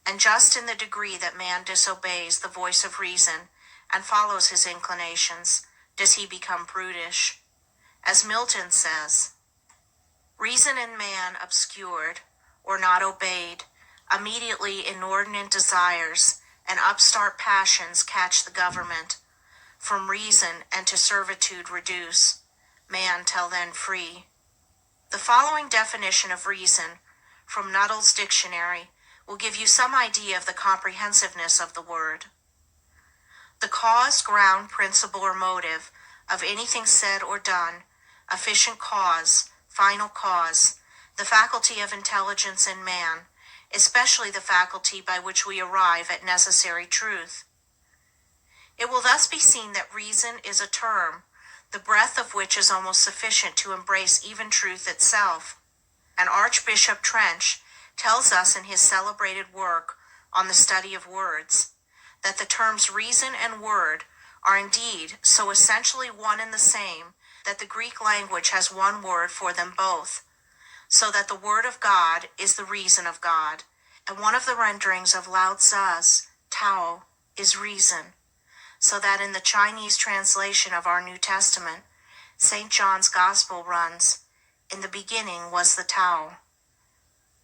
And just in the degree that man disobeys the voice of reason and follows his inclinations, does he become brutish. As Milton says, reason in man obscured, or not obeyed, immediately inordinate desires and upstart passions catch the government, from reason and to servitude reduce, man till then free. The following definition of reason, from Nuttall's dictionary, will give you some idea of the comprehensiveness of the word. The cause, ground, principle, or motive of anything said or done, efficient cause, final cause, the faculty of intelligence in man, especially the faculty by which we arrive at necessary truth. It will thus be seen that reason is a term, the breadth of which is almost sufficient to embrace even truth itself. And Archbishop Trench tells us in his celebrated work on the study of words, that the terms reason and word are indeed so essentially one and the same that the Greek language has one word for them both, so that the word of God is the reason of God, and one of the renderings of Lao Tzu's Tao is reason, so that in the Chinese translation of our New Testament, St. John's Gospel runs, "In the beginning was the Tao."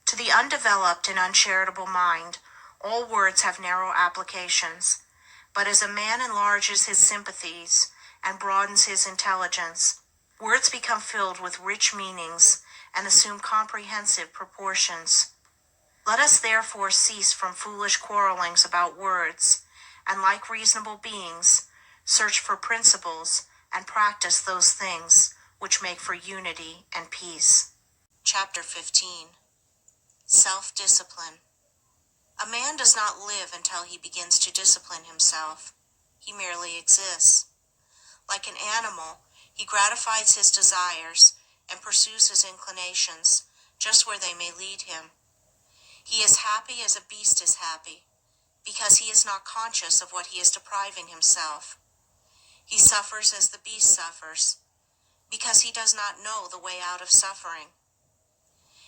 To the undeveloped and uncharitable mind, all words have narrow applications, but as a man enlarges his sympathies and broadens his intelligence, words become filled with rich meanings and assume comprehensive proportions. Let us therefore cease from foolish quarrelings about words, and like reasonable beings, search for principles and practice those things which make for unity and peace. Chapter 15. Self-discipline. A man does not live until he begins to discipline himself. He merely exists. Like an animal, he gratifies his desires and pursues his inclinations, just where they may lead him. He is happy as a beast is happy, because he is not conscious of what he is depriving himself. He suffers as the beast suffers, because he does not know the way out of suffering.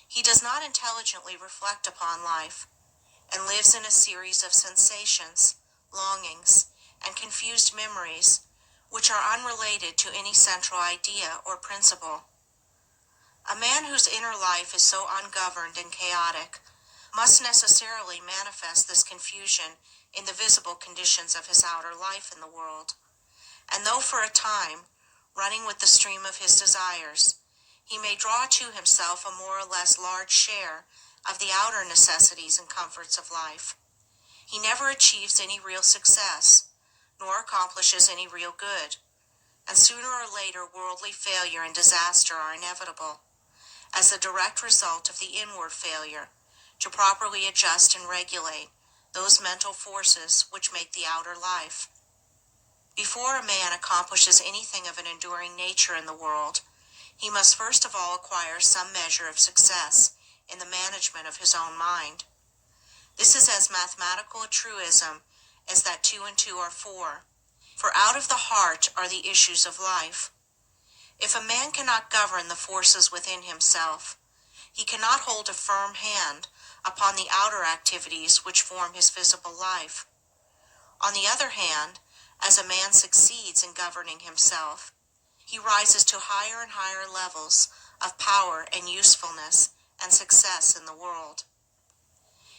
He does not intelligently reflect upon life, and lives in a series of sensations, longings, and confused memories, which are unrelated to any central idea or principle. A man whose inner life is so ungoverned and chaotic must necessarily manifest this confusion in the visible conditions of his outer life in the world. And though for a time, running with the stream of his desires, he may draw to himself a more or less large share of the outer necessities and comforts of life, he never achieves any real success, nor accomplishes any real good, and sooner or later worldly failure and disaster are inevitable, as the direct result of the inward failure to properly adjust and regulate those mental forces which make the outer life. Before a man accomplishes anything of an enduring nature in the world, he must first of all acquire some measure of success in the management of his own mind. This is as mathematical a truism as that 2 and 2 are 4, for out of the heart are the issues of life. If a man cannot govern the forces within himself, he cannot hold a firm hand upon the outer activities which form his visible life. On the other hand, as a man succeeds in governing himself, he rises to higher and higher levels of power and usefulness and success in the world.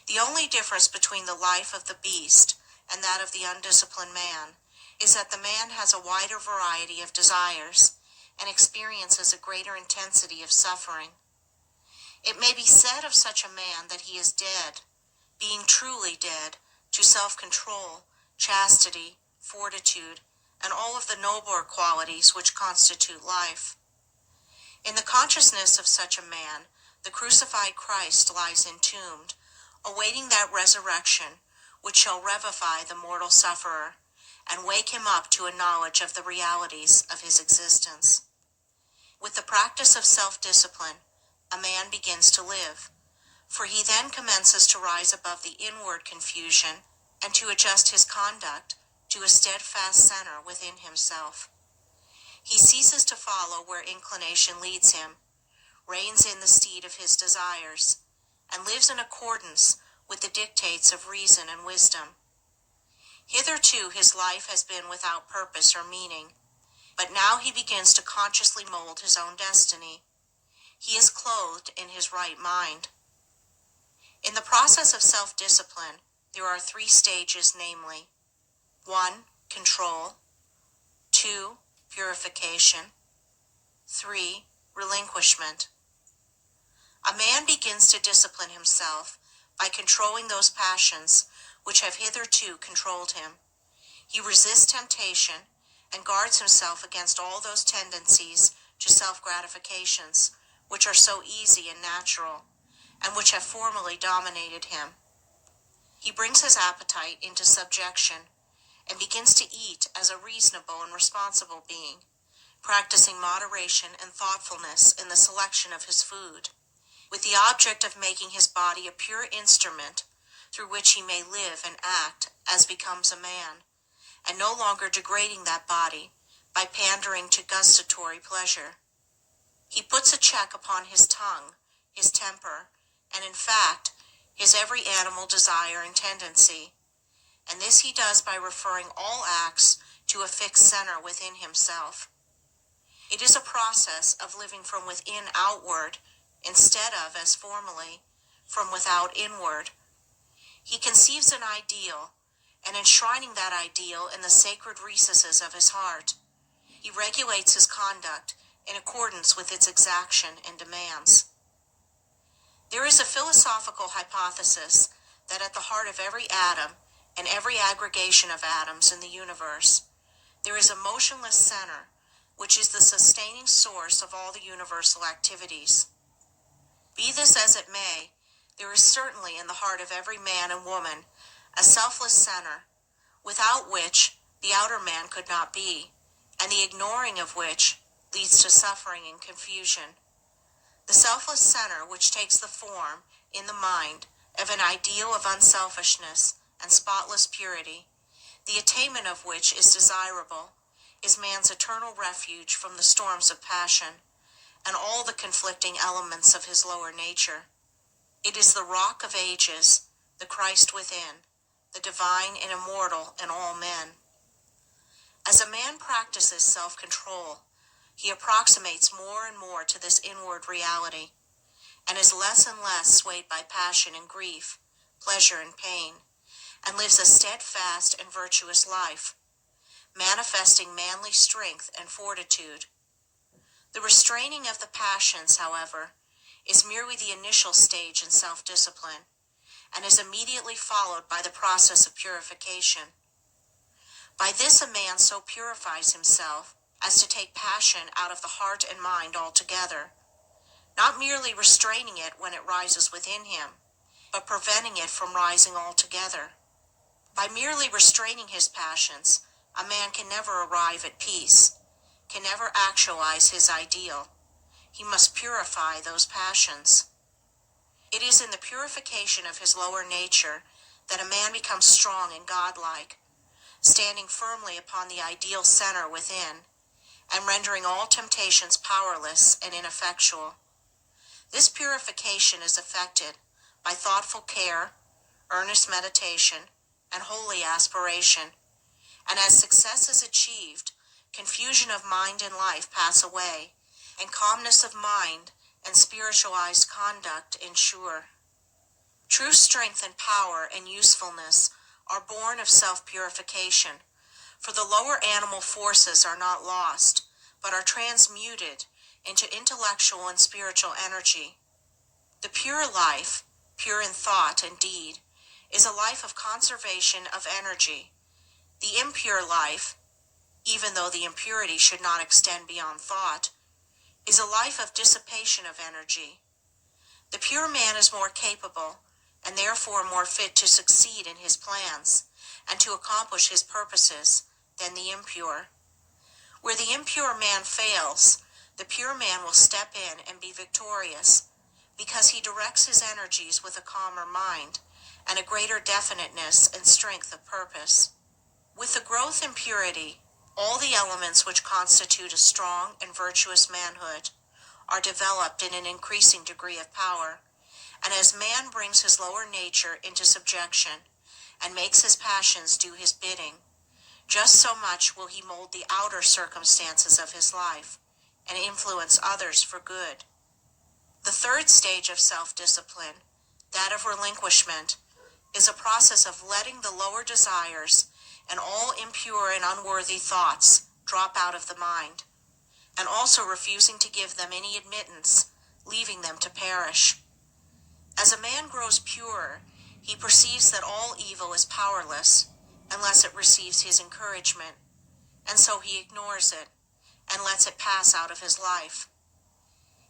The only difference between the life of the beast and that of the undisciplined man is that the man has a wider variety of desires and experiences a greater intensity of suffering. It may be said of such a man that he is dead, being truly dead, to self-control, chastity, fortitude, and all of the nobler qualities which constitute life. In the consciousness of such a man, the crucified Christ lies entombed, awaiting that resurrection which shall revivify the mortal sufferer and wake him up to a knowledge of the realities of his existence. With the practice of self-discipline, a man begins to live, for he then commences to rise above the inward confusion and to adjust his conduct to a steadfast center within himself. He ceases to follow where inclination leads him, reins in the steed of his desires, and lives in accordance with the dictates of reason and wisdom. Hitherto his life has been without purpose or meaning, but now he begins to consciously mold his own destiny. He is clothed in his right mind. In the process of self-discipline, there are 3 stages, namely: 1. Control. 2. Purification. 3. Relinquishment. A man begins to discipline himself by controlling those passions which have hitherto controlled him. He resists temptation and guards himself against all those tendencies to self-gratifications which are so easy and natural, and which have formerly dominated him. He brings his appetite into subjection and begins to eat as a reasonable and responsible being, practicing moderation and thoughtfulness in the selection of his food, with the object of making his body a pure instrument through which he may live and act as becomes a man, and no longer degrading that body by pandering to gustatory pleasure. He puts a check upon his tongue, his temper, and in fact, his every animal desire and tendency, and this he does by referring all acts to a fixed center within himself. It is a process of living from within outward, instead of, as formerly, from without inward. He conceives an ideal, and enshrining that ideal in the sacred recesses of his heart, he regulates his conduct in accordance with its exaction and demands. There is a philosophical hypothesis that at the heart of every atom and every aggregation of atoms in the universe, there is a motionless center, which is the sustaining source of all the universal activities. Be this as it may, there is certainly in the heart of every man and woman a selfless center, without which the outer man could not be, and the ignoring of which leads to suffering and confusion. The selfless center, which takes the form, in the mind, of an ideal of unselfishness and spotless purity, the attainment of which is desirable, is man's eternal refuge from the storms of passion and all the conflicting elements of his lower nature. It is the rock of ages, the Christ within, the divine and immortal in all men. As a man practices self-control, he approximates more and more to this inward reality, and is less and less swayed by passion and grief, pleasure and pain, and lives a steadfast and virtuous life, manifesting manly strength and fortitude. The restraining of the passions, however, is merely the initial stage in self-discipline, and is immediately followed by the process of purification. By this a man so purifies himself as to take passion out of the heart and mind altogether, not merely restraining it when it rises within him, but preventing it from rising altogether. By merely restraining his passions, a man can never arrive at peace, can never actualize his ideal. He must purify those passions. It is in the purification of his lower nature that a man becomes strong and godlike, standing firmly upon the ideal center within, and rendering all temptations powerless and ineffectual. This purification is effected by thoughtful care, earnest meditation, and holy aspiration, and as success is achieved, confusion of mind and life pass away, and calmness of mind and spiritualized conduct ensure. True strength and power and usefulness are born of self-purification, for the lower animal forces are not lost, but are transmuted into intellectual and spiritual energy. The pure life, pure in thought and deed, is a life of conservation of energy. The impure life, even though the impurity should not extend beyond thought, is a life of dissipation of energy. The pure man is more capable, and therefore more fit to succeed in his plans, and to accomplish his purposes, than the impure. Where the impure man fails, the pure man will step in and be victorious, because he directs his energies with a calmer mind, and a greater definiteness and strength of purpose. With the growth in purity, all the elements which constitute a strong and virtuous manhood are developed in an increasing degree of power, and as man brings his lower nature into subjection and makes his passions do his bidding, just so much will he mold the outer circumstances of his life and influence others for good. The third stage of self-discipline, that of relinquishment, is a process of letting the lower desires and all impure and unworthy thoughts drop out of the mind, and also refusing to give them any admittance, leaving them to perish. As a man grows purer, he perceives that all evil is powerless unless it receives his encouragement, and so he ignores it and lets it pass out of his life.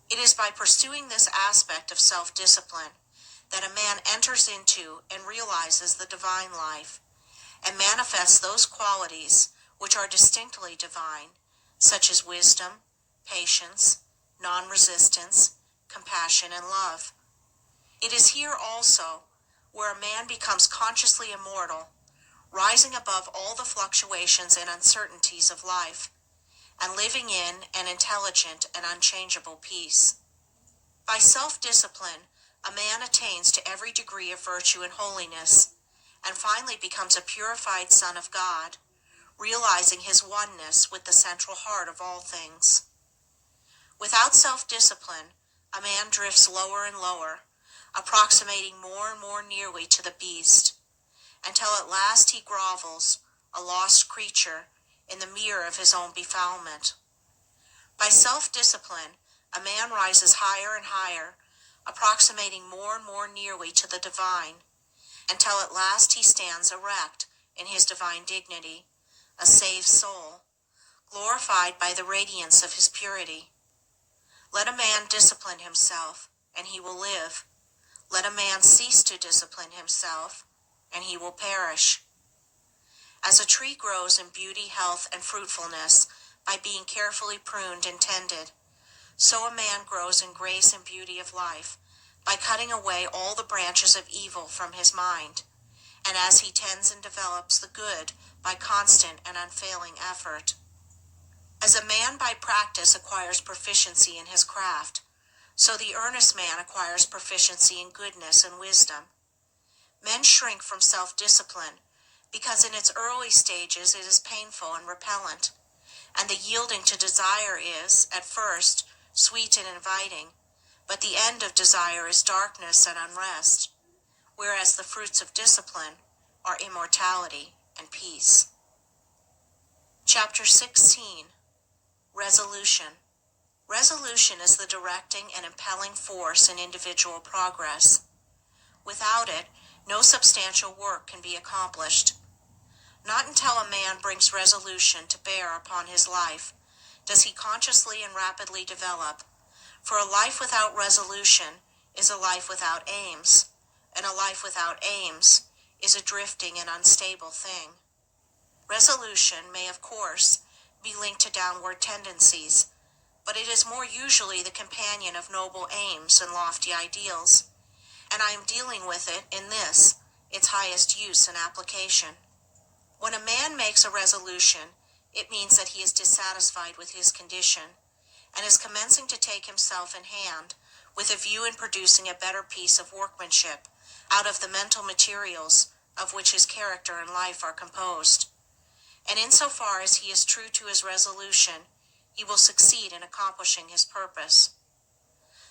It is by pursuing this aspect of self-discipline that a man enters into and realizes the divine life and manifests those qualities which are distinctly divine, such as wisdom, patience, non-resistance, compassion, and love. It is here also where a man becomes consciously immortal, rising above all the fluctuations and uncertainties of life, and living in an intelligent and unchangeable peace. By self-discipline, a man attains to every degree of virtue and holiness, and finally becomes a purified son of God, realizing his oneness with the central heart of all things. Without self-discipline, a man drifts lower and lower, approximating more and more nearly to the beast, until at last he grovels, a lost creature, in the mirror of his own befoulment. By self-discipline, a man rises higher and higher, approximating more and more nearly to the divine, until at last he stands erect in his divine dignity, a saved soul, glorified by the radiance of his purity. Let a man discipline himself, and he will live. Let a man cease to discipline himself, and he will perish. As a tree grows in beauty, health, and fruitfulness by being carefully pruned and tended, so a man grows in grace and beauty of life by cutting away all the branches of evil from his mind, and as he tends and develops the good by constant and unfailing effort. As a man by practice acquires proficiency in his craft, so the earnest man acquires proficiency in goodness and wisdom. Men shrink from self-discipline because in its early stages it is painful and repellent, and the yielding to desire is, at first, sweet and inviting, but the end of desire is darkness and unrest, whereas the fruits of discipline are immortality and peace. Chapter 16. Resolution. Resolution is the directing and impelling force in individual progress. Without it, no substantial work can be accomplished. Not until a man brings resolution to bear upon his life does he consciously and rapidly develop, for a life without resolution is a life without aims, and a life without aims is a drifting and unstable thing. Resolution may, of course, be linked to downward tendencies, but it is more usually the companion of noble aims and lofty ideals, and I am dealing with it in this, its highest use and application. When a man makes a resolution, it means that he is dissatisfied with his condition, and is commencing to take himself in hand with a view in producing a better piece of workmanship out of the mental materials of which his character and life are composed. And insofar as he is true to his resolution, he will succeed in accomplishing his purpose.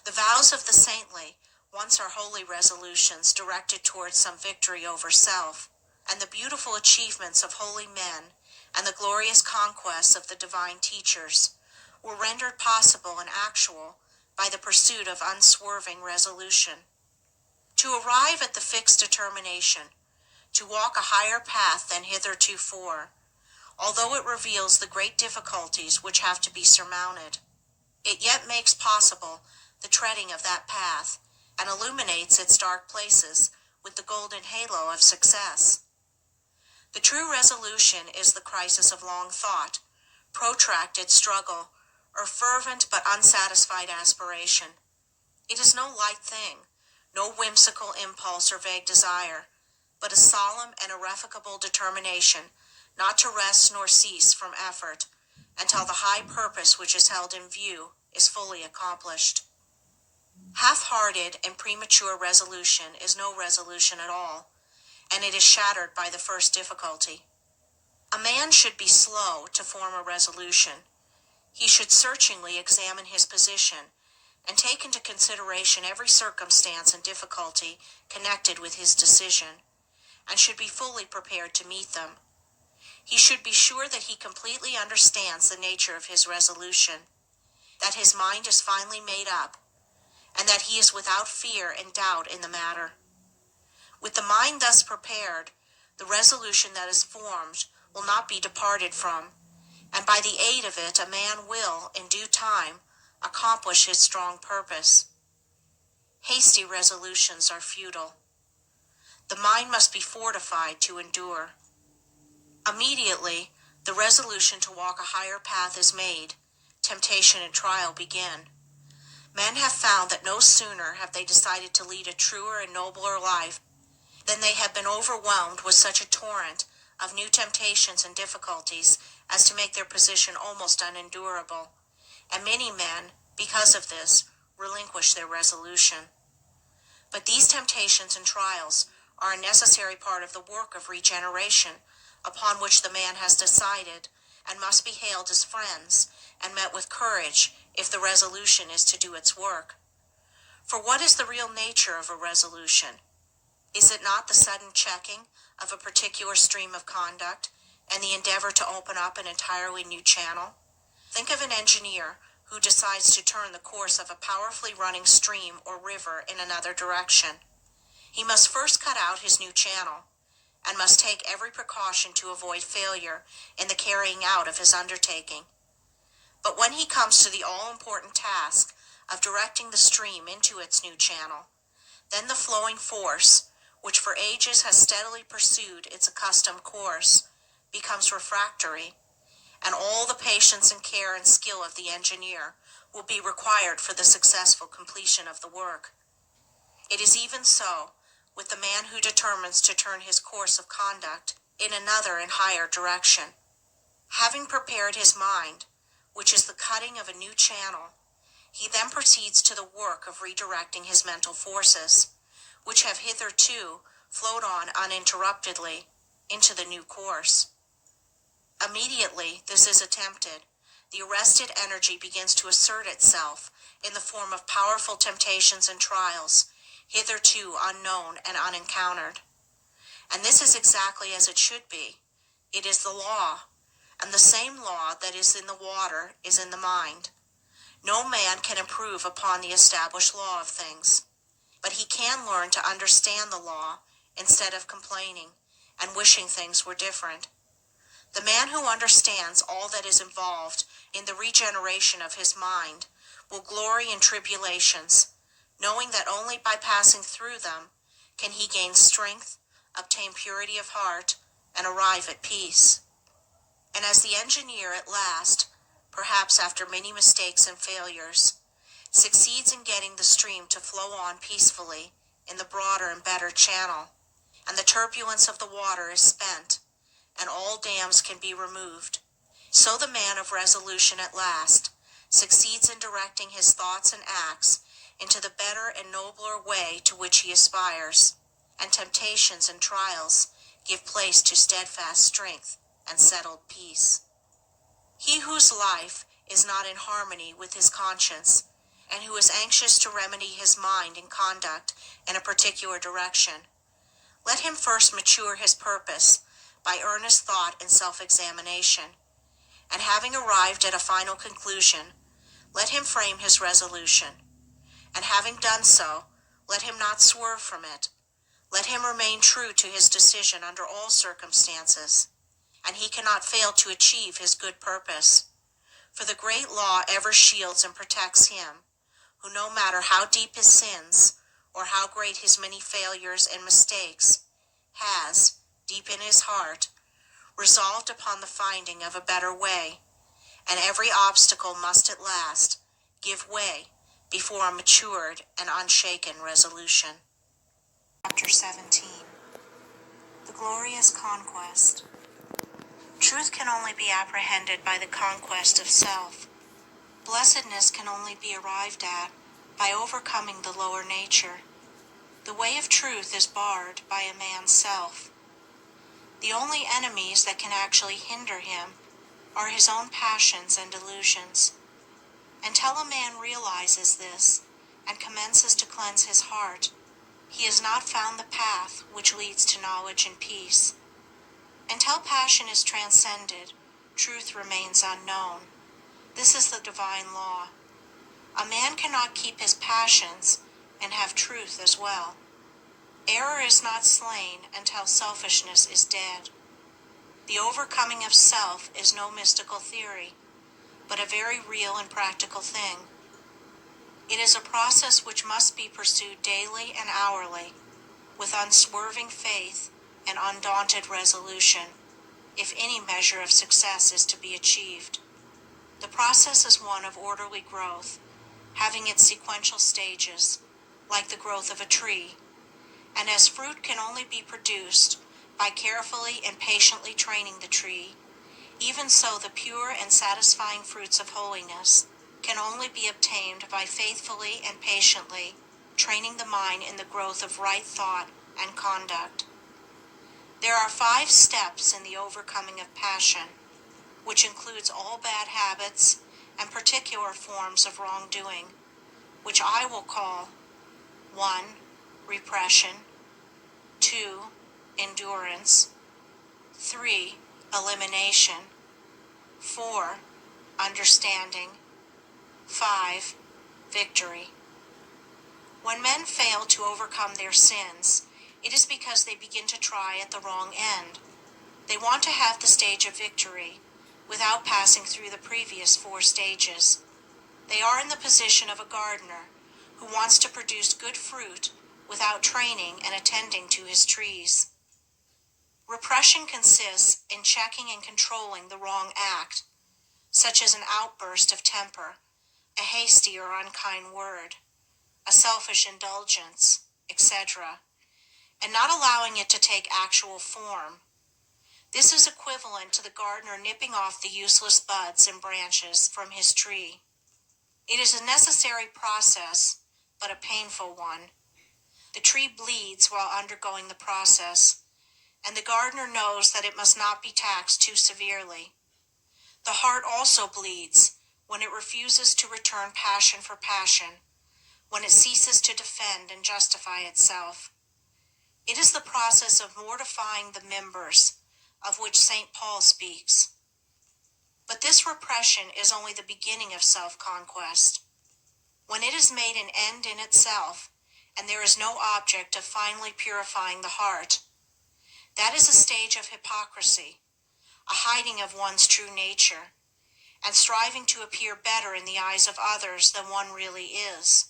The vows of the saintly once are holy resolutions directed towards some victory over self, and the beautiful achievements of holy men and the glorious conquests of the divine teachers were rendered possible and actual by the pursuit of unswerving resolution. To arrive at the fixed determination, to walk a higher path than hithertofore, although it reveals the great difficulties which have to be surmounted, it yet makes possible the treading of that path and illuminates its dark places with the golden halo of success. The true resolution is the crisis of long thought, protracted struggle, or fervent but unsatisfied aspiration. It is no light thing, no whimsical impulse or vague desire, but a solemn and irrevocable determination not to rest nor cease from effort until the high purpose which is held in view is fully accomplished. Half-hearted and premature resolution is no resolution at all, and it is shattered by the first difficulty. A man should be slow to form a resolution. He should searchingly examine his position and take into consideration every circumstance and difficulty connected with his decision, and should be fully prepared to meet them. He should be sure that he completely understands the nature of his resolution, that his mind is finally made up, and that he is without fear and doubt in the matter. With the mind thus prepared, the resolution that is formed will not be departed from, and by the aid of it a man will, in due time, accomplish his strong purpose. Hasty resolutions are futile. The mind must be fortified to endure. Immediately, the resolution to walk a higher path is made, temptation and trial begin. Men have found that no sooner have they decided to lead a truer and nobler life than they have been overwhelmed with such a torrent of new temptations and difficulties as to make their position almost unendurable, and many men, because of this, relinquish their resolution. But these temptations and trials are a necessary part of the work of regeneration, upon which the man has decided, and must be hailed as friends, and met with courage if the resolution is to do its work. For what is the real nature of a resolution? Is it not the sudden checking of a particular stream of conduct, and the endeavor to open up an entirely new channel? Think of an engineer who decides to turn the course of a powerfully running stream or river in another direction. He must first cut out his new channel, and must take every precaution to avoid failure in the carrying out of his undertaking. But when he comes to the all-important task of directing the stream into its new channel, then the flowing force, which for ages has steadily pursued its accustomed course, becomes refractory, and all the patience and care and skill of the engineer will be required for the successful completion of the work. It is even so with the man who determines to turn his course of conduct in another and higher direction. Having prepared his mind, which is the cutting of a new channel, he then proceeds to the work of redirecting his mental forces, which have hitherto flowed on uninterruptedly into the new course. Immediately this is attempted, the arrested energy begins to assert itself in the form of powerful temptations and trials, hitherto unknown and unencountered. And this is exactly as it should be. It is the law, and the same law that is in the water is in the mind. No man can improve upon the established law of things, but he can learn to understand the law instead of complaining and wishing things were different. The man who understands all that is involved in the regeneration of his mind will glory in tribulations, knowing that only by passing through them can he gain strength, obtain purity of heart, and arrive at peace. And as the engineer at last, perhaps after many mistakes and failures, succeeds in getting the stream to flow on peacefully in the broader and better channel, and the turbulence of the water is spent, and all dams can be removed, so the man of resolution at last succeeds in directing his thoughts and acts into the better and nobler way to which he aspires, and temptations and trials give place to steadfast strength and settled peace. He whose life is not in harmony with his conscience, and who is anxious to remedy his mind and conduct in a particular direction, let him first mature his purpose by earnest thought and self-examination, and having arrived at a final conclusion, let him frame his resolution, and having done so, let him not swerve from it. Let him remain true to his decision under all circumstances, and he cannot fail to achieve his good purpose. For the great law ever shields and protects him, who no matter how deep his sins, or how great his many failures and mistakes, has, deep in his heart, resolved upon the finding of a better way, and every obstacle must at last give way before a matured and unshaken resolution. Chapter 17. The Glorious Conquest. Truth can only be apprehended by the conquest of self. Blessedness can only be arrived at by overcoming the lower nature. The way of truth is barred by a man's self. The only enemies that can actually hinder him are his own passions and delusions. Until a man realizes this and commences to cleanse his heart, he has not found the path which leads to knowledge and peace. Until passion is transcended, truth remains unknown. This is the divine law. A man cannot keep his passions and have truth as well. Error is not slain until selfishness is dead. The overcoming of self is no mystical theory, but a very real and practical thing. It is a process which must be pursued daily and hourly, with unswerving faith and undaunted resolution, if any measure of success is to be achieved. The process is one of orderly growth, having its sequential stages, like the growth of a tree, and as fruit can only be produced by carefully and patiently training the tree, even so the pure and satisfying fruits of holiness can only be obtained by faithfully and patiently training the mind in the growth of right thought and conduct. There are 5 steps in the overcoming of passion, which includes all bad habits and particular forms of wrongdoing, which I will call 1. Repression, 2. Endurance, 3. Elimination, 4. Understanding, 5. Victory. When men fail to overcome their sins, it is because they begin to try at the wrong end. They want to have the stage of victory without passing through the previous 4 stages. They are in the position of a gardener who wants to produce good fruit without training and attending to his trees. Repression consists in checking and controlling the wrong act, such as an outburst of temper, a hasty or unkind word, a selfish indulgence, etc., and not allowing it to take actual form. This is equivalent to the gardener nipping off the useless buds and branches from his tree. It is a necessary process, but a painful one. The tree bleeds while undergoing the process, and the gardener knows that it must not be taxed too severely. The heart also bleeds when it refuses to return passion for passion, when it ceases to defend and justify itself. It is the process of mortifying the members, of which St. Paul speaks. But this repression is only the beginning of self-conquest. When it is made an end in itself, and there is no object of finally purifying the heart, that is a stage of hypocrisy, a hiding of one's true nature, and striving to appear better in the eyes of others than one really is.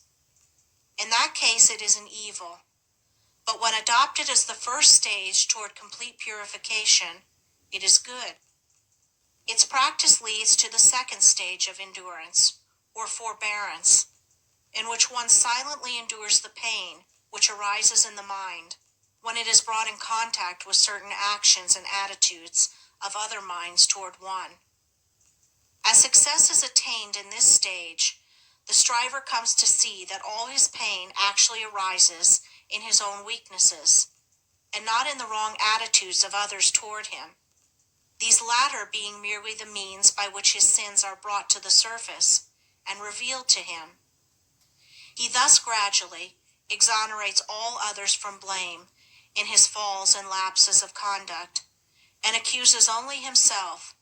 In that case, it is an evil. But when adopted as the first stage toward complete purification, it is good. Its practice leads to the second stage of endurance, or forbearance, in which one silently endures the pain which arises in the mind when it is brought in contact with certain actions and attitudes of other minds toward one. As success is attained in this stage, the striver comes to see that all his pain actually arises in his own weaknesses, and not in the wrong attitudes of others toward him, these latter being merely the means by which his sins are brought to the surface and revealed to him. He thus gradually exonerates all others from blame in his falls and lapses of conduct, and accuses only himself,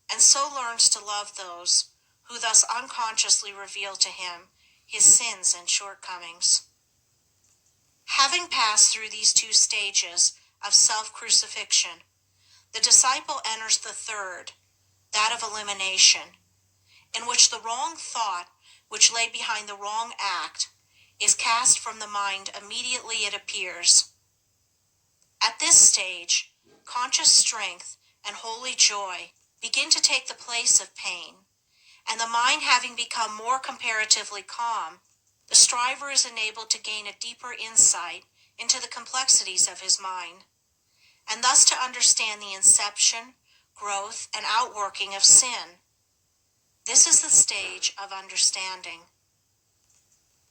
and so learns to love those who thus unconsciously reveal to him his sins and shortcomings. Having passed through these 2 stages of self-crucifixion, the disciple enters the third, that of elimination, in which the wrong thought which lay behind the wrong act is cast from the mind immediately it appears. At this stage, conscious strength and holy joy begin to take the place of pain, and the mind having become more comparatively calm, the striver is enabled to gain a deeper insight into the complexities of his mind, and thus to understand the inception, growth, and outworking of sin. This is the stage of understanding.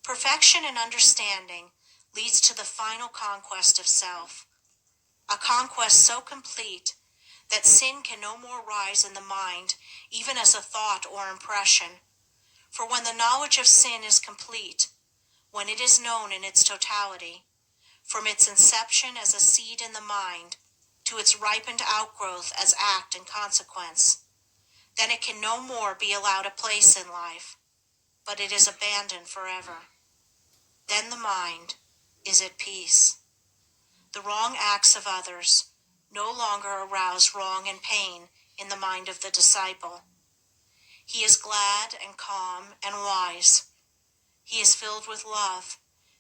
Perfection in understanding leads to the final conquest of self, a conquest so complete that sin can no more rise in the mind, even as a thought or impression. For when the knowledge of sin is complete, when it is known in its totality, from its inception as a seed in the mind to its ripened outgrowth as act and consequence, then it can no more be allowed a place in life, but it is abandoned forever. Then the mind is at peace. The wrong acts of others no longer arouse wrong and pain in the mind of the disciple. He is glad and calm and wise. He is filled with love,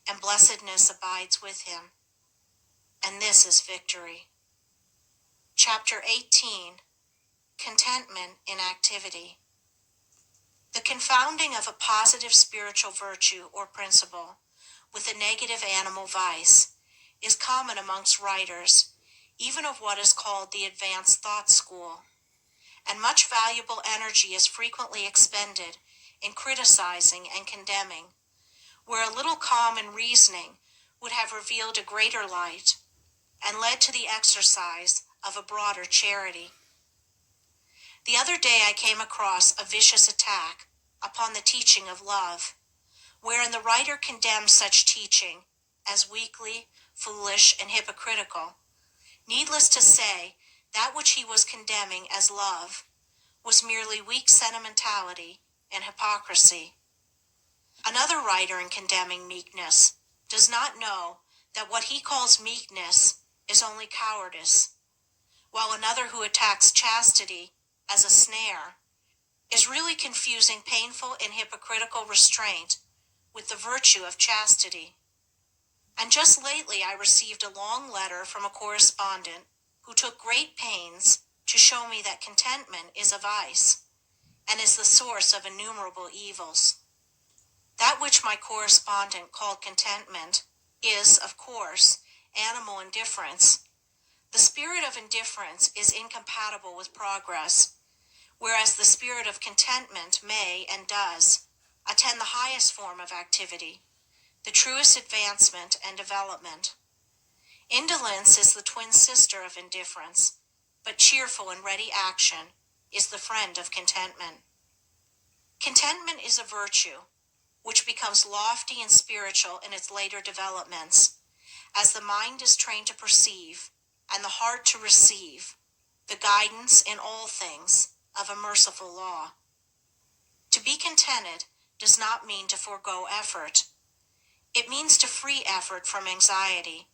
and blessedness abides with him. And this is victory. Chapter 18, Contentment in Activity. The confounding of a positive spiritual virtue or principle with a negative animal vice is common amongst writers, even of what is called the advanced thought school, and much valuable energy is frequently expended in criticizing and condemning, where a little calm and reasoning would have revealed a greater light and led to the exercise of a broader charity. The other day I came across a vicious attack upon the teaching of love, wherein the writer condemns such teaching as weakly, foolish, and hypocritical. Needless to say, that which he was condemning as love was merely weak sentimentality and hypocrisy. Another writer in condemning meekness does not know that what he calls meekness is only cowardice, while another who attacks chastity as a snare is really confusing painful and hypocritical restraint with the virtue of chastity. And just lately I received a long letter from a correspondent who took great pains to show me that contentment is a vice and is the source of innumerable evils. That which my correspondent called contentment is, of course, animal indifference. The spirit of indifference is incompatible with progress, whereas the spirit of contentment may, and does, attend the highest form of activity, the truest advancement and development. Indolence is the twin sister of indifference, but cheerful and ready action is the friend of contentment. Contentment is a virtue which becomes lofty and spiritual in its later developments, as the mind is trained to perceive and the heart to receive the guidance in all things of a merciful law. To be contented does not mean to forego effort. It means to free effort from anxiety.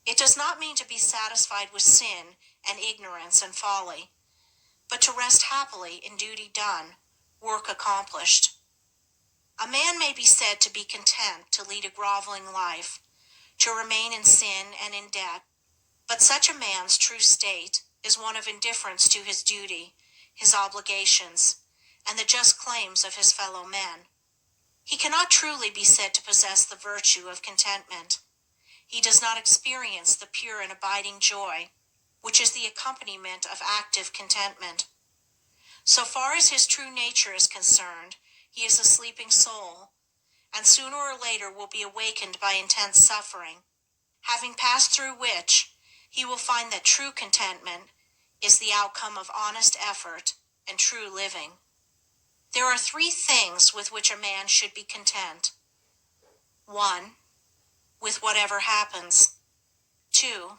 It does not mean to be satisfied with sin and ignorance and folly, but to rest happily in duty done, work accomplished. A man may be said to be content to lead a groveling life, to remain in sin and in debt, but such a man's true state is one of indifference to his duty, his obligations, and the just claims of his fellow men. He cannot truly be said to possess the virtue of contentment. He does not experience the pure and abiding joy, which is the accompaniment of active contentment. So far as his true nature is concerned, he is a sleeping soul, and sooner or later will be awakened by intense suffering, having passed through which he will find that true contentment is the outcome of honest effort and true living. There are three things with which a man should be content. 1, with whatever happens. 2,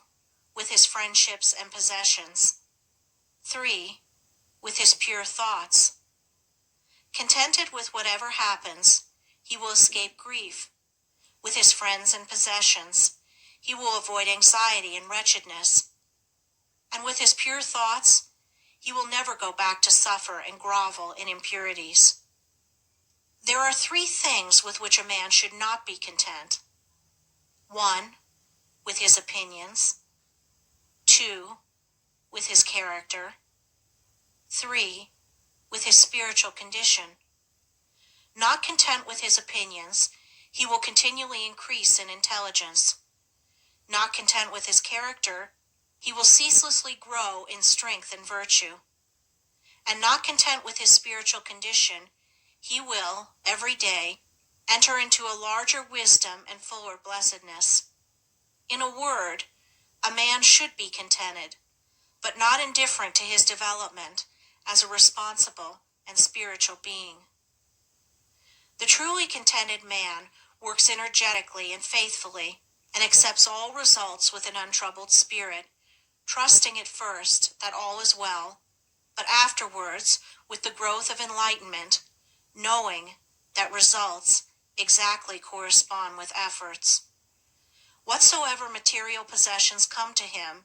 with his friendships and possessions. 3, with his pure thoughts. Contented with whatever happens, he will escape grief. With his friends and possessions, he will avoid anxiety and wretchedness. And with his pure thoughts, he will never go back to suffer and grovel in impurities. There are three things with which a man should not be content. 1, with his opinions. 2, with his character. 3, with his spiritual condition. Not content with his opinions, he will continually increase in intelligence. Not content with his character, he will ceaselessly grow in strength and virtue. And not content with his spiritual condition, he will, every day, enter into a larger wisdom and fuller blessedness. In a word, a man should be contented, but not indifferent to his development as a responsible and spiritual being. The truly contented man works energetically and faithfully and accepts all results with an untroubled spirit, trusting at first that all is well, but afterwards, with the growth of enlightenment, knowing that results exactly correspond with efforts. Whatsoever material possessions come to him,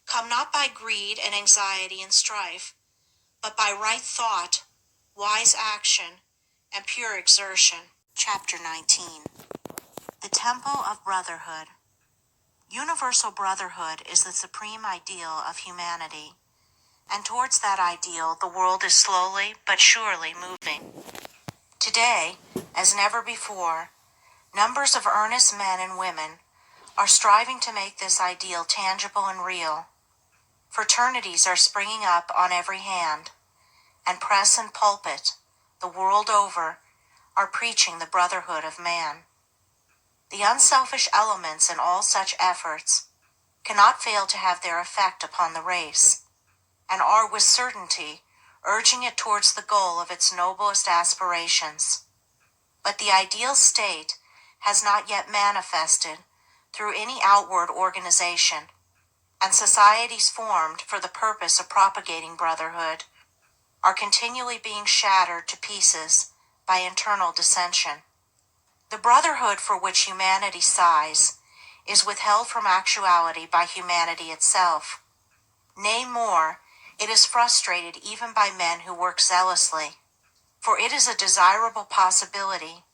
come not by greed and anxiety and strife, but by right thought, wise action, and pure exertion. Chapter 19. The Temple of Brotherhood. Universal brotherhood is the supreme ideal of humanity, and towards that ideal the world is slowly but surely moving. Today, as never before, numbers of earnest men and women are striving to make this ideal tangible and real. Fraternities are springing up on every hand, and press and pulpit, the world over, are preaching the brotherhood of man. The unselfish elements in all such efforts cannot fail to have their effect upon the race, and are with certainty urging it towards the goal of its noblest aspirations. But the ideal state has not yet manifested through any outward organization, and societies formed for the purpose of propagating brotherhood are continually being shattered to pieces by internal dissension. The brotherhood for which humanity sighs is withheld from actuality by humanity itself. Nay, more, it is frustrated even by men who work zealously, for it is a desirable possibility,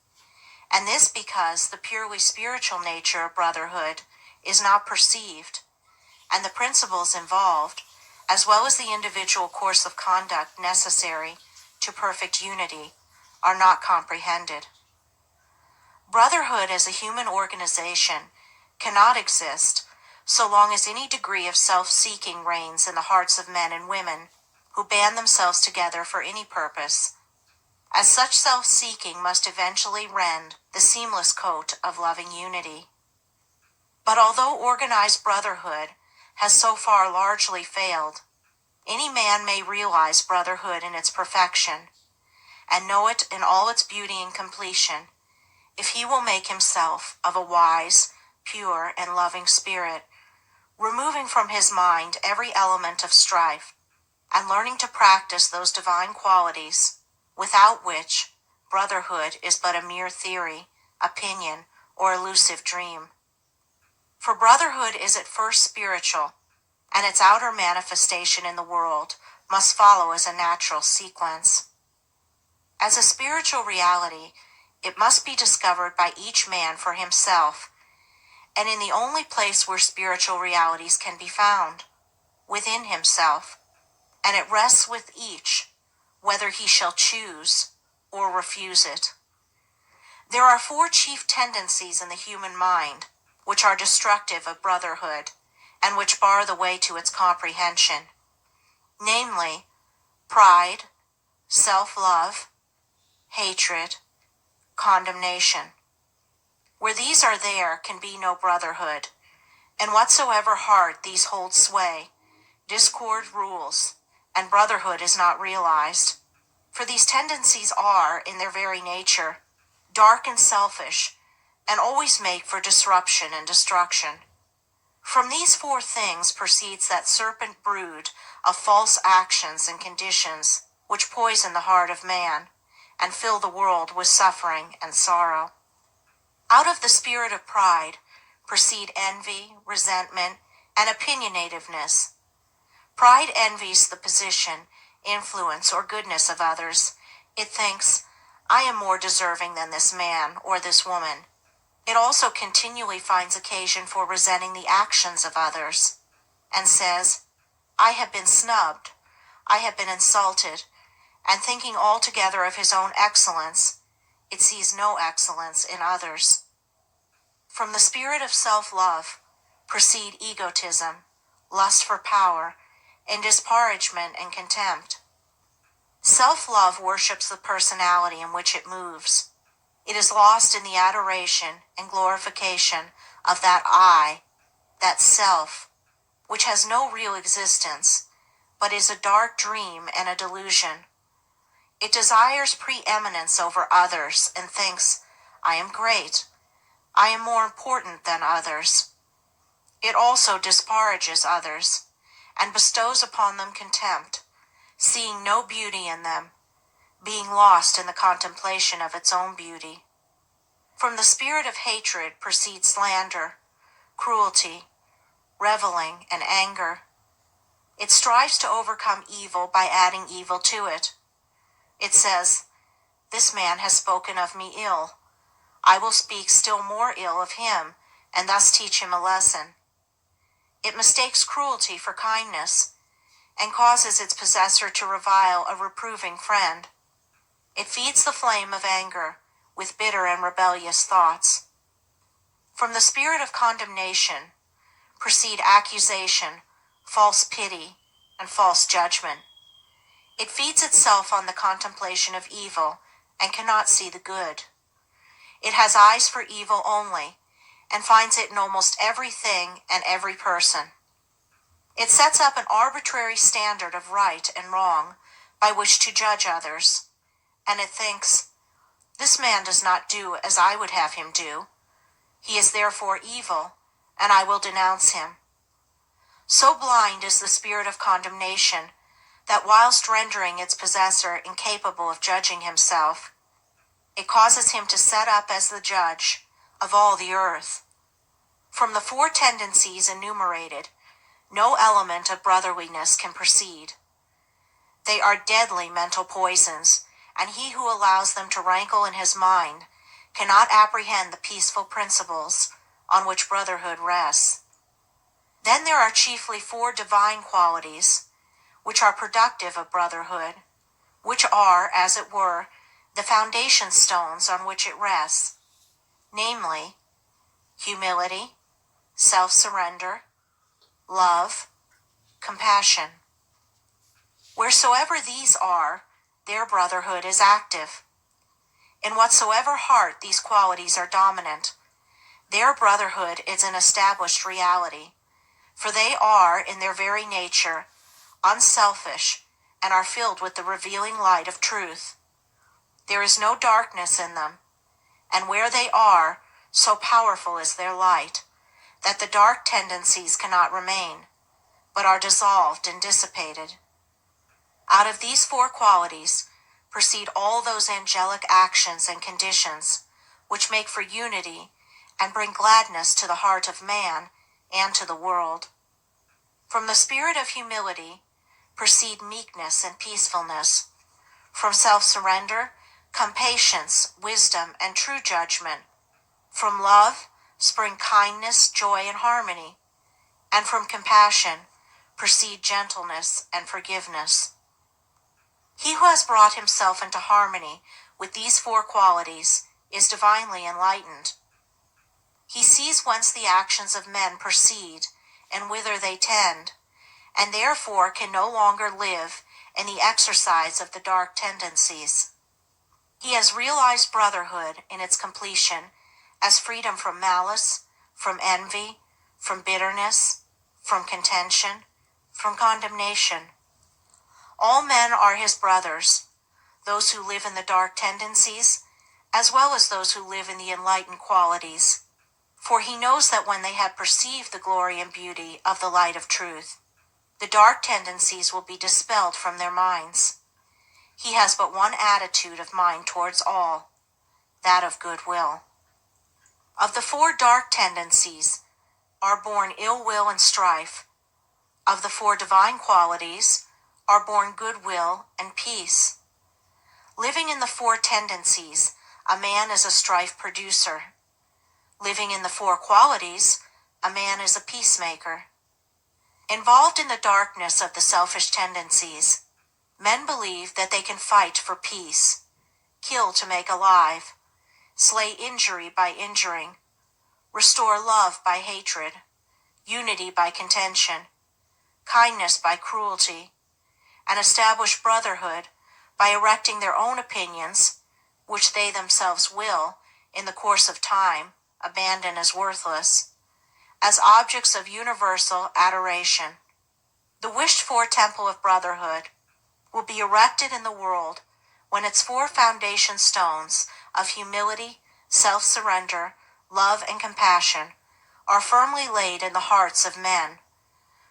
and this because the purely spiritual nature of brotherhood is not perceived, and the principles involved, as well as the individual course of conduct necessary to perfect unity, are not comprehended. Brotherhood as a human organization cannot exist so long as any degree of self-seeking reigns in the hearts of men and women who band themselves together for any purpose, as such self-seeking must eventually rend the seamless coat of loving unity. But although organized brotherhood has so far largely failed, any man may realize brotherhood in its perfection and know it in all its beauty and completion if he will make himself of a wise, pure, and loving spirit, removing from his mind every element of strife, and learning to practice those divine qualities without which brotherhood is but a mere theory, opinion, or elusive dream. For brotherhood is at first spiritual, and its outer manifestation in the world must follow as a natural sequence. As a spiritual reality, it must be discovered by each man for himself, and in the only place where spiritual realities can be found, within himself, and it rests with each, whether he shall choose or refuse it. There are 4 chief tendencies in the human mind, which are destructive of brotherhood, and which bar the way to its comprehension, namely, pride, self-love, hatred, condemnation. Where these are, there can be no brotherhood, and whatsoever heart these hold sway, discord rules, and brotherhood is not realized. For these tendencies are, in their very nature, dark and selfish, and always make for disruption and destruction. From these 4 things proceeds that serpent brood of false actions and conditions which poison the heart of man, and fill the world with suffering and sorrow. Out of the spirit of pride proceed envy, resentment, and opinionativeness. Pride envies the position, influence, or goodness of others. It thinks, I am more deserving than this man or this woman. It also continually finds occasion for resenting the actions of others, and says, I have been snubbed, I have been insulted, and thinking altogether of his own excellence, it sees no excellence in others. From the spirit of self-love proceed egotism, lust for power, and disparagement and contempt. Self-love worships the personality in which it moves. It is lost in the adoration and glorification of that I, that self, which has no real existence, but is a dark dream and a delusion. It desires preeminence over others and thinks, I am great. I am more important than others. It also disparages others and bestows upon them contempt, seeing no beauty in them, being lost in the contemplation of its own beauty. From the spirit of hatred proceeds slander, cruelty, reveling, and anger. It strives to overcome evil by adding evil to it. It says, This man has spoken of me ill. I will speak still more ill of him, and thus teach him a lesson. It mistakes cruelty for kindness, and causes its possessor to revile a reproving friend. It feeds the flame of anger with bitter and rebellious thoughts. From the spirit of condemnation proceed accusation, false pity, and false judgment. It feeds itself on the contemplation of evil and cannot see the good. It has eyes for evil only, and finds it in almost everything and every person. It sets up an arbitrary standard of right and wrong by which to judge others, and it thinks, This man does not do as I would have him do. He is therefore evil, and I will denounce him. So blind is the spirit of condemnation that whilst rendering its possessor incapable of judging himself, it causes him to set up as the judge of all the earth. From the four tendencies enumerated, no element of brotherliness can proceed. They are deadly mental poisons, and he who allows them to rankle in his mind cannot apprehend the peaceful principles on which brotherhood rests. Then there are chiefly four divine qualities, which are productive of brotherhood, which are, as it were, the foundation stones on which it rests, namely, humility, self-surrender, love, compassion. Wheresoever these are, their brotherhood is active. In whatsoever heart these qualities are dominant, their brotherhood is an established reality, for they are, in their very nature, unselfish and are filled with the revealing light of truth. There is no darkness in them, and where they are, so powerful is their light, that the dark tendencies cannot remain, but are dissolved and dissipated. Out of these four qualities proceed all those angelic actions and conditions which make for unity and bring gladness to the heart of man and to the world. From the spirit of humility proceed meekness and peacefulness. From self-surrender come patience, wisdom, and true judgment. From love spring kindness, joy, and harmony. And from compassion proceed gentleness and forgiveness. He who has brought himself into harmony with these four qualities is divinely enlightened. He sees whence the actions of men proceed and whither they tend, and therefore can no longer live in the exercise of the dark tendencies. He has realized brotherhood in its completion as freedom from malice, from envy, from bitterness, from contention, from condemnation. All men are his brothers, those who live in the dark tendencies, as well as those who live in the enlightened qualities. For he knows that when they have perceived the glory and beauty of the light of truth, the dark tendencies will be dispelled from their minds. He has but one attitude of mind towards all, that of goodwill. Of the four dark tendencies are born ill will and strife. Of the four divine qualities are born goodwill and peace. Living in the four tendencies, a man is a strife producer. Living in the four qualities, a man is a peacemaker. Involved in the darkness of the selfish tendencies, men believe that they can fight for peace, kill to make alive, slay injury by injuring, restore love by hatred, unity by contention, kindness by cruelty, and establish brotherhood by erecting their own opinions, which they themselves will, in the course of time, abandon as worthless, as objects of universal adoration. The wished-for temple of brotherhood will be erected in the world when its 4 foundation stones of humility, self-surrender, love, and compassion are firmly laid in the hearts of men.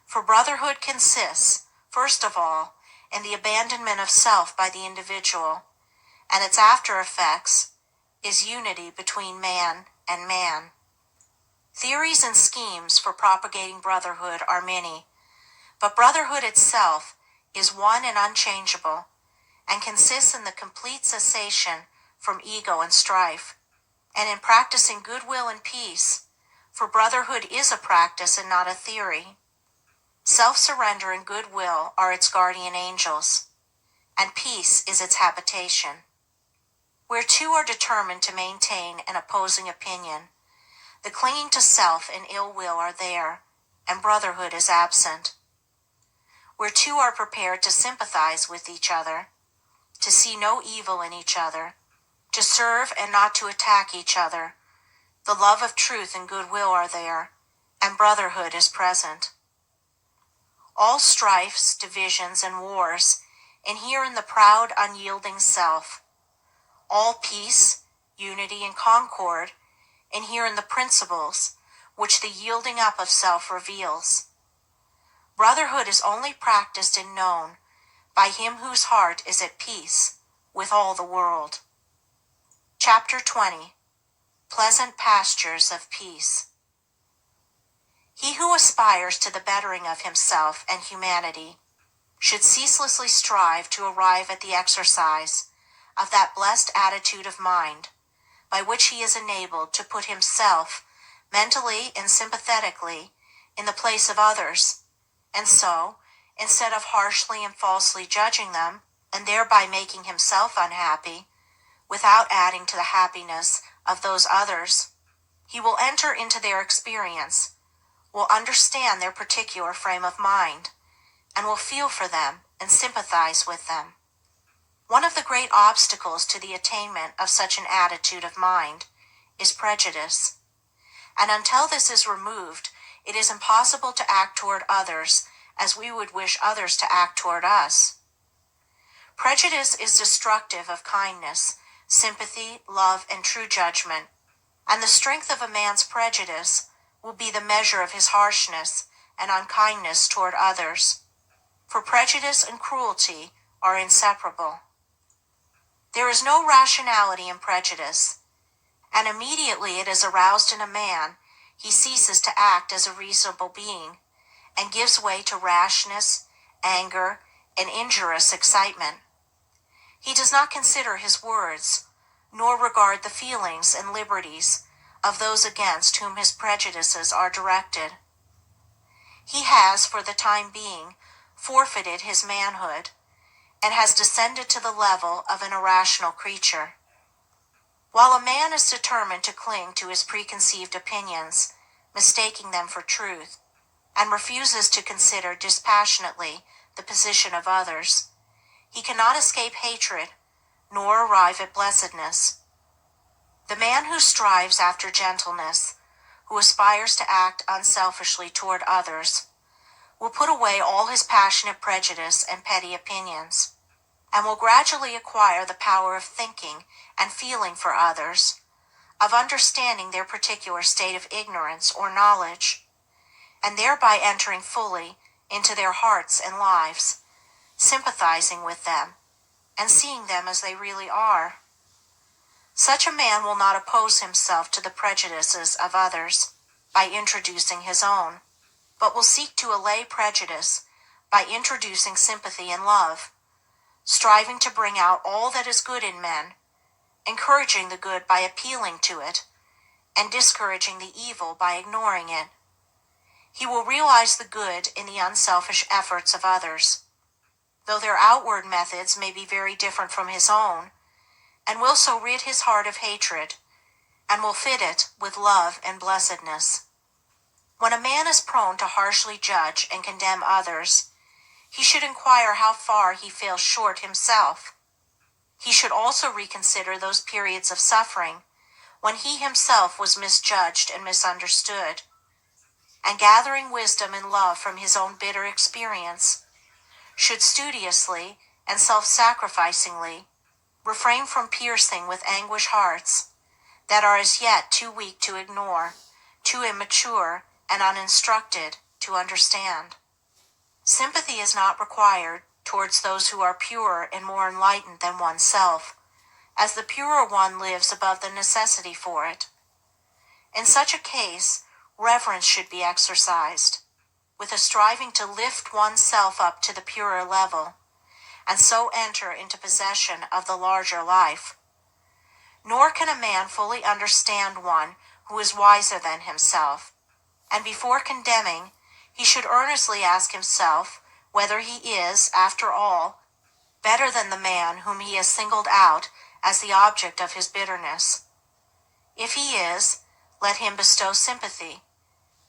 For brotherhood consists, first of all, in the abandonment of self by the individual, and its after effects is unity between man and man. Theories and schemes for propagating brotherhood are many, but brotherhood itself is one and unchangeable, and consists in the complete cessation from ego and strife, and in practicing goodwill and peace, for brotherhood is a practice and not a theory. Self-surrender and goodwill are its guardian angels, and peace is its habitation. Where 2 are determined to maintain an opposing opinion, the clinging to self and ill will are there, and brotherhood is absent. Where 2 are prepared to sympathize with each other, to see no evil in each other, to serve and not to attack each other, the love of truth and goodwill are there, and brotherhood is present. All strifes, divisions, and wars inhere in the proud, unyielding self. All peace, unity, and concord inhere in the principles which the yielding up of self reveals. Brotherhood is only practiced and known by him whose heart is at peace with all the world. Chapter 20. Pleasant Pastures of Peace. He who aspires to the bettering of himself and humanity should ceaselessly strive to arrive at the exercise of that blessed attitude of mind by which he is enabled to put himself mentally and sympathetically in the place of others, and so, instead of harshly and falsely judging them, and thereby making himself unhappy, without adding to the happiness of those others, he will enter into their experience, will understand their particular frame of mind, and will feel for them and sympathize with them. One of the great obstacles to the attainment of such an attitude of mind is prejudice, and until this is removed, it is impossible to act toward others as we would wish others to act toward us. Prejudice is destructive of kindness, sympathy, love, and true judgment, and the strength of a man's prejudice will be the measure of his harshness and unkindness toward others, for prejudice and cruelty are inseparable. There is no rationality in prejudice, and immediately it is aroused in a man, he ceases to act as a reasonable being, and gives way to rashness, anger, and injurious excitement. He does not consider his words, nor regard the feelings and liberties of those against whom his prejudices are directed. He has, for the time being, forfeited his manhood, and has descended to the level of an irrational creature. While a man is determined to cling to his preconceived opinions, mistaking them for truth, and refuses to consider dispassionately the position of others, he cannot escape hatred, nor arrive at blessedness. The man who strives after gentleness, who aspires to act unselfishly toward others, will put away all his passionate prejudice and petty opinions, and will gradually acquire the power of thinking and feeling for others, of understanding their particular state of ignorance or knowledge, and thereby entering fully into their hearts and lives, sympathizing with them, and seeing them as they really are. Such a man will not oppose himself to the prejudices of others by introducing his own, but will seek to allay prejudice by introducing sympathy and love, striving to bring out all that is good in men, encouraging the good by appealing to it, and discouraging the evil by ignoring it. He will realize the good in the unselfish efforts of others, though their outward methods may be very different from his own, and will so rid his heart of hatred, and will fit it with love and blessedness. When a man is prone to harshly judge and condemn others, he should inquire how far he falls short himself. He should also reconsider those periods of suffering when he himself was misjudged and misunderstood, and gathering wisdom and love from his own bitter experience, should studiously and self-sacrificingly refrain from piercing with anguish hearts that are as yet too weak to ignore, too immature and uninstructed to understand. Sympathy is not required towards those who are purer and more enlightened than oneself, as the purer one lives above the necessity for it. In such a case, reverence should be exercised, with a striving to lift oneself up to the purer level, and so enter into possession of the larger life. Nor can a man fully understand one who is wiser than himself, and before condemning, he should earnestly ask himself whether he is, after all, better than the man whom he has singled out as the object of his bitterness. If he is, let him bestow sympathy.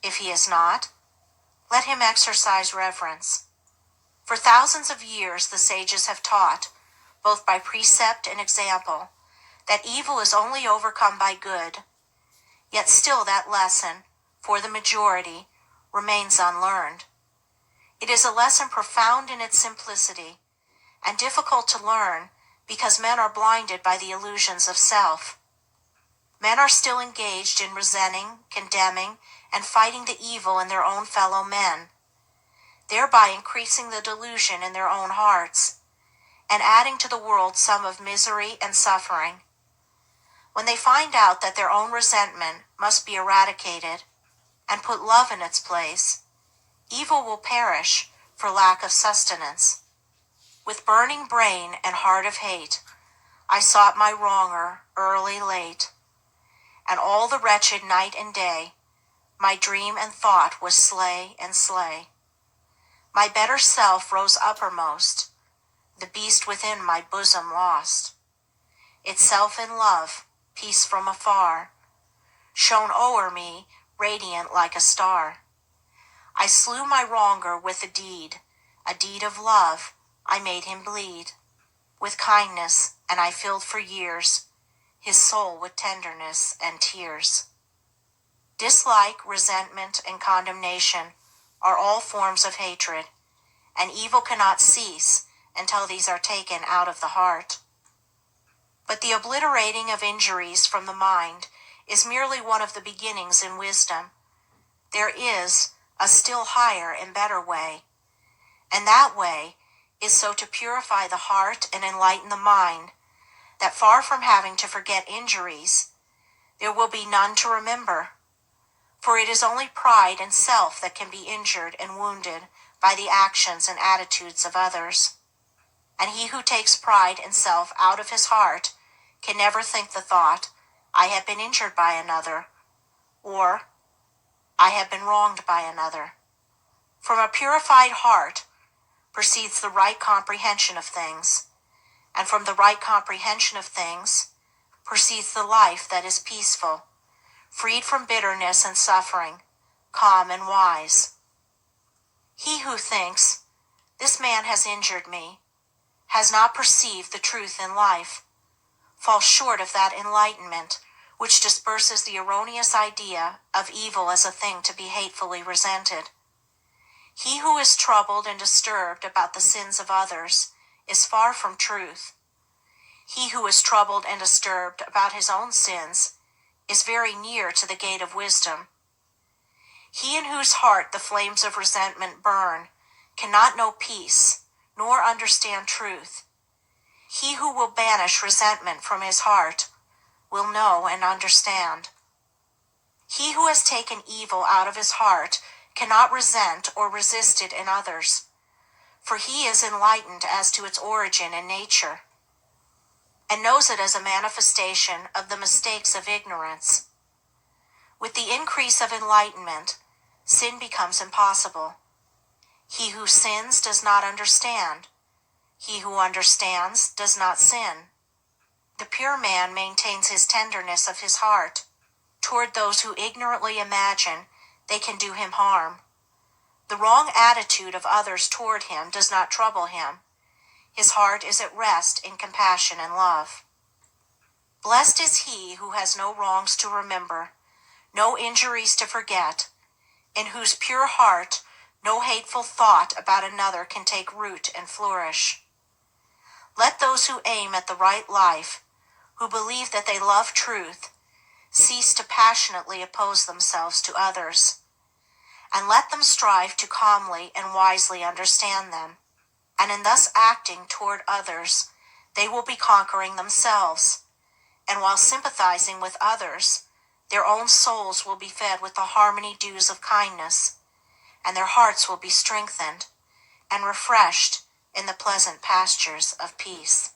If he is not, let him exercise reverence. For thousands of years the sages have taught, both by precept and example, that evil is only overcome by good, yet still that lesson, for the majority, remains unlearned. It is a lesson profound in its simplicity, and difficult to learn because men are blinded by the illusions of self. Men are still engaged in resenting, condemning, and fighting the evil in their own fellow men, thereby increasing the delusion in their own hearts, and adding to the world some of misery and suffering. When they find out that their own resentment must be eradicated and put love in its place, evil will perish for lack of sustenance. With burning brain and heart of hate, I sought my wronger early, late, and all the wretched night and day, my dream and thought was slay and slay. My better self rose uppermost, the beast within my bosom lost. Itself in love, peace from afar, shone o'er me radiant like a star. I slew my wronger with a deed of love, I made him bleed with kindness, and I filled for years his soul with tenderness and tears. Dislike, resentment, and condemnation are all forms of hatred, and evil cannot cease until these are taken out of the heart. But the obliterating of injuries from the mind is merely one of the beginnings in wisdom. There is a still higher and better way, and that way is so to purify the heart and enlighten the mind that far from having to forget injuries, there will be none to remember. For it is only pride and self that can be injured and wounded by the actions and attitudes of others. And he who takes pride and self out of his heart can never think the thought, I have been injured by another, or I have been wronged by another. From a purified heart proceeds the right comprehension of things, and from the right comprehension of things proceeds the life that is peaceful, freed from bitterness and suffering, calm and wise. He who thinks, this man has injured me, has not perceived the truth in life, falls short of that enlightenment which disperses the erroneous idea of evil as a thing to be hatefully resented. He who is troubled and disturbed about the sins of others is far from truth. He who is troubled and disturbed about his own sins is very near to the gate of wisdom. He in whose heart the flames of resentment burn cannot know peace, nor understand truth. He who will banish resentment from his heart will know and understand. He who has taken evil out of his heart cannot resent or resist it in others, for he is enlightened as to its origin and nature, and knows it as a manifestation of the mistakes of ignorance. With the increase of enlightenment, sin becomes impossible. He who sins does not understand. He who understands does not sin. The pure man maintains his tenderness of his heart toward those who ignorantly imagine they can do him harm. The wrong attitude of others toward him does not trouble him. His heart is at rest in compassion and love. Blessed is he who has no wrongs to remember, no injuries to forget, in whose pure heart no hateful thought about another can take root and flourish. Let those who aim at the right life, who believe that they love truth, cease to passionately oppose themselves to others, and let them strive to calmly and wisely understand them. And in thus acting toward others, they will be conquering themselves, and while sympathizing with others, their own souls will be fed with the harmony dews of kindness, and their hearts will be strengthened and refreshed in the pleasant pastures of peace.